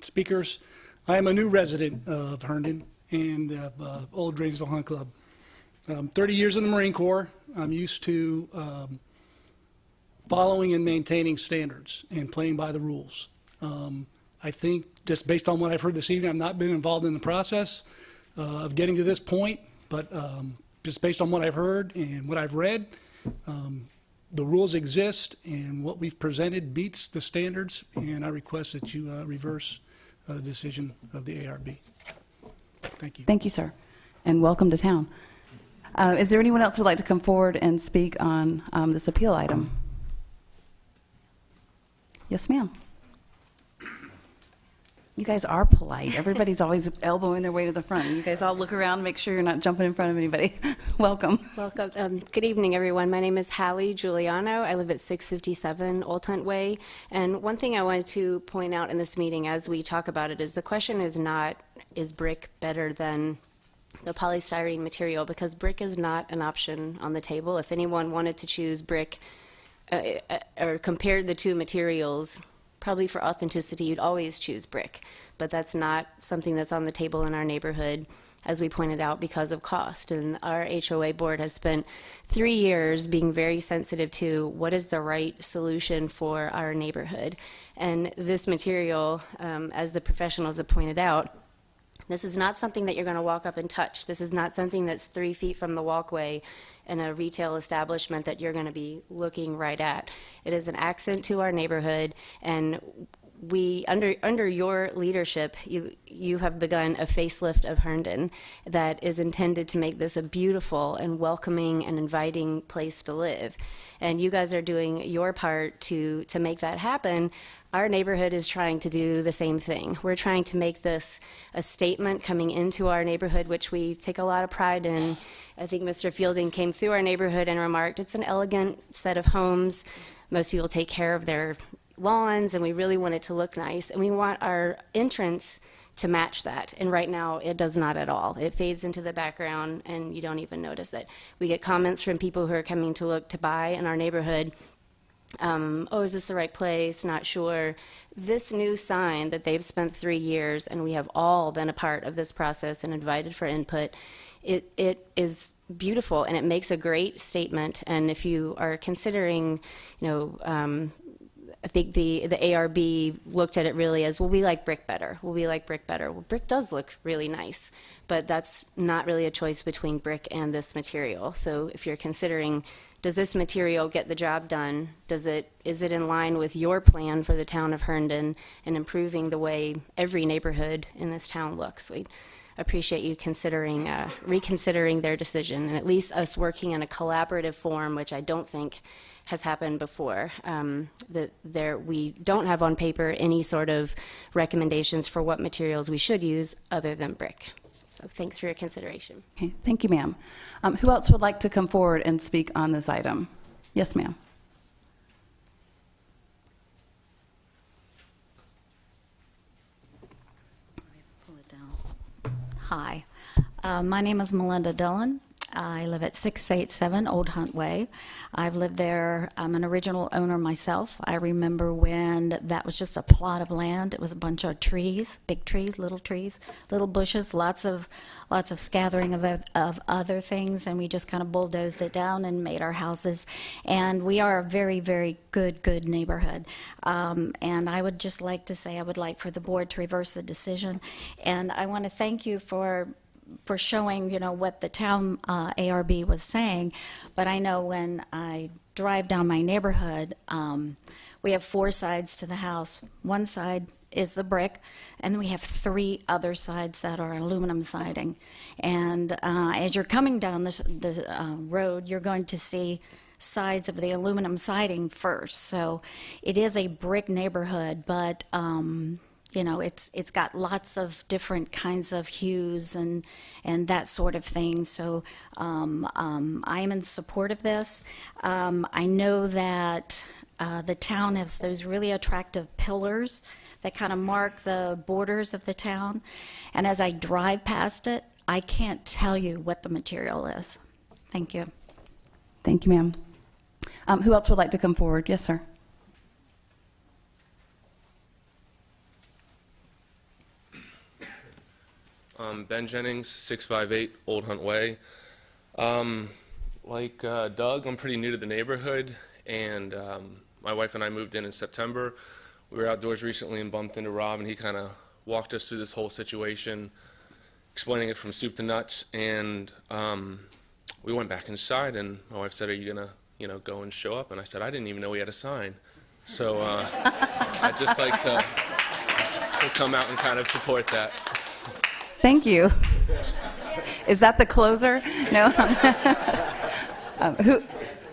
speakers, I am a new resident of Herndon and Old Drainesville Hunt Club. 30 years in the Marine Corps. I'm used to following and maintaining standards and playing by the rules. I think just based on what I've heard this evening, I've not been involved in the process of getting to this point, but just based on what I've heard and what I've read, the rules exist and what we've presented beats the standards, and I request that you reverse the decision of the ARB. Thank you. Thank you, sir, and welcome to town. Is there anyone else who would like to come forward and speak on this appeal item? Yes, ma'am. You guys are polite. Everybody's always elbowing their way to the front. You guys all look around, make sure you're not jumping in front of anybody. Welcome. Welcome. Good evening, everyone. My name is Hallie Giuliano. I live at 657 Old Hunt Way. And one thing I wanted to point out in this meeting as we talk about it is the question is not, is brick better than the polystyrene material? Because brick is not an option on the table. If anyone wanted to choose brick or compared the two materials, probably for authenticity, you'd always choose brick, but that's not something that's on the table in our neighborhood, as we pointed out, because of cost. And our HOA board has spent 3 years being very sensitive to what is the right solution for our neighborhood. And this material, as the professionals have pointed out, this is not something that you're going to walk up and touch. This is not something that's 3 feet from the walkway in a retail establishment that you're going to be looking right at. It is an accent to our neighborhood, and we, under your leadership, you have begun a facelift of Herndon that is intended to make this a beautiful and welcoming and inviting place to live. And you guys are doing your part to make that happen. Our neighborhood is trying to do the same thing. We're trying to make this a statement coming into our neighborhood, which we take a lot of pride in. I think Mr. Fielding came through our neighborhood and remarked, it's an elegant set of homes. Most people take care of their lawns, and we really want it to look nice. And we want our entrance to match that. And right now, it does not at all. It fades into the background, and you don't even notice it. We get comments from people who are coming to look to buy in our neighborhood, oh, is this the right place? Not sure. This new sign that they've spent 3 years, and we have all been a part of this process and invited for input, it is beautiful, and it makes a great statement. And if you are considering, I think the ARB looked at it really as, well, we like brick better. Well, we like brick better. Well, brick does look really nice, but that's not really a choice between brick and this material. So if you're considering, does this material get the job done? Is it in line with your plan for the town of Herndon and improving the way every neighborhood in this town looks? We appreciate you reconsidering their decision, and at least us working in a collaborative form, which I don't think has happened before. We don't have on paper any sort of recommendations for what materials we should use other than brick. So thanks for your consideration. Okay, thank you, ma'am. Who else would like to come forward and speak on this item? Yes, ma'am. Pull it down. Hi, my name is Melinda Dillon. I live at 687 Old Hunt Way. I've lived there. I'm an original owner myself. I remember when that was just a plot of land. It was a bunch of trees, big trees, little bushes, lots of scattering of other things, and we just kind of bulldozed it down and made our houses. And we are a very, very good neighborhood. And I would just like to say I would like for the board to reverse the decision. And I want to thank you for showing, what the town ARB was saying. But I know when I drive down my neighborhood, we have 4 sides to the house. One side is the brick, and then we have 3 other sides that are aluminum siding. And as you're coming down the road, you're going to see sides of the aluminum siding first. So it is a brick neighborhood, but it's got lots of different kinds of hues and that sort of thing. So I am in support of this. I know that the town has those really attractive pillars that kind of mark the borders of the town. And as I drive past it, I can't tell you what the material is. Thank you. Thank you, ma'am. Who else would like to come forward? Yes, sir. Ben Jennings, 658 Old Hunt Way. Like Doug, I'm pretty new to the neighborhood, and my wife and I moved in September. We were outdoors recently and bumped into Rob, and he kind of walked us through this whole situation, explaining it from soup to nuts. And we went back inside, and my wife said, "Are you gonna, go and show up?" And I said, "I didn't even know we had a sign." So I'd just like to come out and kind of support that. Thank you. Is that the closer? No.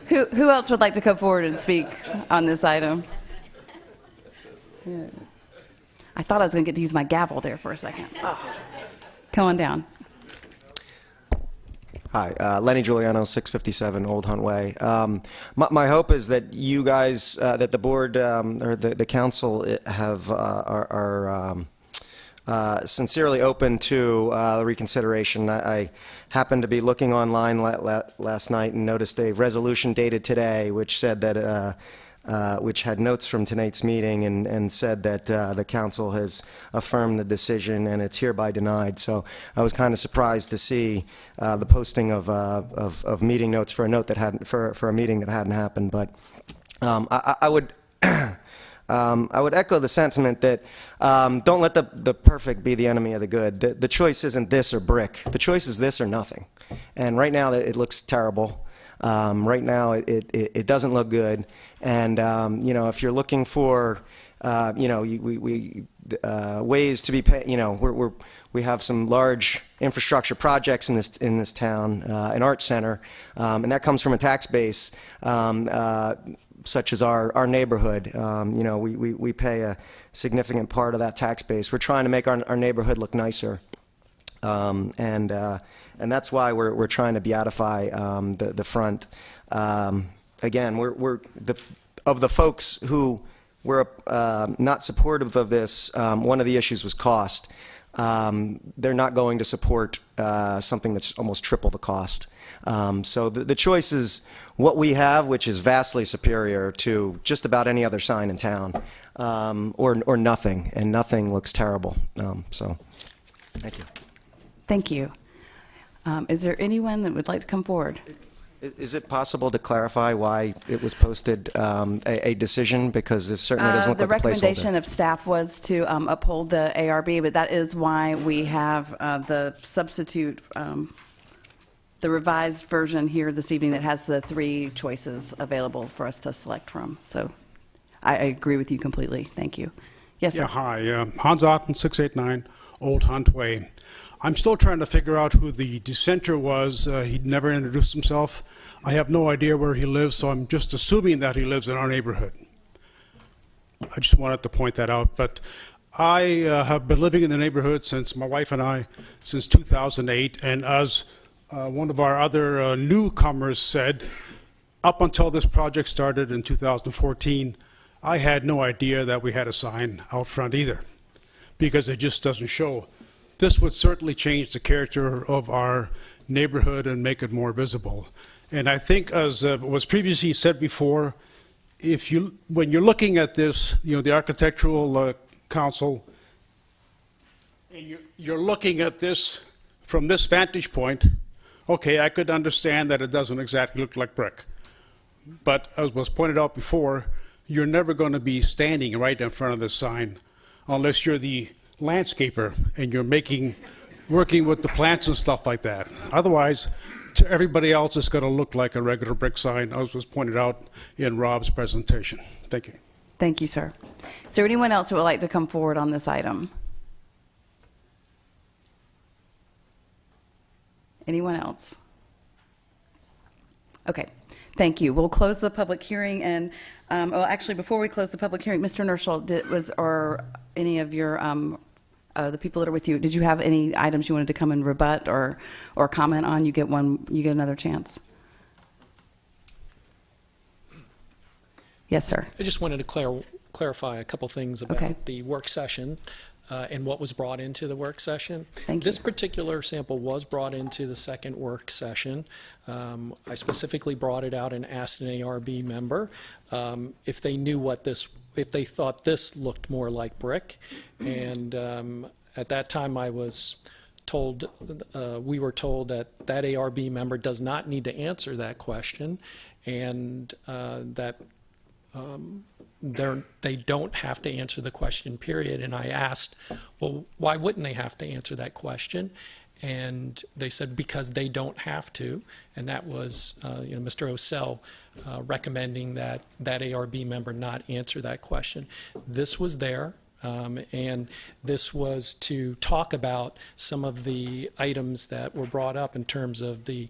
Who else would like to come forward and speak on this item? Yeah. I thought I was going to get to use my gavel there for a second. Oh. Come on down. Hi, Lenny Giuliano, 657 Old Hunt Way. My hope is that you guys, that the board or the council are sincerely open to reconsideration. I happened to be looking online last night and noticed a resolution dated today which said that which had notes from tonight's meeting and said that the council has affirmed the decision and it's hereby denied. So I was kind of surprised to see the posting of meeting notes for a note that hadn't for a meeting that hadn't happened. But I would. I would echo the sentiment that don't let the perfect be the enemy of the good. The choice isn't this or brick. The choice is this or nothing. And right now it looks terrible. Right now it doesn't look good. And if you're looking for ways to be we have some large infrastructure projects in this town, an art center, and that comes from a tax base. Such as our neighborhood, we pay a significant part of that tax base. We're trying to make our neighborhood look nicer, and that's why we're trying to beatify the front. Again, we're of the folks who were not supportive of this. One of the issues was cost. they're not going to support something that's almost triple the cost. So the choice is what we have, which is vastly superior to just about any other sign in town, or nothing, and nothing looks terrible. So, thank you. Thank you. Is there anyone that would like to come forward? Is it possible to clarify why it was posted a decision? Because this certainly doesn't look The like a placeholder. recommendation of staff was to uphold the ARB, but that is why we have the substitute, the revised version here this evening that has the 3 choices available for us to select from. So I agree with you completely. Thank you. Yes, sir. Yeah, hi. Hans Otten, 689 Old Hunt Way. I'm still trying to figure out who the dissenter was. He'd never introduced himself. I have no idea where he lives, so I'm just assuming that he lives in our neighborhood. I just wanted to point that out. But I have been living in the neighborhood since my wife and I, since 2008. And as one of our other newcomers said, up until this project started in 2014, I had no idea that we had a sign out front either, because it just doesn't show. This would certainly change the character of our neighborhood and make it more visible. And I think, as was previously said before, when you're looking at this, the Architectural Council, and you're looking at this from this vantage point, okay, I could understand that it doesn't exactly look like brick. But as was pointed out before, you're never going to be standing right in front of the sign unless you're the landscaper and you're working with the plants and stuff like that. Otherwise, to everybody else, it's going to look like a regular brick sign, as was pointed out in Rob's presentation. Thank you. Thank you, sir. Is there anyone else that would like to come forward on this item? Anyone else? Okay. Thank you. We'll close the public hearing. And well, actually, before we close the public hearing, Mr. Nerschel, or any of your the people that are with you, did you have any items you wanted to come and rebut or comment on? You get another chance. Yes, sir. I just wanted to clarify a couple things about the work session and what was brought into the work session. Thank you. This particular sample was brought into the second work session. I specifically brought it out and asked an ARB member if they knew if they thought this looked more like brick. And at that time I was told, we were told that ARB member does not need to answer that question, and that they don't have to answer the question, period. And I asked, well, why wouldn't they have to answer that question? And they said because they don't have to, and that was Mr. Osell recommending that ARB member not answer that question. This was there, and this was to talk about some of the items that were brought up in terms of the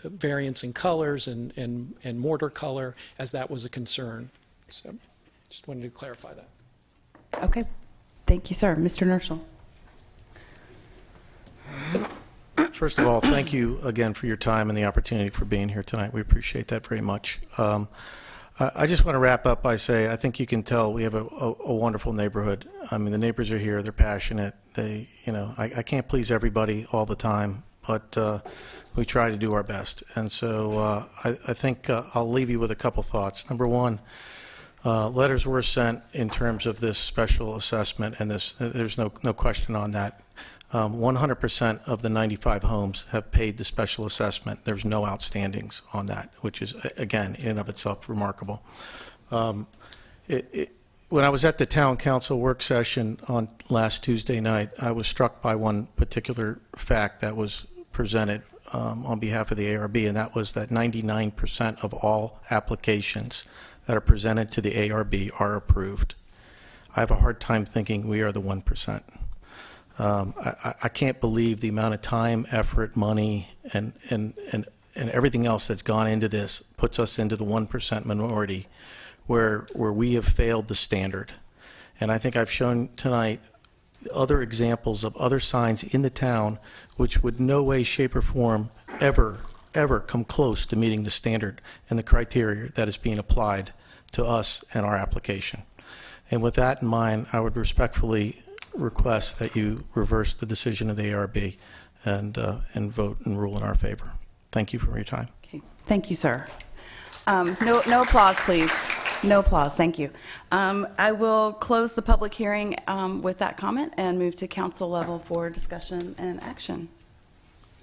variance in colors and mortar color, as that was a concern. So just wanted to clarify that. Okay. Thank you, sir. Mr. Nerschel. First of all, thank you again for your time and the opportunity for being here tonight. We appreciate that very much. I just want to wrap up by saying I think you can tell we have a wonderful neighborhood. I mean, the neighbors are here. They're passionate. I can't please everybody all the time, but we try to do our best. And so I think I'll leave you with a couple thoughts. Number one, letters were sent in terms of this special assessment, and there's no question on that. 100% of the 95 homes have paid the special assessment. There's no outstandings on that, which is, again, in and of itself remarkable. When I was at the town council work session on last Tuesday night, I was struck by one particular fact that was presented on behalf of the ARB, and that was that 99% of all applications that are presented to the ARB are approved. I have a hard time thinking we are the 1%. I can't believe the amount of time, effort, money, and everything else that's gone into this puts us into the 1% minority where we have failed the standard. And I think I've shown tonight other examples of other signs in the town which would no way, shape, or form ever come close to meeting the standard and the criteria that is being applied to us and our application. And with that in mind, I would respectfully request that you reverse the decision of the ARB and vote and rule in our favor. Thank you for your time. Okay. Thank you, sir. No applause, please. No applause. Thank you. I will close the public hearing with that comment and move to council level for discussion and action.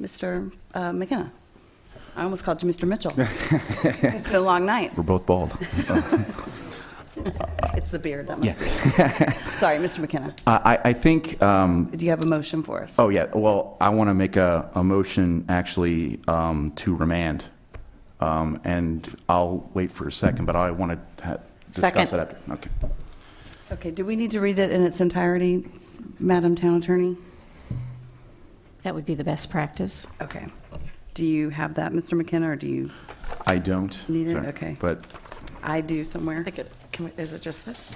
Mr. McKenna. I almost called you Mr. Mitchell. It's been a long night. We're both bald. It's the beard that must be. Sorry, Mr. McKenna. I think. Do you have a motion for us? Oh, yeah. Well, I want to make a motion actually to remand. And I'll wait for a second, but I want to discuss it after. Okay. Okay. Do we need to read it in its entirety, Madam Town Attorney? That would be the best practice. Okay. Do you have that, Mr. McKenna, or do you I don't. need it? Sorry. Okay. But I do somewhere. Is it just this?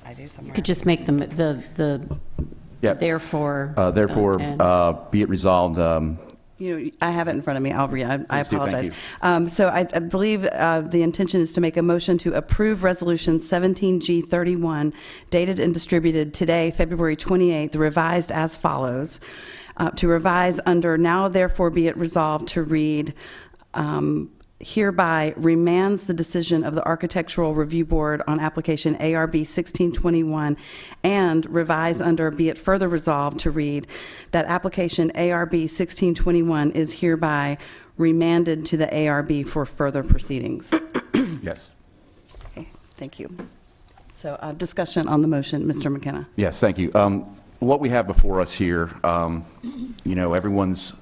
I do somewhere. You could just make the yeah. therefore. Therefore, be it resolved. You know, I have it in front of me. I'll read. I Please do. Thank apologize. So I believe the intention is to make a motion to approve Resolution 17G31, dated and distributed today, February 28th, revised as follows. To revise under now therefore be it resolved to read hereby remands the decision of the Architectural Review Board on application ARB 1621 and revise under be it further resolved to read that application ARB 1621 is hereby remanded to the ARB for further proceedings. Yes. Okay, thank you. So discussion on the motion, Mr. McKenna. Yes, thank you. What we have before us here, you know, everyone's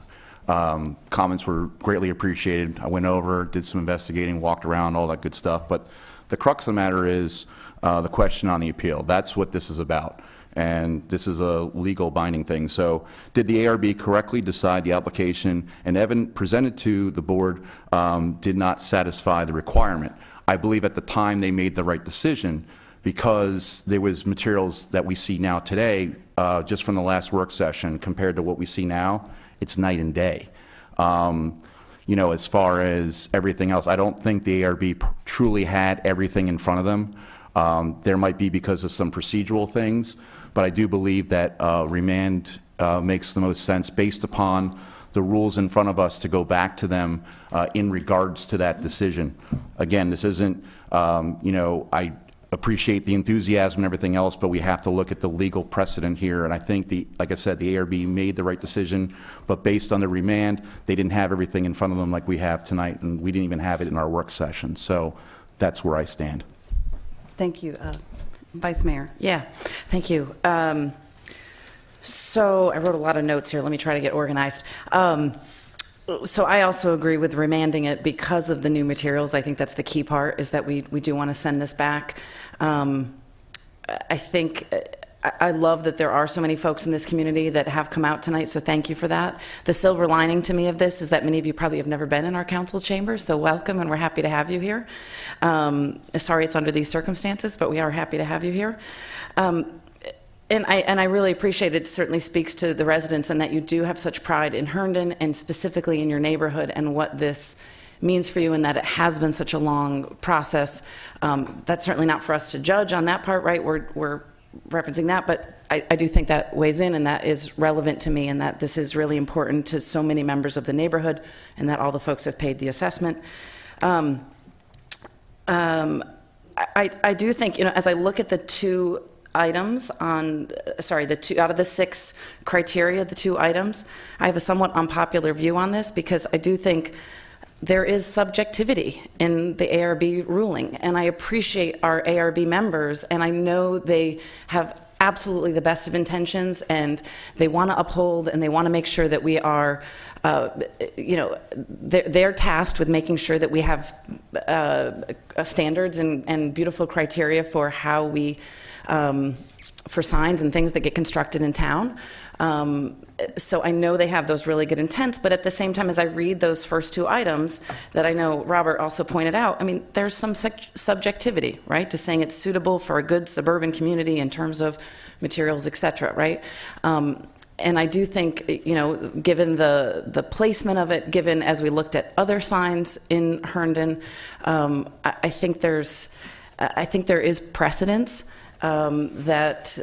comments were greatly appreciated. I went over, did some investigating, walked around, all that good stuff. But the crux of the matter is the question on the appeal. That's what this is about. And this is a legal binding thing. So did the ARB correctly decide the application and evidence presented to the board did not satisfy the requirement? I believe at the time they made the right decision because there was materials that we see now today just from the last work session compared to what we see now. It's night and day. You know, as far as everything else, I don't think the ARB truly had everything in front of them. There might be because of some procedural things, but I do believe that remand makes the most sense based upon the rules in front of us to go back to them in regards to that decision. Again, this isn't, you know, I appreciate the enthusiasm and everything else, but we have to look at the legal precedent here. And I think, like I said, the ARB made the right decision, but based on the remand, they didn't have everything in front of them like we have tonight, and we didn't even have it in our work session. So that's where I stand. Thank you. Vice Mayor. Yeah, thank you. So I wrote a lot of notes here. Let me try to get organized. So I also agree with remanding it because of the new materials. I think that's the key part, is that we do want to send this back. I think I love that there are so many folks in this community that have come out tonight, so thank you for that. The silver lining to me of this is that many of you probably have never been in our council chamber, so welcome, and we're happy to have you here. Sorry it's under these circumstances, but we are happy to have you here. And I really appreciate it. It certainly speaks to the residents and that you do have such pride in Herndon and specifically in your neighborhood and what this means for you and that it has been such a long process. That's certainly not for us to judge on that part, right? We're referencing that, but I do think that weighs in and that is relevant to me and that this is really important to so many members of the neighborhood and that all the folks have paid the assessment. I do think, you know, as I look at the two items on, the two out of the 6 criteria, the 2 items, I have a somewhat unpopular view on this because I do think there is subjectivity in the ARB ruling, and I appreciate our ARB members, and I know they have absolutely the best of intentions, and they want to uphold, and they want to make sure that we are, you know, they're tasked with making sure that we have standards and beautiful criteria for how we for signs and things that get constructed in town. So I know they have those really good intents, but at the same time, as I read those first 2 items that I know Robert also pointed out, I mean, there's some subjectivity, right, to saying it's suitable for a good suburban community in terms of materials, et cetera, right? And I do think, you know, given the placement of it, given as we looked at other signs in Herndon, I think there is precedence that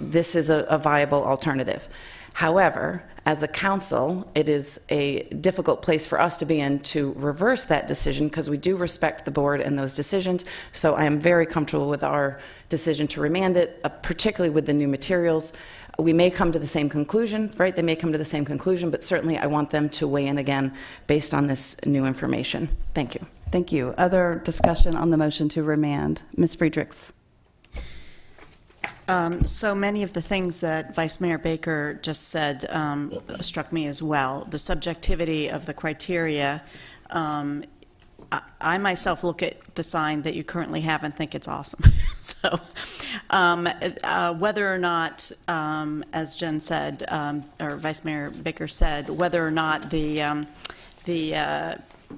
this is a viable alternative. However, as a council, it is a difficult place for us to be in to reverse that decision because we do respect the board and those decisions. So I am very comfortable with our decision to remand it, particularly with the new materials. We may come to the same conclusion, right? They may come to the same conclusion, but certainly I want them to weigh in again based on this new information. Thank you. Thank you. Other discussion on the motion to remand? Ms. Friedrichs. So many of the things that Vice Mayor Baker just said struck me as well. The subjectivity of the criteria. I myself look at the sign that you currently have and think it's awesome. So whether or not, as Jen said, or Vice Mayor Baker said, whether or not the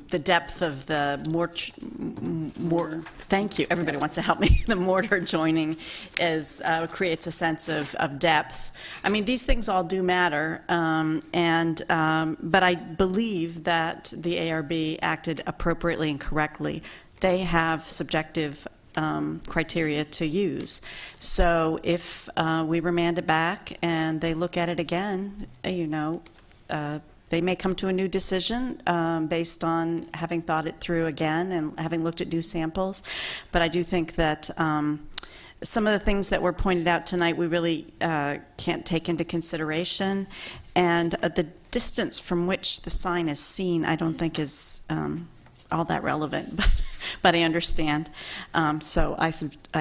depth of the mortar, thank you, everybody wants to help me, the mortar joining creates a sense of depth. I mean, these things all do matter, but I believe that the ARB acted appropriately and correctly. They have subjective criteria to use. So if we remand it back and they look at it again, they may come to a new decision based on having thought it through again and having looked at new samples. But I do think that some of the things that were pointed out tonight we really can't take into consideration. And the distance from which the sign is seen I don't think is all that relevant, but I understand. So I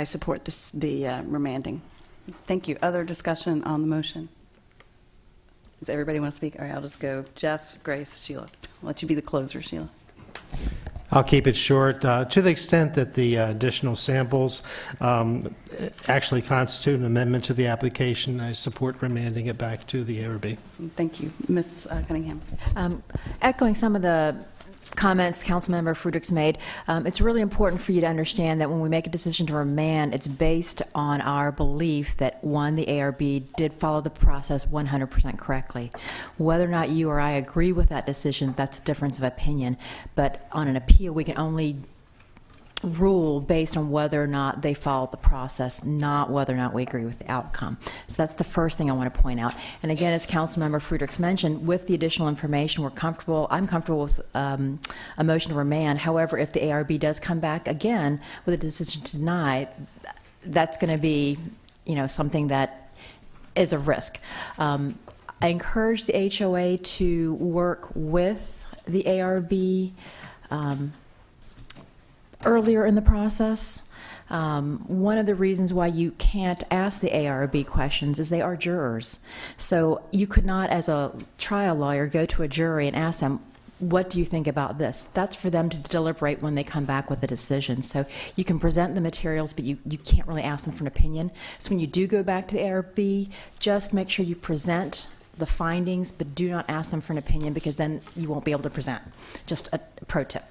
support the remanding. Thank you. Other discussion on the motion? Does everybody want to speak? All right, I'll just go. Jeff, Grace, Sheila. I'll let you be the closer, Sheila. I'll keep it short. To the extent that the additional samples actually constitute an amendment to the application, I support remanding it back to the ARB. Thank you. Ms. Cunningham. Echoing some of the comments Councilmember Friedrichs made, it's really important for you to understand that when we make a decision to remand, it's based on our belief that, one, the ARB did follow the process 100% correctly. Whether or not you or I agree with that decision, that's a difference of opinion. But on an appeal, we can only rule based on whether or not they followed the process, not whether or not we agree with the outcome. So that's the first thing I want to point out. And again, as Councilmember Friedrichs mentioned, with the additional information, I'm comfortable with a motion to remand. However, if the ARB does come back again with a decision to deny, that's going to be, something that is a risk. I encourage the HOA to work with the ARB earlier in the process. One of the reasons why you can't ask the ARB questions is they are jurors. So you could not, as a trial lawyer, go to a jury and ask them, what do you think about this? That's for them to deliberate when they come back with a decision. So you can present the materials, but you can't really ask them for an opinion. So when you do go back to the ARB, just make sure you present the findings, but do not ask them for an opinion, because then you won't be able to present. Just a pro tip.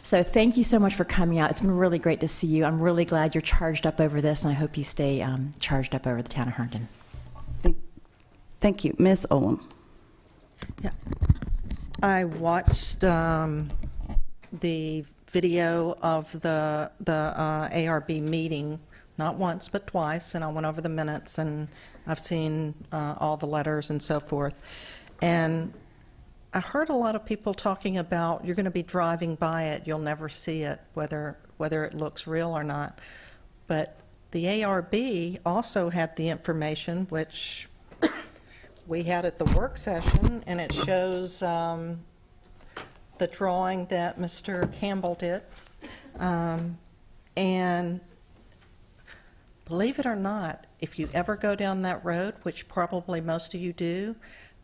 So thank you so much for coming out. It's been really great to see you. I'm really glad you're charged up over this, and I hope you stay charged up over the town of Herndon. Thank you. Ms. Olam. Yeah. I watched the video of the ARB meeting, not once but twice, and I went over the minutes, and I've seen all the letters and so forth. And I heard a lot of people talking about you're going to be driving by it, you'll never see it, whether it looks real or not. But the ARB also had the information, which we had at the work session, and it shows the drawing that Mr. Campbell did. And believe it or not, if you ever go down that road, which probably most of you do,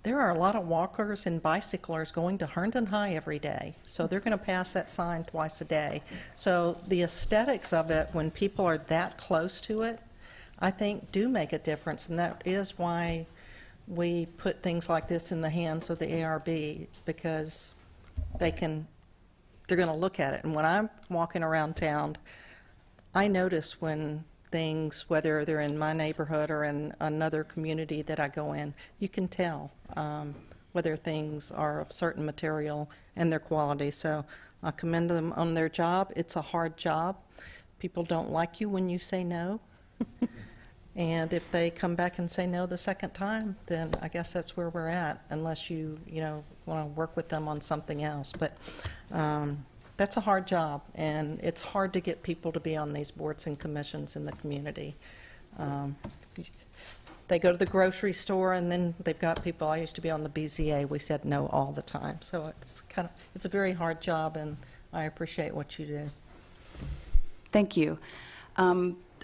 there are a lot of walkers and bicyclers going to Herndon High every day. So they're going to pass that sign twice a day. So the aesthetics of it, when people are that close to it, I think do make a difference. And that is why we put things like this in the hands of the ARB, because they're going to look at it. And when I'm walking around town, I notice when things, whether they're in my neighborhood or in another community that I go in, you can tell whether things are of certain material and their quality. So I commend them on their job. It's a hard job. People don't like you when you say no, And if they come back and say no the second time, then I guess that's where we're at, unless you want to work with them on something else. But that's a hard job, and it's hard to get people to be on these boards and commissions in the community. They go to the grocery store, and then they've got people. I used to be on the BZA. We said no all the time. So it's a very hard job, and I appreciate what you do. Thank you.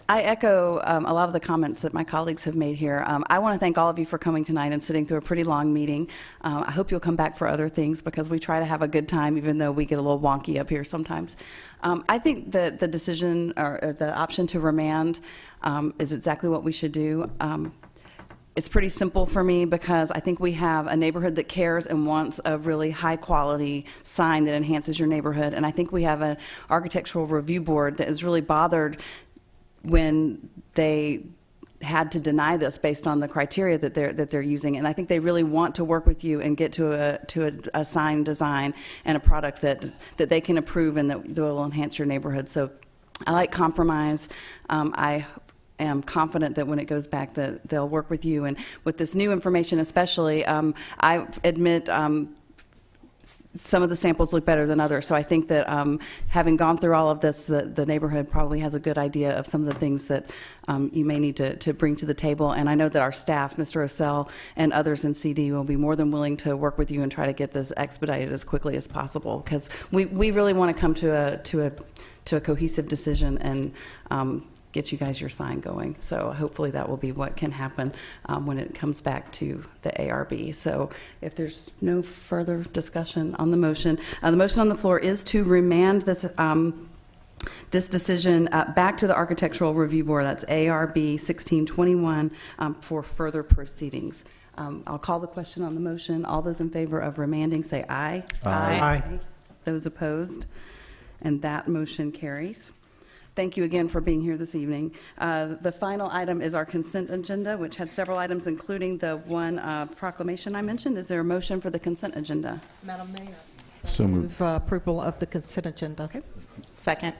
I echo a lot of the comments that my colleagues have made here. I want to thank all of you for coming tonight and sitting through a pretty long meeting. I hope you'll come back for other things, because we try to have a good time, even though we get a little wonky up here sometimes. I think that the decision or the option to remand is exactly what we should do. It's pretty simple for me, because I think we have a neighborhood that cares and wants a really high-quality sign that enhances your neighborhood. And I think we have an architectural review board that is really bothered when they had to deny this based on the criteria that they're using. And I think they really want to work with you and get to a sign design and a product that they can approve and that will enhance your neighborhood. So I like compromise. I am confident that when it goes back that they'll work with you. And with this new information especially, I admit some of the samples look better than others. So I think that having gone through all of this, the neighborhood probably has a good idea of some of the things that you may need to bring to the table. And I know that our staff, Mr. Osell and others in CD, will be more than willing to work with you and try to get this expedited as quickly as possible, because we really want to come to a cohesive decision and get you guys your sign going. So hopefully that will be what can happen when it comes back to the ARB. So if there's no further discussion on the motion on the floor is to remand this decision back to the Architectural Review Board. That's ARB 1621 for further proceedings. I'll call the question on the motion. All those in favor of remanding say aye. Aye. Those opposed? And that motion carries. Thank you again for being here this evening. The final item is our consent agenda, which had several items, including the one proclamation I mentioned. Is there a motion for the consent agenda? Madam Mayor. So moved. Approval of the consent agenda. Okay. Second.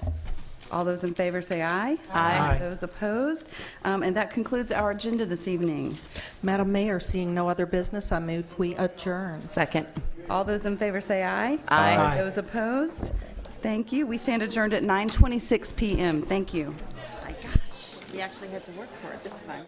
All those in favor say aye. Aye. Those opposed? And that concludes our agenda this evening. Madam Mayor, seeing no other business, I move we adjourn. Second. All those in favor say aye. Aye. Those opposed? Thank you. We stand adjourned at 9:26 p.m. Thank you. My gosh, we actually had to work for it this time.